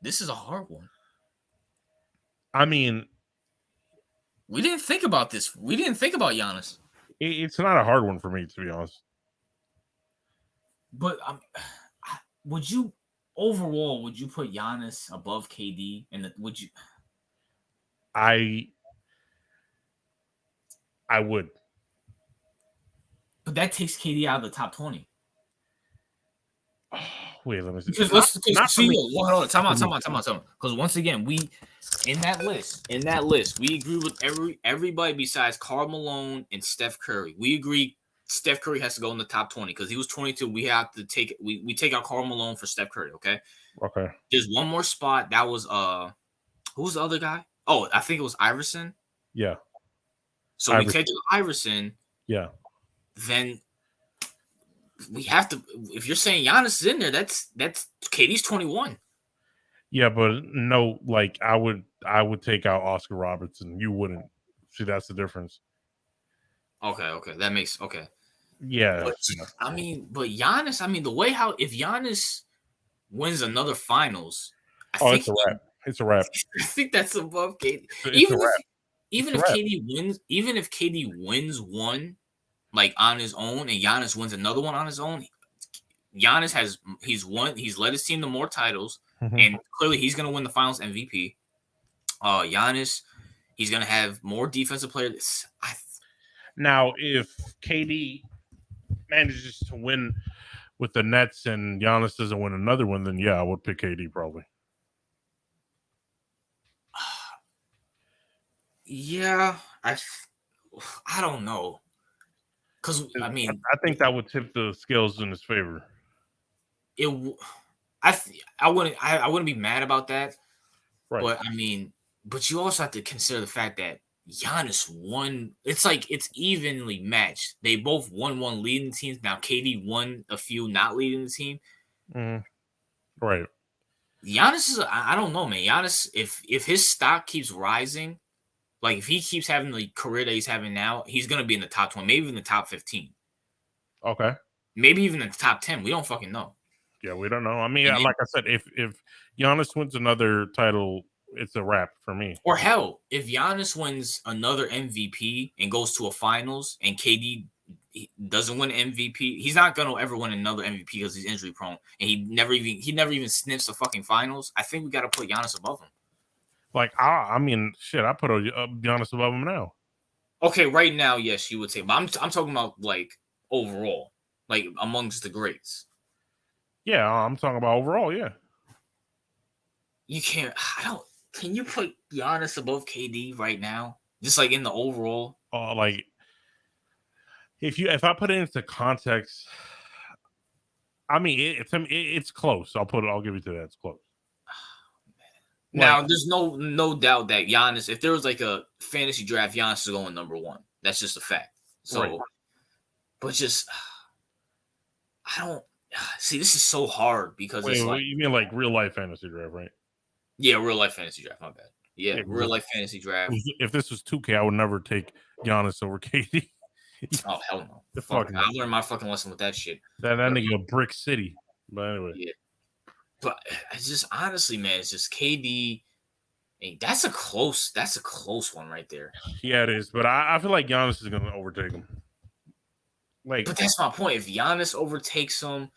this is a hard one. I mean, we didn't think about this. We didn't think about Giannis. It's not a hard one for me, to be honest. But would you put Giannis above KD? And would you? I would. But that takes KD out of the top 20. Wait, let me see. Hold on, time out. Because once again, we in that list, we agree with everybody besides Karl Malone and Steph Curry. We agree Steph Curry has to go in the top 20 because he was 22. We have to take we take out Karl Malone for Steph Curry. Okay. There's one more spot. That was who was the other guy? Oh, I think it was Iverson. Yeah. So we take Iverson. Yeah. Then we have to. If you're saying Giannis is in there, that's KD's 21. Yeah, but no, like I would take out Oscar Robertson. You wouldn't. See, that's the difference. Okay, that makes okay. Yeah. But Giannis. The way if Giannis wins another finals, it's a wrap. It's a wrap. I think that's above KD. Even if KD wins one, like on his own, and Giannis wins another one on his own, Giannis he's led his team to more titles, and clearly he's gonna win the finals MVP. Giannis, he's gonna have more defensive players. Now, if KD manages to win with the Nets and Giannis doesn't win another one, then yeah, I would pick KD probably. Yeah, I don't know. Because I mean, I think that would tip the scales in his favor. I wouldn't be mad about that. Right. But I mean, but you also have to consider the fact that Giannis won. It's like it's evenly matched. They both won one leading teams. Now KD won a few not leading the team. Right. Giannis is I don't know, man. Giannis, if his stock keeps rising, like if he keeps having the career that he's having now, he's gonna be in the top 20, maybe even the top 15. Okay. Maybe even in the top 10. We don't fucking know. Yeah, we don't know. I mean, like I said, if Giannis wins another title, it's a wrap for me. Or hell, if Giannis wins another MVP and goes to a finals and KD doesn't win MVP, he's not gonna ever win another MVP because he's injury prone and he never even sniffs the fucking finals. I think we got to put Giannis above him. Like, I mean, shit, I put Giannis above him now. Okay, right now, yes, you would say, but I'm talking about like overall, like amongst the greats. Yeah, I'm talking about overall. Yeah, you can't. Can you put Giannis above KD right now? Just like in the overall. Like if I put it into context, I mean it's close. I'll give it to that. It's close. Now, there's no doubt that Giannis, if there was like a fantasy draft, Giannis is going number one. That's just a fact. So, right. But just, I don't see. This is so hard because it's like you mean like real life fantasy draft, right? Yeah, real life fantasy draft. My bad. Yeah, real life fantasy draft. If this was 2K, I would never take Giannis over KD. Oh hell no! I learned my fucking lesson with that shit. That nigga a brick city. But anyway, yeah. But it's just honestly, man, it's just KD. That's a close one right there. Yeah, it is. But I feel like Giannis is gonna overtake him. But that's my point. If Giannis overtakes him,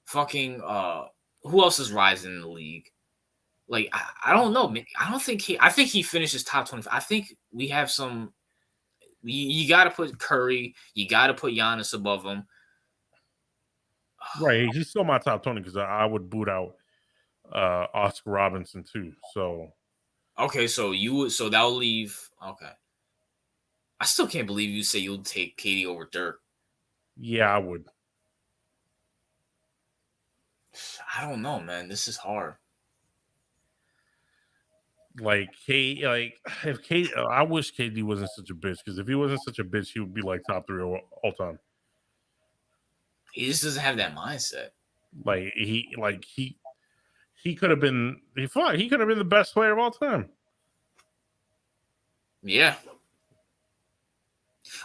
fucking who else is rising in the league? Like I don't know. I think he finishes top 25. I think we have some. You got to put Curry. You got to put Giannis above him. Right, he's still my top 20 because I would boot out Oscar Robinson too. So okay, so that'll leave. Okay, I still can't believe you say you'll take KD over Dirk. Yeah, I would. I don't know, man. This is hard. I wish KD wasn't such a bitch because if he wasn't such a bitch, he would be like top 3 all time. He just doesn't have that mindset. He could have been the best player of all time. Yeah.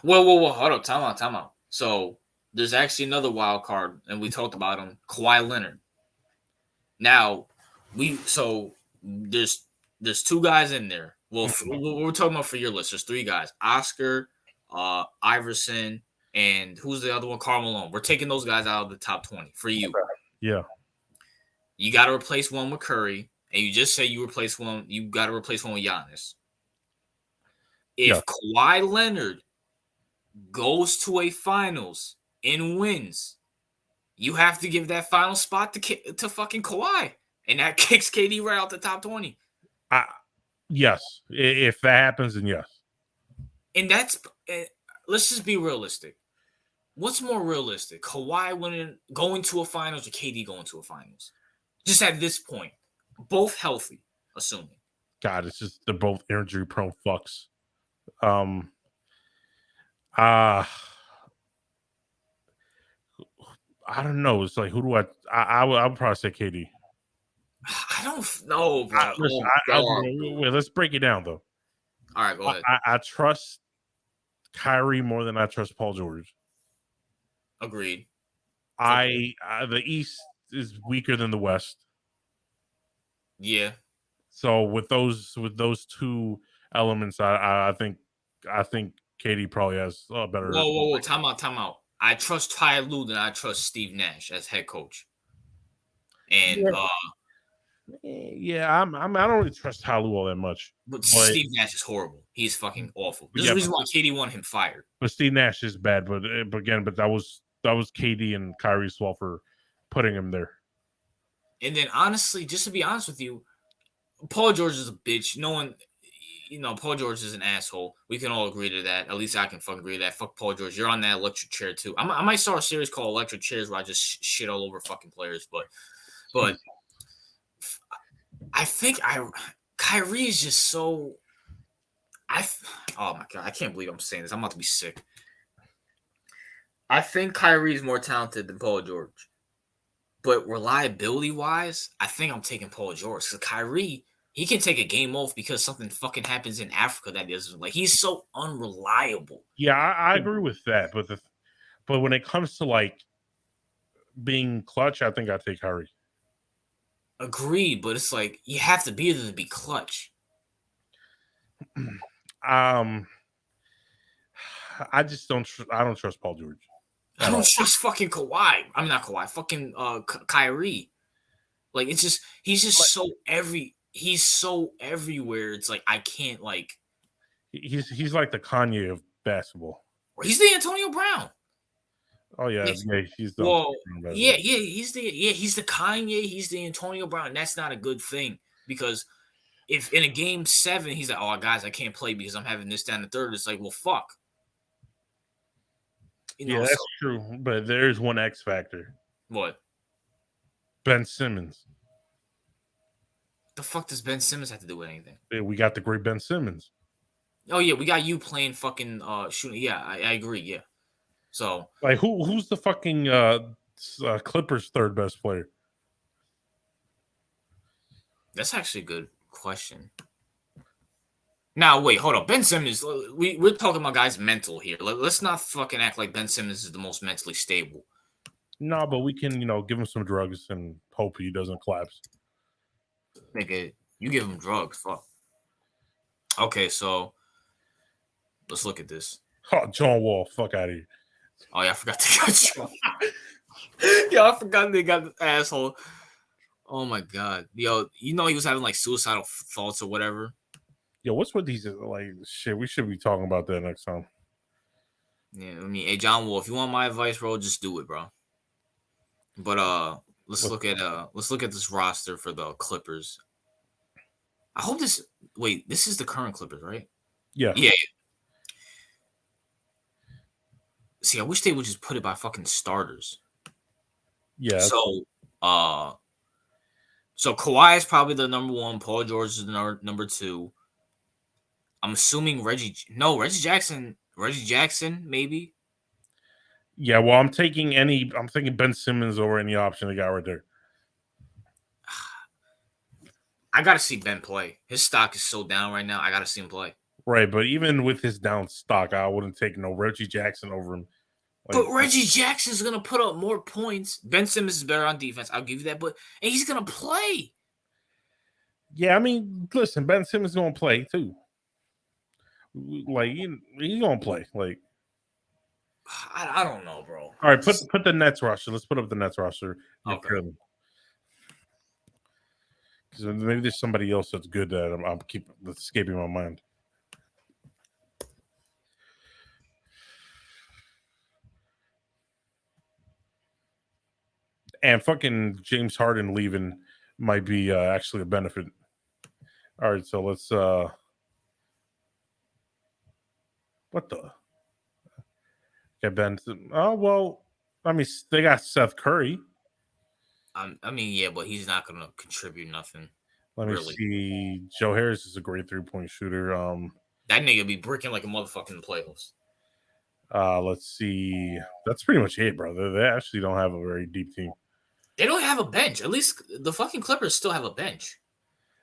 Whoa, hold up, time out. So there's actually another wild card, and we talked about him, Kawhi Leonard. Now there's 2 guys in there. Well, we're talking about for your list. There's 3 guys: Oscar, Iverson, and who's the other one? Karl Malone. We're taking those guys out of the top 20 for you. Yeah. You got to replace one with Curry, and you just say you replace one. You got to replace one with Giannis. If Kawhi Leonard goes to a finals and wins, you have to give that final spot to fucking Kawhi, and that kicks KD right out the top 20. Yes, if that happens, then yes. And that's let's just be realistic. What's more realistic, Kawhi going to a finals or KD going to a finals? Just at this point, both healthy, assuming. God, it's just they're both injury prone fucks. I don't know. It's like who do I would probably say KD. I don't know, bro. Let's break it down though. All right, go ahead. I trust Kyrie more than I trust Paul George. Agreed. The East is weaker than the West. Yeah. So with those 2 elements, I think KD probably has a better. Whoa! Time out. I trust Ty Lue than I trust Steve Nash as head coach. And I don't really trust Ty Lue all that much. But Steve Nash is horrible. He's fucking awful. There's a reason why KD wanted him fired. But Steve Nash is bad. But that was KD and Kyrie's fault for putting him there. And then honestly, just to be honest with you, Paul George is a bitch. No one, Paul George is an asshole. We can all agree to that. At least I can fucking agree to that. Fuck Paul George. You're on that electric chair too. I might start a series called Electric Chairs where I just shit all over fucking players. But I think Kyrie is just so. Oh my god, I can't believe I'm saying this. I'm about to be sick. I think Kyrie is more talented than Paul George. But reliability-wise, I think I'm taking Paul George. Because Kyrie, he can take a game off because something fucking happens in Africa that isn't. Like, he's so unreliable. Yeah, I agree with that. But when it comes to, like, being clutch, I think I take Kyrie. Agreed, but it's like, you have to be there to be clutch. I just don't trust Paul George. I don't trust fucking Kawhi. I'm not Kawhi. Fucking Kyrie. Like, it's just he's so everywhere. It's like I can't like. He's like the Kanye of basketball. He's the Antonio Brown. Oh yeah, Yes. yeah. He's the he's the Kanye. He's the Antonio Brown. That's not a good thing because if in a game 7 he's like, oh guys, I can't play because I'm having this down the third. It's like, well, fuck. That's true. But there's one X factor. What? Ben Simmons. The fuck does Ben Simmons have to do with anything? Yeah, we got the great Ben Simmons. Oh yeah, we got you playing fucking shooting. Yeah, I agree. Yeah. So like who's the fucking Clippers' third best player? That's actually a good question. Now wait, hold up. Ben Simmons. We're talking about guys mental here. Let's not fucking act like Ben Simmons is the most mentally stable. No, but we can give him some drugs and hope he doesn't collapse. Nigga, you give him drugs. Fuck. Okay, so let's look at this. Oh, John Wall, fuck out of here. Oh yeah, I forgot to got you. Yo, I forgot they got the asshole. Oh my god. Yo, he was having like suicidal thoughts or whatever. Yo, what's with these like shit? We should be talking about that next time. Yeah, I mean, hey John Wall, if you want my advice, bro, just do it, bro. But let's look at this roster for the Clippers. I hope this is the current Clippers, right? Yeah. Yeah. See, I wish they would just put it by fucking starters. Yeah. So Kawhi is probably the number 1. Paul George is the number 2. I'm assuming Reggie Jackson, maybe. Yeah, well, I'm thinking Ben Simmons over any option they got right there. I gotta see Ben play. His stock is so down right now. I gotta see him play. Right, but even with his down stock, I wouldn't take no Reggie Jackson over him. But Reggie Jackson's gonna put up more points. Ben Simmons is better on defense. I'll give you that. And he's gonna play. Yeah, I mean, listen, Ben Simmons is gonna play too. Like he's gonna play. Like I don't know, bro. All right, put the Nets roster. Let's put up the Nets roster. Okay. Because maybe there's somebody else that's good that that's escaping my mind. And fucking James Harden leaving might be actually a benefit. All right, so let's what the? Okay, Ben. Oh well, I mean they got Seth Curry. I mean, yeah, but he's not gonna contribute nothing. Let me see. Joe Harris is a great 3-point shooter. That nigga be bricking like a motherfucker in the playoffs. Let's see. That's pretty much it, brother. They actually don't have a very deep team. They don't have a bench. At least the fucking Clippers still have a bench.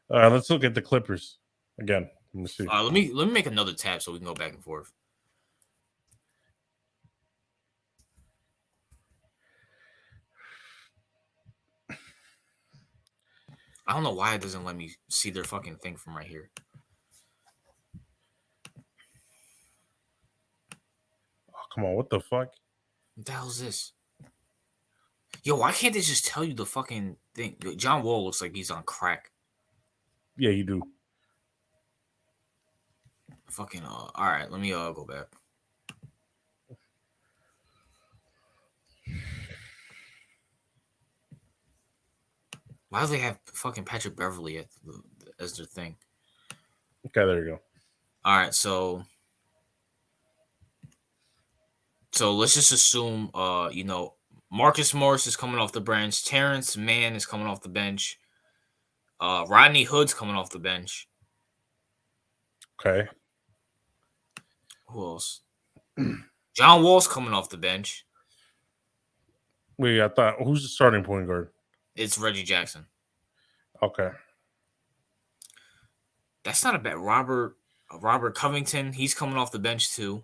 Let's look at the Clippers again. Let me see. Let me make another tab so we can go back and forth. I don't know why it doesn't let me see their fucking thing from right here. Oh, come on, what the fuck? What the hell is this? Yo, why can't they just tell you the fucking thing? John Wall looks like he's on crack. Yeah, you do. Fucking all right, let me go back. Why do they have fucking Patrick Beverly as their thing? Okay, there you go. All right, so let's just assume, Marcus Morris is coming off the bench. Terrence Mann is coming off the bench. Rodney Hood's coming off the bench. Okay. Who else? John Wall's coming off the bench. Wait, I thought who's the starting point guard? It's Reggie Jackson. Okay. That's not a bad Robert Covington. He's coming off the bench too.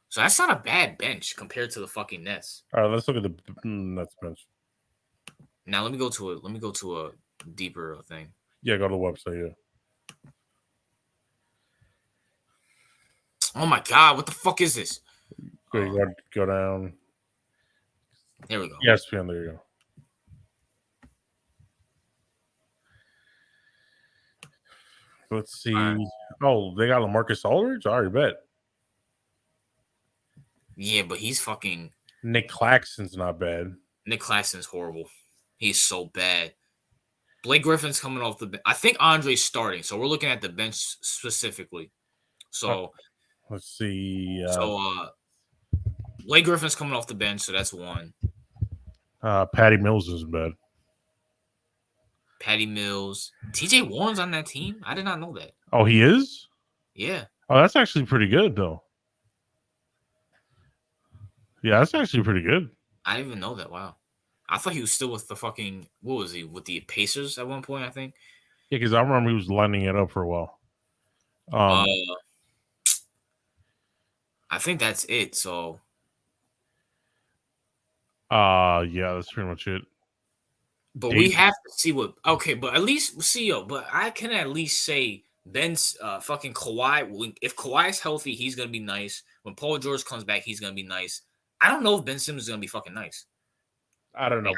So that's not a bad bench compared to the fucking Nets. All right, let's look at the Nets bench. Now let me go to a deeper thing. Yeah, go to the website. Yeah. Oh my god, what the fuck is this? Wait, go down. There we go. Yes, there you go. Let's see. Right. Oh, they got LaMarcus Aldridge? I already bet. Yeah, but he's fucking... Nick Claxton's not bad. Nick Claxton's horrible. He's so bad. Blake Griffin's coming off the bench. I think Andre's starting, so we're looking at the bench specifically. So... let's see. Blake Griffin's coming off the bench, so that's one. Patty Mills is bad. Patty Mills. TJ Warren's on that team? I did not know that. Oh, he is? Yeah. Oh, that's actually pretty good, though. Yeah, that's actually pretty good. I didn't even know that. Wow. I thought he was still with the fucking... What was he? With the Pacers at one point, I think? Yeah, because I remember he was lining it up for a while. I think that's it, so... yeah, that's pretty much it. But we have to see what... Okay, but at least... but I can at least say Ben's fucking Kawhi... If Kawhi's healthy, he's going to be nice. When Paul George comes back, he's going to be nice. I don't know if Ben Simmons is going to be fucking nice. I don't know.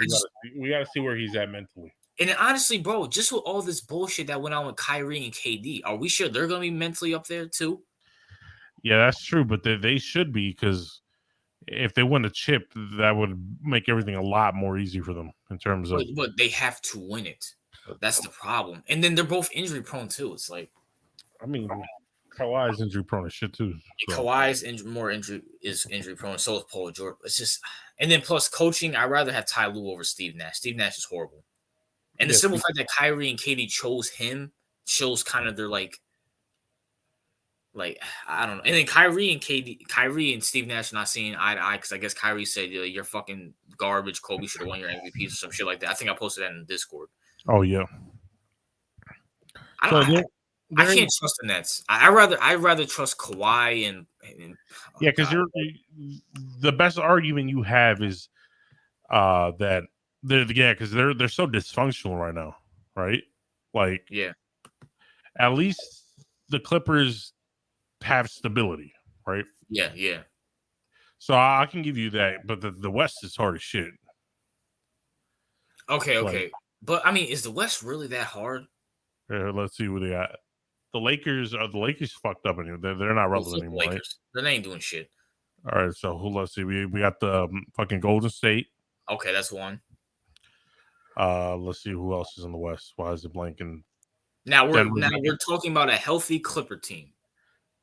We got to see where he's at mentally. And then honestly, bro, just with all this bullshit that went on with Kyrie and KD, are we sure they're going to be mentally up there too? Yeah, that's true. But they should be, because if they win a chip, that would make everything a lot more easy for them in terms of... But they have to win it. That's the problem. And then they're both injury prone too. It's like... I mean, Kawhi's injury prone as shit too. So. Kawhi's injury prone. So is Paul George. It's just... And then plus coaching, I'd rather have Ty Lue over Steve Nash. Steve Nash is horrible. And the simple fact that Kyrie and KD chose him shows kind of their like I don't know. And then Kyrie and Steve Nash are not seeing eye to eye because I guess Kyrie said, "You're fucking garbage. Kobe should have won your MVP," or some shit like that. I think I posted that in the Discord. Oh yeah. I can't trust the Nets. I'd rather trust Kawhi and yeah, because the best argument you have is that because they're so dysfunctional right now, right? Like, yeah, at least the Clippers have stability, right? Yeah. So I can give you that, but the West is hard as shit. Okay. But I mean, is the West really that hard? Let's see what they got. The Lakers fucked up anyway. They're not relevant anymore. Right? They ain't doing shit. All right, so let's see. We got the fucking Golden State. Okay, that's one. Let's see who else is in the West. Why is it blanking? Now we're talking about a healthy Clipper team.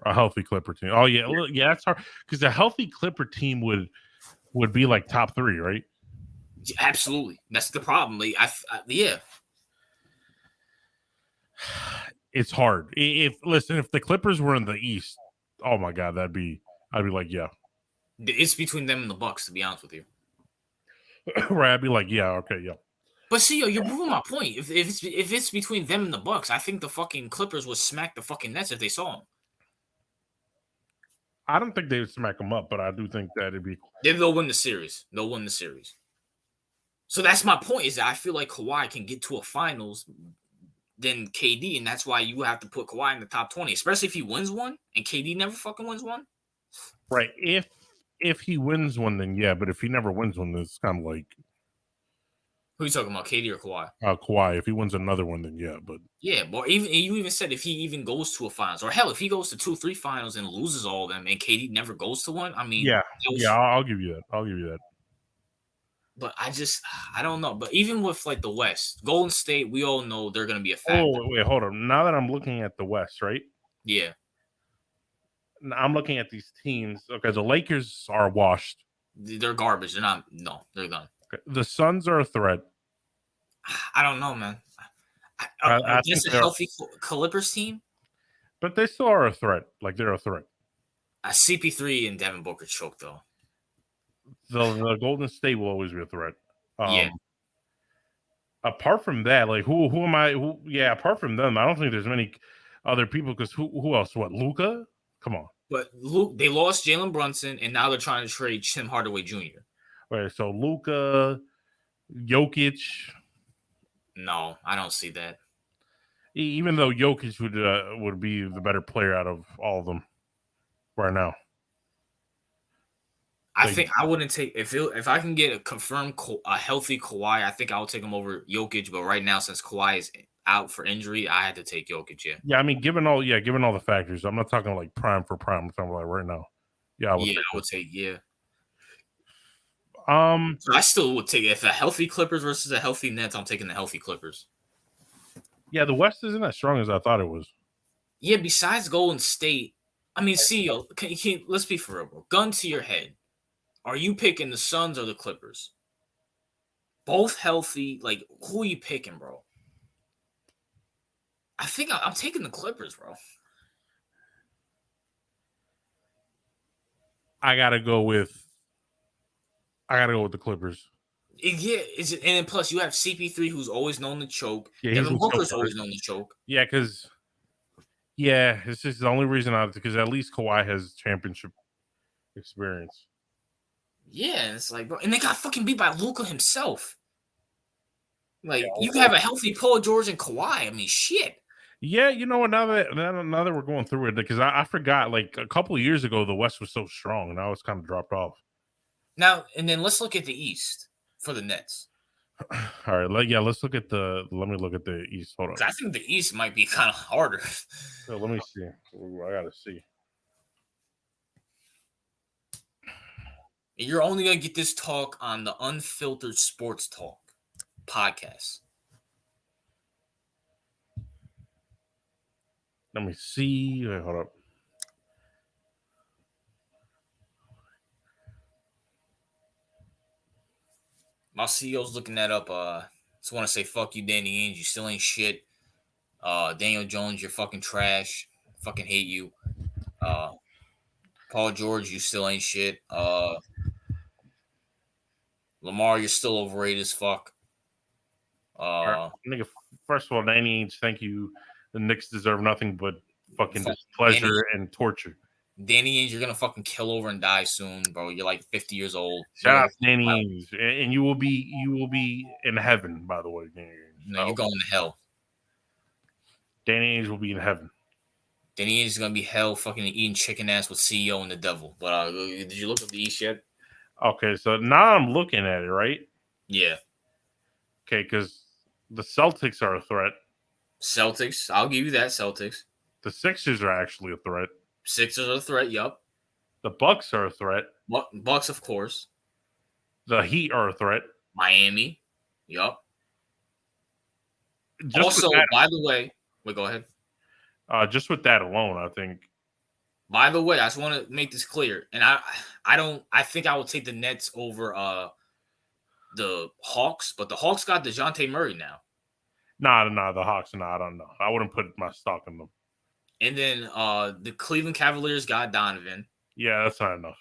A healthy Clipper team. Oh yeah, that's hard because a healthy Clipper team would be like top 3, right? Absolutely, that's the problem. Yeah, it's hard. If the Clippers were in the East, oh my god, I'd be like, yeah. It's between them and the Bucks, to be honest with you. Right, I'd be like, yeah, okay, yeah. But see, you're proving my point. If it's between them and the Bucks, I think the fucking Clippers would smack the fucking Nets if they saw them. I don't think they would smack them up, but I do think that it'd be. They'll win the series. So that's my point. Is that I feel like Kawhi can get to a finals than KD, and that's why you have to put Kawhi in the top 20, especially if he wins one and KD never fucking wins one. Right. If he wins one, then yeah. But if he never wins one, then it's kind of like. Who are you talking about, KD or Kawhi? Kawhi. If he wins another one, then yeah. But yeah, but you even said if he even goes to a finals, or hell, if he goes to 2-3 finals and loses all of them, and KD never goes to one, I mean, yeah, I'll give you that. But I don't know. But even with like the West, Golden State, we all know they're going to be a factor. Oh, wait, hold on. Now that I'm looking at the West, right? Yeah. I'm looking at these teams. Okay, the Lakers are washed. They're garbage. They're not. No, they're done. Okay. The Suns are a threat. I don't know, man. I Against think a healthy Clippers team, but they still are a threat. Like they're a threat. CP3 and Devin Booker choked though. The Golden State will always be a threat. Yeah. Apart from that, like who am I? Apart from them, I don't think there's many other people. Because who else? What, Luka? Come on. But they lost Jalen Brunson, and now they're trying to trade Tim Hardaway Jr. Right. So Luka, Jokic. No, I don't see that. Even though Jokic would be the better player out of all of them right now. I think I wouldn't take if I can get a healthy Kawhi. I think I would take him over Jokic. But right now, since Kawhi is out for injury, I had to take Jokic. Yeah. Yeah, I mean, given all the factors, I'm not talking like prime for prime. I'm talking like right now. Yeah, I would take. Yeah. So I still would take if a healthy Clippers versus a healthy Nets. I'm taking the healthy Clippers. Yeah, the West isn't as strong as I thought it was. Yeah. Besides Golden State, I mean, CEO. Let's be for real, bro. Gun to your head. Are you picking the Suns or the Clippers? Both healthy. Like, who are you picking, bro? I think I'm taking the Clippers, bro. I gotta go with the Clippers. Yeah, and then plus you have CP3, who's always known to choke. Yeah, Devin Booker's always known to choke. Yeah, because it's just the only reason because at least Kawhi has championship experience. Yeah, it's like, bro, and they got fucking beat by Luka himself. Like, you can have a healthy Paul George and Kawhi. I mean, shit. Yeah, you know what? Now that we're going through it, because I forgot, like a couple of years ago, the West was so strong. Now it's kind of dropped off. Now and then, let's look at the East for the Nets. All right, let me look at the East. Hold on. I think the East might be kind of harder. So let me see. I gotta see. You're only gonna get this talk on the Unfiltered Sports Talk podcast. Let me see. Wait, hold up. My CEO's looking that up. Just want to say, fuck you, Danny Ainge. You still ain't shit. Daniel Jones, you're fucking trash. Fucking hate you. Paul George, you still ain't shit. Lamar, you're still overrated as fuck. Nigga, first of all, Danny Ainge, thank you. The Knicks deserve nothing but fucking displeasure and torture. Danny Ainge, you're gonna fucking kill over and die soon, bro. You're like 50 years old. Shout out to Danny Ainge, and you will be in heaven. By the way, Danny Ainge. No, you're going to hell. Danny Ainge will be in heaven. Danny Ainge is gonna be hell, fucking eating chicken ass with CEO and the devil. But did you look at the East yet? Okay, so now I'm looking at it, right? Yeah. Okay, because the Celtics are a threat. Celtics, I'll give you that. Celtics. The Sixers are actually a threat. Sixers are a threat. Yup. The Bucks are a threat. Bucks, of course. The Heat are a threat. Miami. Yup. Also, by the way, wait, go ahead. Just with that alone, I think. By the way, I just want to make this clear, and I think I will take the Nets over the Hawks, but the Hawks got DeJounte Murray now. Nah, the Hawks. Nah, I don't know. I wouldn't put my stock in them. And then the Cleveland Cavaliers got Donovan. Yeah, that's not enough.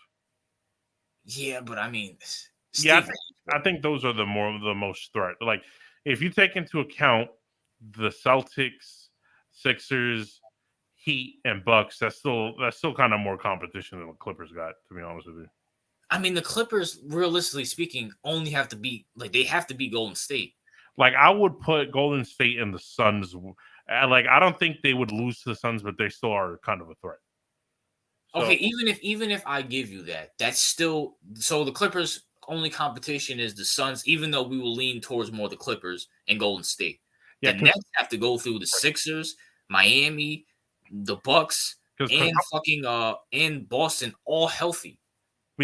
Yeah, but I mean, I think those are the most threat. Like, if you take into account the Celtics, Sixers, Heat, and Bucks, that's still kind of more competition than the Clippers got, to be honest with you. I mean, the Clippers, realistically speaking, only have to beat Golden State. Like, I would put Golden State and the Suns. Like, I don't think they would lose to the Suns, but they still are kind of a threat. So, okay, even if I give you that, that's still so the Clippers' only competition is the Suns, even though we will lean towards more the Clippers and Golden State. The Nets have to go through the Sixers, Miami, the Bucks, and fucking and Boston, all healthy.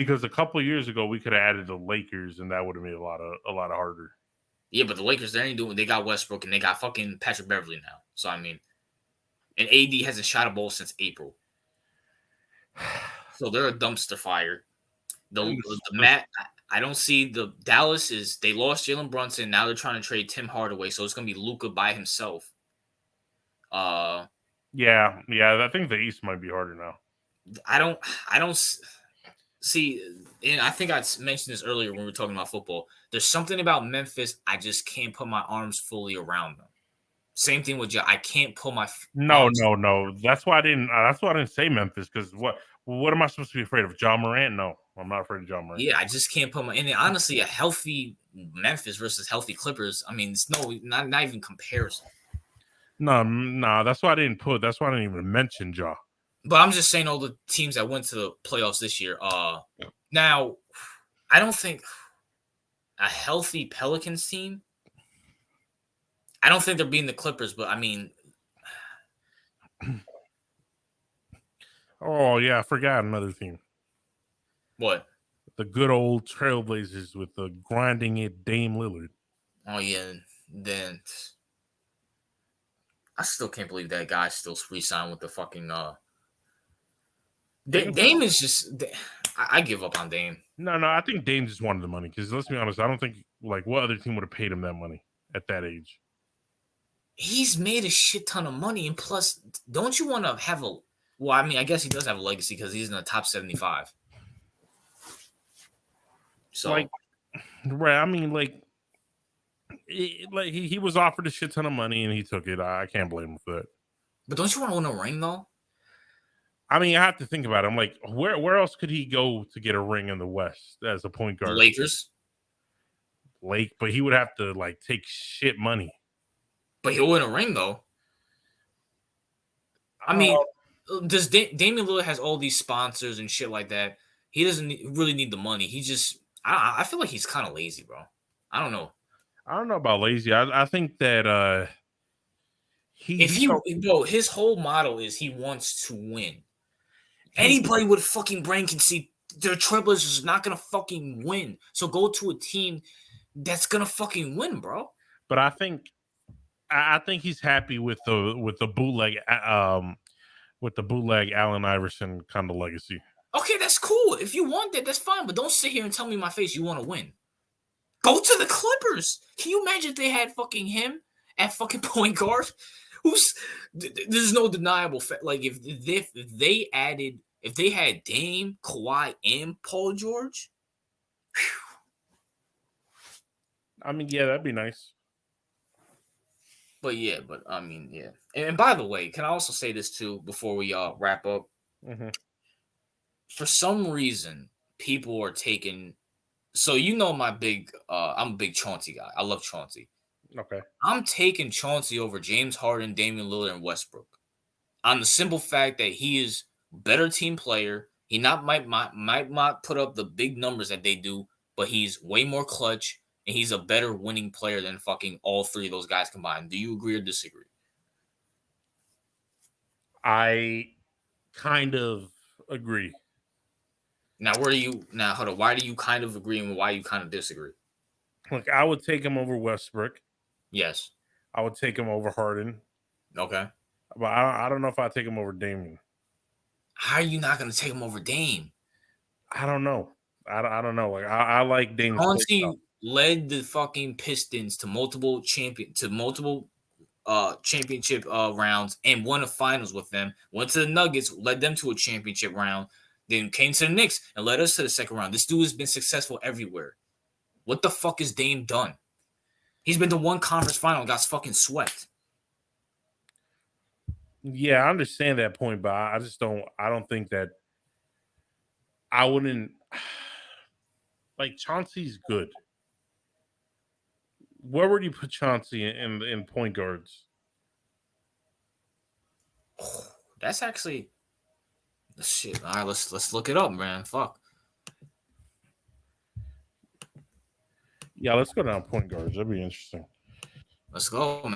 Because a couple of years ago we could have added the Lakers, and that would have made a lot harder. Yeah, but the Lakers, they ain't doing. They got Westbrook and they got fucking Patrick Beverly now. So I mean, and AD hasn't shot a ball since April. So they're a dumpster fire. The Matt, I don't see the Dallas is they lost Jalen Brunson. Now they're trying to trade Tim Hardaway, so it's gonna be Luka by himself. Yeah. I think the East might be harder now. I don't see, and I think I mentioned this earlier when we were talking about football. There's something about Memphis I just can't put my arms fully around them. Same thing with you. I can't pull my no. That's why I didn't say Memphis, because what am I supposed to be afraid of? John Morant? No, I'm not afraid of John Morant. Yeah, I just can't put my. And honestly, a healthy Memphis versus healthy Clippers. I mean, it's not even comparison. No, that's why I didn't put. That's why I didn't even mention Ja. But I'm just saying all the teams that went to the playoffs this year. Now, I don't think a healthy Pelicans team. I don't think they're beating the Clippers, but I mean. Oh yeah, I forgot another team. What? The good old Trailblazers with the grinding it Dame Lillard. Oh yeah, then I still can't believe that guy still re-signed with the fucking Dame is just. I give up on Dame. No, I think Dame just wanted the money, because let's be honest, I don't think what other team would have paid him that money at that age. He's made a shit ton of money, and plus, don't you want to have a? Well, I mean, I guess he does have a legacy because he's in the top 75. So, right? I mean, he was offered a shit ton of money and he took it. I can't blame him for that. But don't you want to win a ring though? I mean, I have to think about it. I'm like, where else could he go to get a ring in the West as a point guard? The Lakers. But he would have to take shit money. But he'll win a ring though. I mean, does Damian Lillard has all these sponsors and shit like that? He doesn't really need the money. He just, I feel like he's kind of lazy, bro. I don't know. I don't know about lazy. I think that his whole motto is he wants to win. Anybody with fucking brain can see their Trailblazers is not gonna fucking win. So go to a team that's gonna fucking win, bro. But I think he's happy with the bootleg Allen Iverson kind of legacy. Okay, that's cool. If you want that, that's fine. But don't sit here and tell me in my face you want to win. Go to the Clippers. Can you imagine if they had fucking him at fucking point guard? There's no deniable fact. Like if they had Dame, Kawhi, and Paul George. Whew. I mean, yeah, that'd be nice. But I mean, yeah. And by the way, can I also say this too before we wrap up? Mm-hmm. For some reason, people are taking. So my big. I'm a big Chauncey guy. I love Chauncey. Okay. I'm taking Chauncey over James Harden, Damian Lillard, and Westbrook on the simple fact that he is a better team player. He might not put up the big numbers that they do, but he's way more clutch, and he's a better winning player than fucking all three of those guys combined. Do you agree or disagree? I kind of agree. Now, hold on. Why do you kind of agree and why you kind of disagree? Look, I would take him over Westbrook. Yes. I would take him over Harden. Okay. But I don't know if I'd take him over Damian. How are you not going to take him over Dame? I don't know. I don't know. Like I like Dame. Chauncey led the fucking Pistons to multiple championship rounds and won a finals with them. Went to the Nuggets, led them to a championship round. Then came to the Knicks and led us to the second round. This dude has been successful everywhere. What the fuck has Dame done? He's been to one conference final and got fucking swept. Yeah, I understand that point, but I don't think that I wouldn't like Chauncey's good. Where would you put Chauncey in point guards? That's actually shit. All right, let's look it up, man. Fuck. Yeah, let's go down point guards. That'd be interesting. Let's go.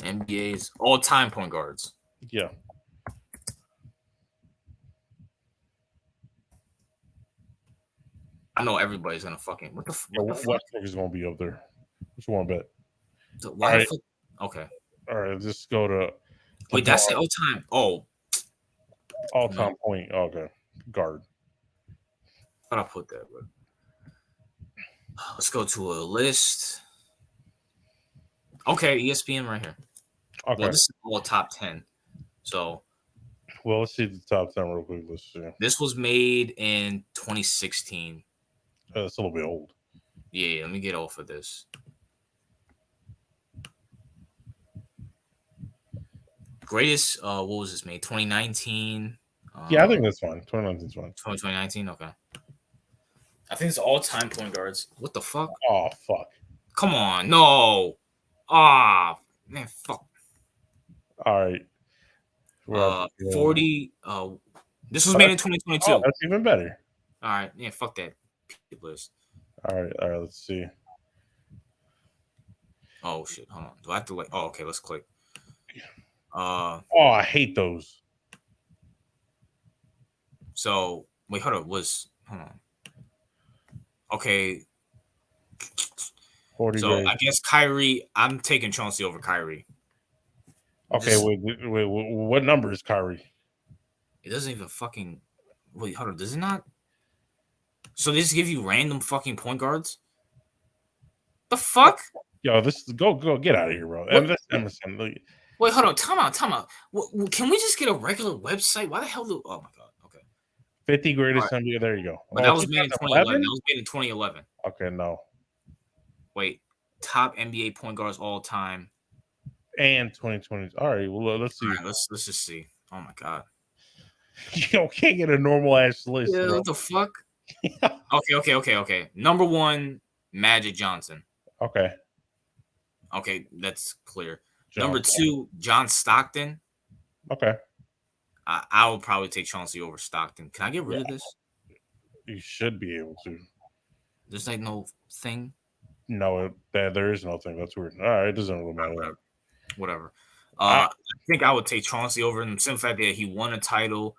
NBA's all-time point guards. Yeah. I know everybody's gonna fucking what the fuck? Westbrook is gonna be up there. What you want to bet? Why the fuck? Okay. All right, let's just go to. Wait, that's the all time. Oh, all-time point. Okay, guard. How'd I put that? But let's go to a list. Okay, ESPN right here. Okay. Well, this is all top 10. So, well, let's see the top 10 real quick. Let's see. This was made in 2016. It's a little bit old. Yeah, let me get off of this. Greatest, what was this made? 2019. Yeah, I think that's fine. 2019's fine. 2019, okay. I think it's all-time point guards. What the fuck? Oh, fuck. Come on, no. Ah, man, fuck. All right. 40. This was made in 2022. Oh, that's even better. All right, yeah, fuck that list. All right, let's see. Oh shit, hold on. Do I have to oh, okay, let's click. Oh, I hate those. So wait, hold on. Okay. 40 so grade. I guess Kyrie. I'm taking Chauncey over Kyrie. Okay, wait, what number is Kyrie? It doesn't even fucking wait. Hold on, does it not? So they just give you random fucking point guards? The fuck? Yo, this is go get out of here, bro. Emerson. Wait, hold on. Time out. Can we just get a regular website? Why the hell do? Oh my god. Okay. 50 greatest NBA. There you go. But that was made in 2011. That was made in 2011. Okay, no. Wait, top NBA point guards all time. And 2020. All right. Well, let's see. All right, let's just see. Oh my god. You can't get a normal ass list. Yeah, what the fuck? Okay. Number 1, Magic Johnson. Okay. Okay, that's clear. Number 2, John Stockton. Okay. I would probably take Chauncey over Stockton. Can I get rid of this? You should be able to. There's like no thing. No, there is no thing. That's weird. All right, it doesn't really matter. Whatever. I think I would take Chauncey over him. Simple fact that he won a title.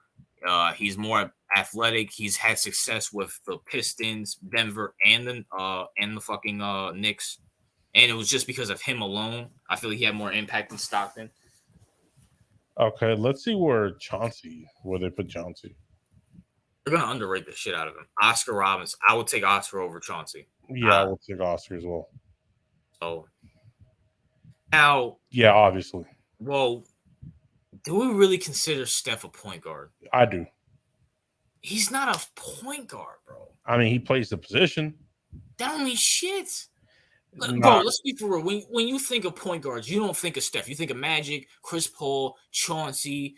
He's more athletic. He's had success with the Pistons, Denver, and the fucking Knicks. And it was just because of him alone. I feel like he had more impact than Stockton. Okay, let's see where they put Chauncey. They're gonna underrate the shit out of him. Oscar Robbins. I would take Oscar over Chauncey. Yeah, I would take Oscar as well. So now, yeah, obviously. Well, do we really consider Steph a point guard? I do. He's not a point guard, bro. I mean, he plays the position. That don't mean shit. Bro, let's be for real. When you think of point guards, you don't think of Steph. You think of Magic, Chris Paul, Chauncey.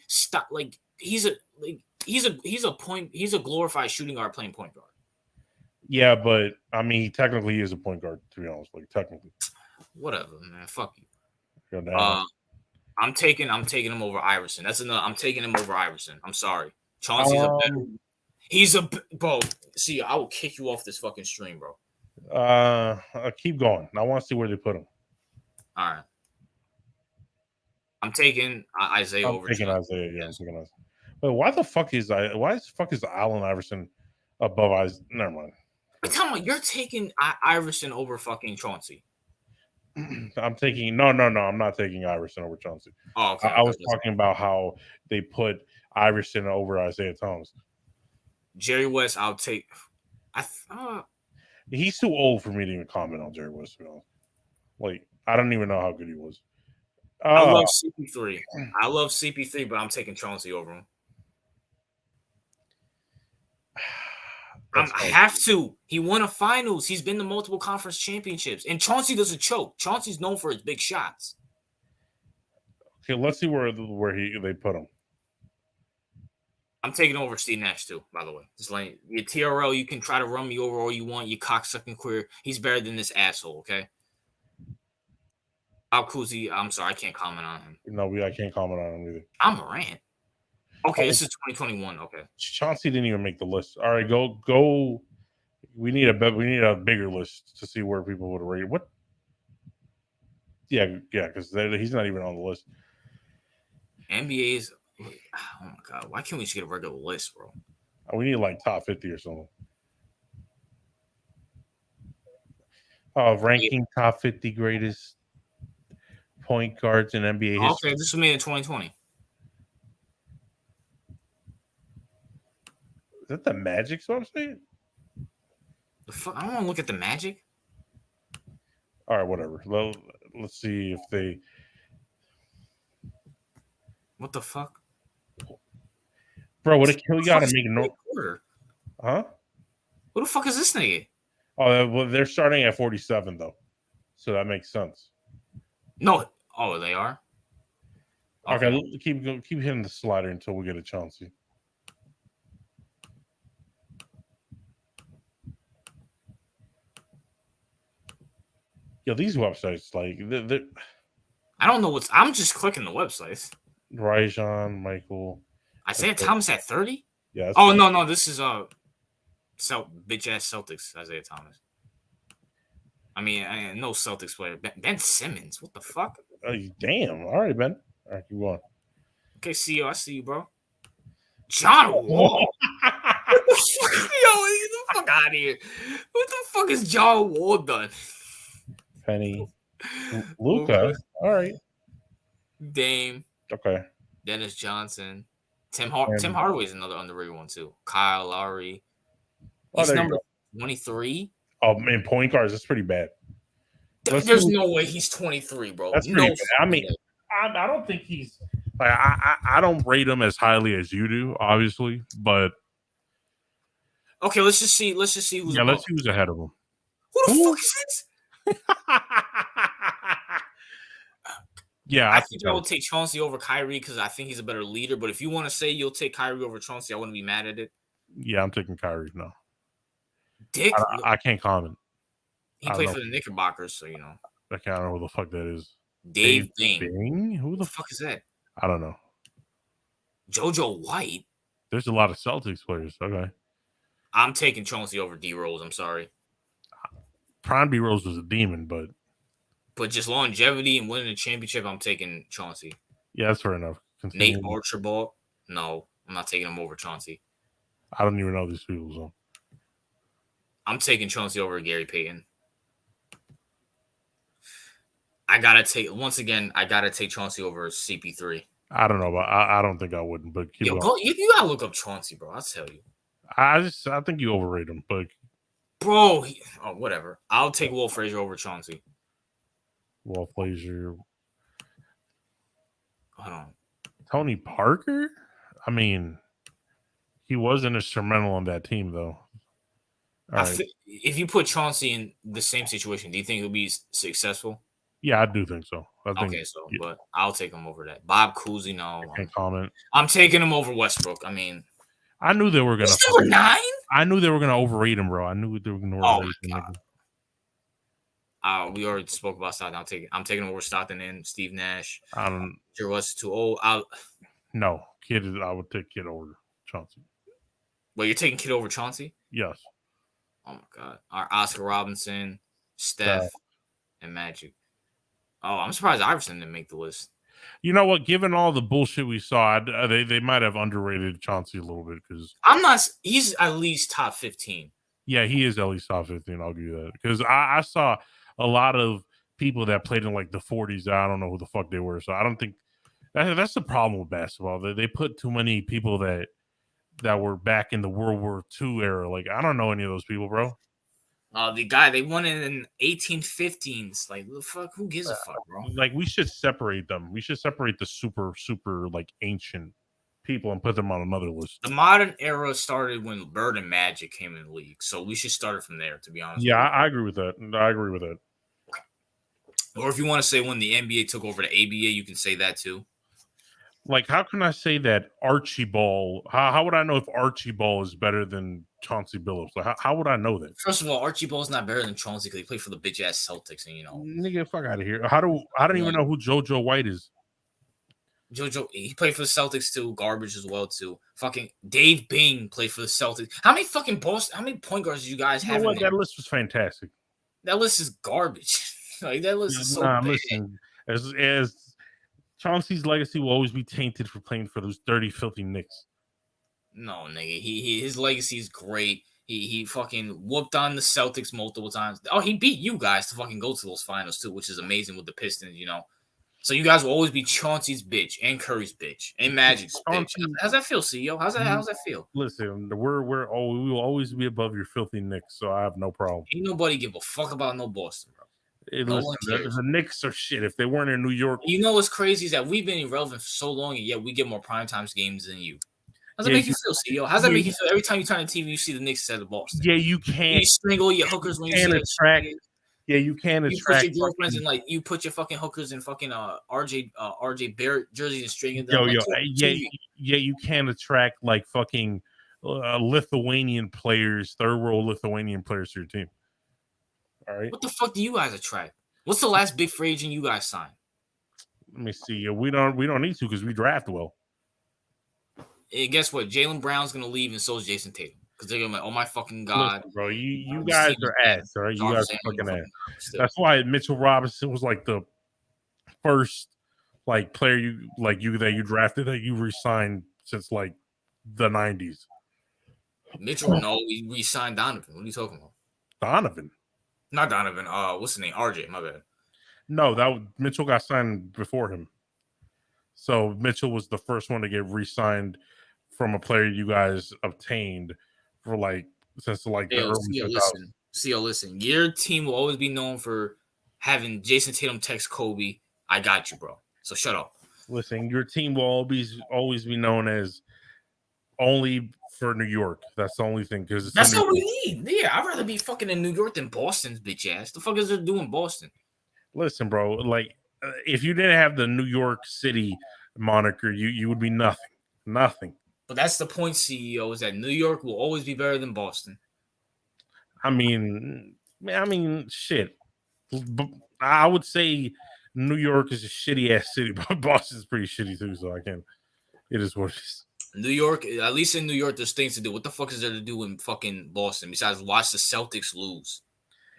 He's a glorified shooting guard playing point guard. Yeah, but I mean, he technically is a point guard, to be honest. Like technically. Whatever, man. Fuck you. Go down. I'm taking him over Iverson. I'm taking him over Iverson. I'm sorry. Chauncey's a better. He's a bro. See, I will kick you off this fucking stream, bro. Keep going. I want to see where they put him. All right. I'm taking Isaiah over. I'm taking Isaiah. Yeah, I'm taking Isaiah. But why the fuck is Allen Iverson above Isaiah? Never mind. Tell me, you're taking Iverson over fucking Chauncey. I'm taking no. I'm not taking Iverson over Chauncey. Oh, okay. I was talking about how they put Iverson over Isaiah Thomas. Jerry West, I'll take. He's too old for me to even comment on Jerry West. You know? Like, I don't even know how good he was. I love CP3. But I'm taking Chauncey over him. I have to. He won a finals. He's been to multiple conference championships. And Chauncey doesn't choke. Chauncey's known for his big shots. Okay, let's see where they put him. I'm taking over Steve Nash too, by the way. Just like your TRL, you can try to run me over all you want, you cocksucking queer. He's better than this asshole, okay? Al Kuzi, I'm sorry, I can't comment on him. No, I can't comment on him either. I'm Morant. Okay, this is 2021. Okay. Chauncey didn't even make the list. All right, go. We need a bigger list to see where people would rate. What? Yeah, because he's not even on the list. NBA's. Oh my god! Why can't we just get a regular list, bro? We need like top 50 or something. Ranking top 50 greatest point guards in NBA history. Okay, this was made in 2020. Is that the Magic's website? The fuck? I don't want to look at the Magic. All right, whatever. Let's see if they. What the fuck? Bro, would it kill you to make no? Quarter? Huh? Who the fuck is this nigga? Oh, well, they're starting at 47 though, so that makes sense. No. Oh, they are. Okay, keep hitting the slider until we get a Chauncey. Yo, these websites, like, they're I don't know what's. I'm just clicking the websites. Rajon, Michael. Isaiah Thomas at 30? Yeah. Oh no, this is bitch ass Celtics. Isaiah Thomas. I mean, no Celtics player. Ben Simmons. What the fuck? Oh, damn. All right, Ben. All right, keep going. Okay, CEO, I see you, bro. John Wall. What the fuck? Yo, get the fuck out of here. What the fuck has John Wall done? Penny. Luka. All right. Dame. Okay. Dennis Johnson. Tim Hardaway's another underrated one, too. Kyle Lowry. He's number 23. Oh, man, point guards, that's pretty bad. There's no way he's 23, bro. That's pretty bad. I mean, I don't think he's like I don't rate him as highly as you do, obviously, but okay, let's just see who's let's see who's ahead of him. Who the fuck is this? Yeah, I think I would take Chauncey over Kyrie because I think he's a better leader. But if you want to say you'll take Kyrie over Chauncey, I wouldn't be mad at it. Yeah, I'm taking Kyrie. No, Dick, I can't comment. He played for the Knickerbockers, so you know. I can't know who the fuck that is. Dave Bing. Who the fuck is that? I don't know. JoJo White. There's a lot of Celtics players. Okay. I'm taking Chauncey over D Rose. I'm sorry. Prime D Rose was a demon, but just longevity and winning a championship, I'm taking Chauncey. Yeah, that's fair enough. Nate Archibald. No, I'm not taking him over Chauncey. I don't even know these people. So. I'm taking Chauncey over Gary Payton. I gotta take Chauncey over CP3. I don't know, but I don't think I wouldn't. But you gotta look up Chauncey, bro. I'll tell you. I think you overrate him, but bro, whatever. I'll take Will Frazier over Chauncey. Will Frazier. Hold on. Tony Parker? I mean, he wasn't instrumental on that team, though. If you put Chauncey in the same situation, do you think he'll be successful? Yeah, I do think so. But I'll take him over that. Bob Cousy, no. I can't comment. I'm taking him over Westbrook. I mean, I knew they were gonna. Number 9? I knew they were gonna overrate him, bro. I knew they were gonna overrate him. We already spoke about Stockton. I'm taking him over Stockton and Steve Nash. I don't. West too old. No, Kid. I would take Kid over Chauncey. Well, you're taking Kid over Chauncey? Yes. Oh my God. Oscar Robinson, Steph, and Magic. Oh, I'm surprised Iverson didn't make the list. You know what? Given all the bullshit we saw, they might have underrated Chauncey a little bit because I'm not. He's at least top 15. Yeah, he is at least top 15. I'll give you that because I saw a lot of people that played in like the 40s. I don't know who the fuck they were, so I don't think that's the problem with basketball. They put too many people that were back in the World War II era. Like I don't know any of those people, bro. The guy they won it in 1815s. Like, the fuck, who gives a fuck, bro? Like, we should separate them. We should separate the super like ancient people and put them on another list. The modern era started when Bird and Magic came in the league, so we should start it from there. To be honest, yeah, I agree with that. Or if you want to say when the NBA took over the ABA, you can say that too. Like, how can I say that Archie Ball? How would I know if Archie Ball is better than Chauncey Billups? Like, how would I know that? First of all, Archie Ball's not better than Chauncey because he played for the bitch ass Celtics, and you know, nigga, fuck out of here. I don't even know who JoJo White is. JoJo, he played for the Celtics too. Garbage as well too. Fucking Dave Bing played for the Celtics. How many fucking How many point guards do you guys have? That list was fantastic. That list is garbage. Like that list is so bad. Listen, as Chauncey's legacy will always be tainted for playing for those dirty, filthy Knicks. No, nigga. His legacy is great. He fucking whooped on the Celtics multiple times. Oh, he beat you guys to fucking go to those finals too, which is amazing with the Pistons, you know. So you guys will always be Chauncey's bitch and Curry's bitch and Magic's bitch. How's that feel, CEO? How's that feel? Listen, we will always be above your filthy Knicks, so I have no problem. Ain't nobody give a fuck about no Boston, bro. Hey, no one cares. The Knicks are shit. If they weren't in New York, you know what's crazy is that we've been irrelevant for so long, and yet we get more primetime games than you. How's that make you feel, CEO? How's that make you feel? Every time you turn on TV, you see the Knicks instead of Boston. Yeah, you can't. You string all your hookers when you see attract. Yeah, you can attract. You put your girlfriends in you put your fucking hookers in fucking RJ Barrett jerseys and stringing them. You can attract like fucking Lithuanian players, third world Lithuanian players to your team. All right. What the fuck do you guys attract? What's the last big free agent you guys signed? Let me see. We don't need to because we draft well. And guess what? Jaylen Brown's gonna leave, and so is Jason Tatum. Because they're gonna be like, oh my fucking god, listen, bro! You guys are ass, all right? You guys are fucking ass. That's why Mitchell Robinson was like the first like player that you drafted that you re-signed since like the 90s. Mitchell, no, we re-signed Donovan. What are you talking about? Donovan, not Donovan. What's the name? RJ. My bad. No, Mitchell got signed before him. So Mitchell was the first one to get re-signed from a player you guys obtained for since the early 2000s. Listen. Your team will always be known for having Jason Tatum text Kobe, "I got you, bro." So shut up. Listen, your team will always be known as only for New York. That's the only thing because that's what we need. Yeah, I'd rather be fucking in New York than Boston's bitch ass. The fuck is it doing Boston? Listen, bro. If you didn't have the New York City moniker, you would be nothing. But that's the point, CEO, is that New York will always be better than Boston. I mean, shit. I would say New York is a shitty ass city, but Boston's pretty shitty too. So it is what it is. New York, at least in New York, there's things to do. What the fuck is there to do in fucking Boston besides watch the Celtics lose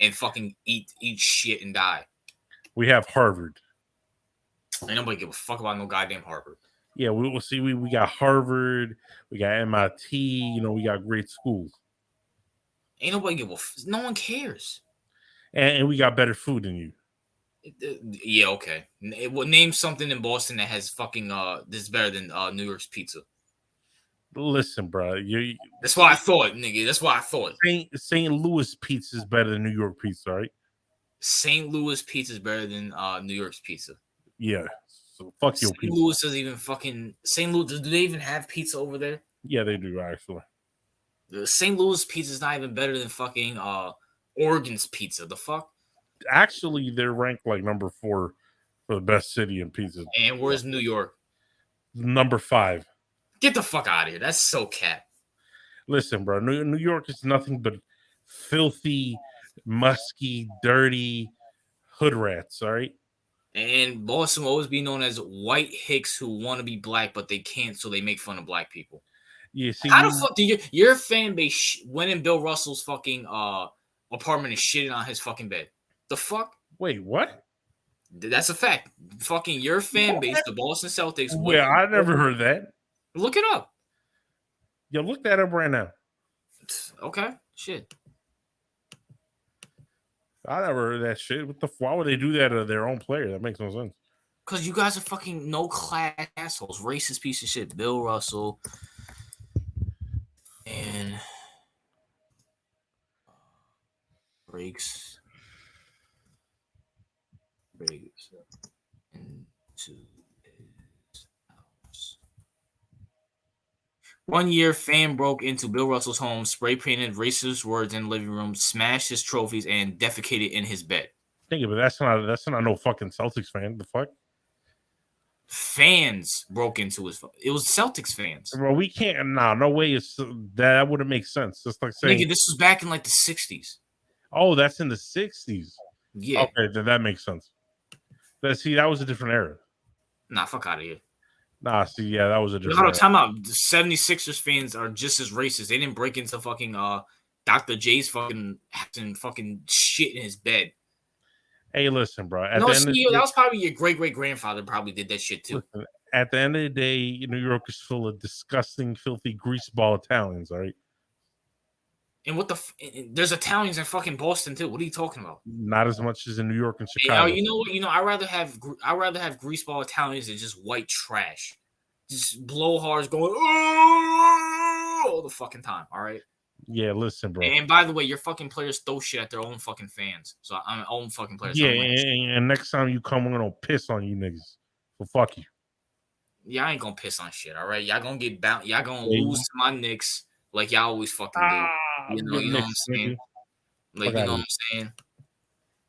and fucking eat shit and die? We have Harvard. Ain't nobody give a fuck about no goddamn Harvard. Yeah, we'll see. We got Harvard, we got MIT. We got great schools. Ain't nobody give a. No one cares. And we got better food than you. Yeah, okay. Name something in Boston that has fucking that's better than New York's pizza. Listen, bro. That's what I thought, nigga. That's what I thought. St. Louis pizza is better than New York pizza, right? St. Louis pizza is better than New York's pizza. Yeah. So fuck your pizza. St. Louis doesn't even fucking St. Louis. Do they even have pizza over there? Yeah, they do actually. The St. Louis pizza is not even better than fucking Oregon's pizza. The fuck? Actually, they're ranked like number 4 for the best city in pizza. And where's New York? Number 5. Get the fuck out of here. That's so cat. Listen, bro. New York is nothing but filthy, musky, dirty hood rats. All right. And Boston will always be known as white hicks who want to be black, but they can't, so they make fun of black people. Yeah, see, how the fuck do your fan base went in Bill Russell's fucking apartment and shitted on his fucking bed? The fuck? Wait, what? That's a fact. Fucking your fan base, the Boston Celtics. Yeah, I never heard that. Look it up. Yo, look that up right now. Okay, shit. I never heard that shit. Why would they do that to their own player? That makes no sense. Because you guys are fucking no class assholes, racist piece of shit. Bill Russell and breaks into his house. 1 year, fan broke into Bill Russell's home, spray painted racist words in the living room, smashed his trophies, and defecated in his bed. Think of it. That's not no fucking Celtics fan. The fuck? Fans broke into his phone. It was Celtics fans. Bro, we can't. No way. That wouldn't make sense. Just like saying, nigga, this was back in like the 60s. Oh, that's in the 60s. Yeah. Okay, then that makes sense. That was a different era. Nah, fuck out of here. Nah, see, yeah, that was a different era. Time out. The 76ers fans are just as racist. They didn't break into fucking Dr. J's fucking shit in his bed. Hey, listen, bro. That was probably your great-great-grandfather probably did that shit too. Listen, at the end of the day, New York is full of disgusting, filthy greaseball Italians, all right? And there's Italians in fucking Boston too. What are you talking about? Not as much as in New York and Hey, Chicago. you know what? I'd rather have greaseball Italians than just white trash. Just blowhards going all the fucking time. All right. Yeah, listen, bro. And by the way, your fucking players throw shit at their own fucking fans. So I'm own fucking players. Yeah, and next time you come, we're gonna piss on you niggas. So fuck you. Yeah, I ain't gonna piss on shit. All right, y'all gonna get bound. Y'all gonna lose to my Knicks like y'all always fucking do. You know what I'm saying? Like, you know what I'm saying?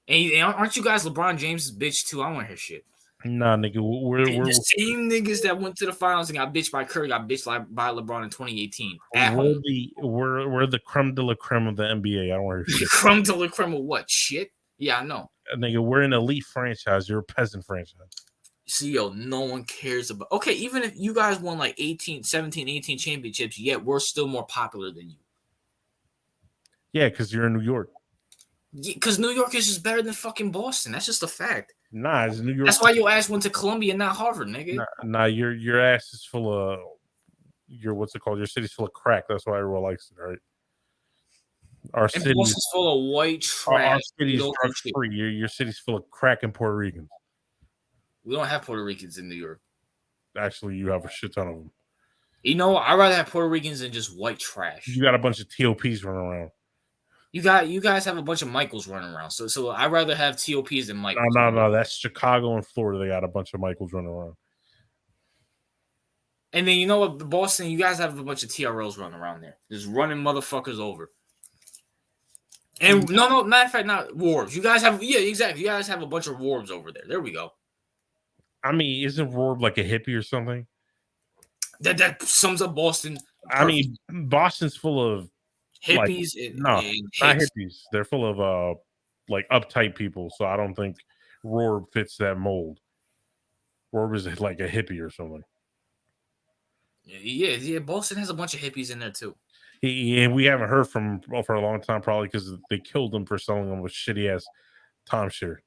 And aren't you guys LeBron James' bitch too? I don't want to hear shit. Nah, nigga, we're the same niggas that went to the finals and got bitched by Curry got bitched by LeBron in 2018. We're the creme de la creme of the NBA. I don't want to hear shit. Creme de la creme of what? Shit? Yeah, I know. Nigga, we're an elite franchise. You're a peasant franchise. See, yo, no one cares about. Okay, even if you guys won like 17, 18 championships, yet we're still more popular than you. Yeah, because you're in New York. Because New York is just better than fucking Boston. That's just a fact. Nah, it's New York. That's why your ass went to Columbia, not Harvard, nigga. Nah, your ass is full of what's it called? Your city's full of crack. That's why everyone likes it, right? Our city Boston's full of white trash. Our city's drug free. Your city's full of crack and Puerto Ricans. We don't have Puerto Ricans in New York. Actually, you have a shit ton of them. You know, I'd rather have Puerto Ricans than just white trash. You got a bunch of TOPs running around. You guys have a bunch of Michaels running around. So I'd rather have TOPs than Michaels. No. That's Chicago and Florida. They got a bunch of Michaels running around. And then you know what, Boston, you guys have a bunch of TRLs running around there. Just running motherfuckers over. And no, matter of fact, not Warbs. You guys have exactly. You guys have a bunch of Warbs over there. There we go. I mean, isn't Warb like a hippie or something? That sums up Boston. Perfect. I mean, Boston's full of hippies. Not hippies. They're full of like uptight people. So I don't think Warb fits that mold. Warb is like a hippie or something. Yeah. Boston has a bunch of hippies in there too. And we haven't heard from him for a long time, probably because they killed him for selling him with shitty ass timeshare.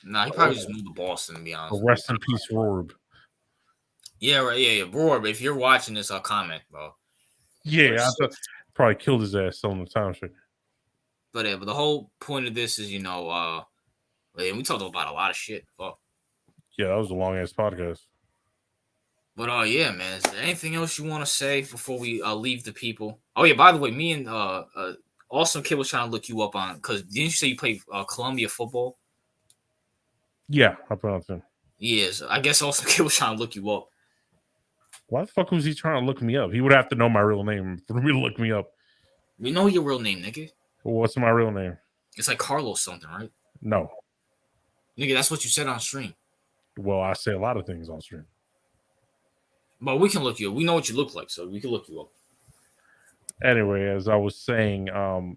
Nah, he probably just moved to Boston, to be honest. Rest in peace, Rorb. Yeah, right. Yeah. Rorb, if you're watching this, I'll comment, bro. Yeah, I probably killed his ass selling the timeshare. But the whole point of this is, we talked about a lot of shit. Fuck. Yeah, that was a long ass podcast. But yeah, man. Is there anything else you want to say before we leave the people? Oh yeah, by the way, me and Awesome Kid was trying to look you up on, because didn't you say you play Columbia football? Yeah, I pronounced him. Yes, I guess Awesome Kid was trying to look you up. Why the fuck was he trying to look me up? He would have to know my real name for me to look me up. We know your real name, nigga. What's my real name? It's like Carlos something, right? No. Nigga, that's what you said on stream. Well, I say a lot of things on stream. But we can look you up. We know what you look like, so we can look you up. Anyway, as I was saying,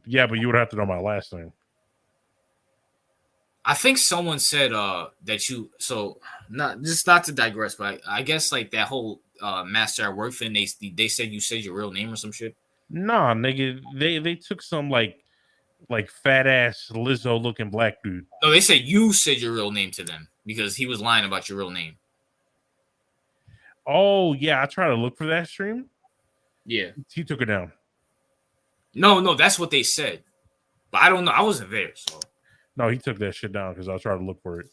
yeah, but you would have to know my last name. I think someone said that you, so not to digress, but I guess like that whole Master at Work thing, they said you said your real name or some shit. Nah, nigga, they took some like fat ass Lizzo looking black dude. No, they said you said your real name to them because he was lying about your real name. Oh yeah, I tried to look for that stream. Yeah, he took it down. No, that's what they said, but I don't know. I wasn't there, so. No, he took that shit down because I tried to look for it.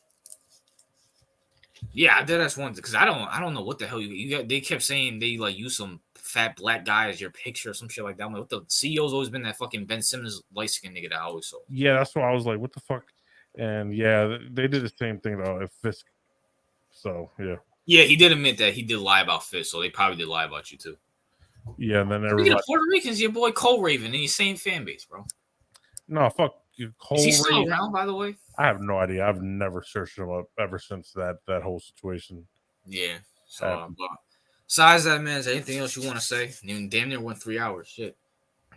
Yeah, I did. That's one because I don't know what the hell you got. They kept saying they like use some fat black guy as your picture or some shit like that. I'm like, what the CEO's always been that fucking Ben Simmons light skinned nigga that I always saw. Yeah, that's why I was like, what the fuck? And yeah, they did the same thing though at Fisk. So yeah. Yeah, he did admit that he did lie about Fisk, so they probably did lie about you too. Yeah, and then Speaking of Puerto Ricans, your boy Cole Raven in the same fan base, bro. No, fuck. Cole Is he still around, by the way? I have no idea. I've never searched him up ever since that whole situation. Yeah. So, besides that, man, is there anything else you want to say? I mean, damn near went 3 hours.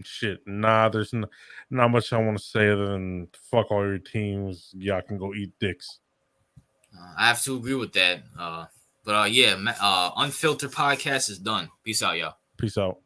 Shit. Nah, there's not much I want to say other than fuck all your teams. Y'all can go eat dicks. I have to agree with that. But yeah, Unfiltered podcast is done. Peace out, y'all. Peace out.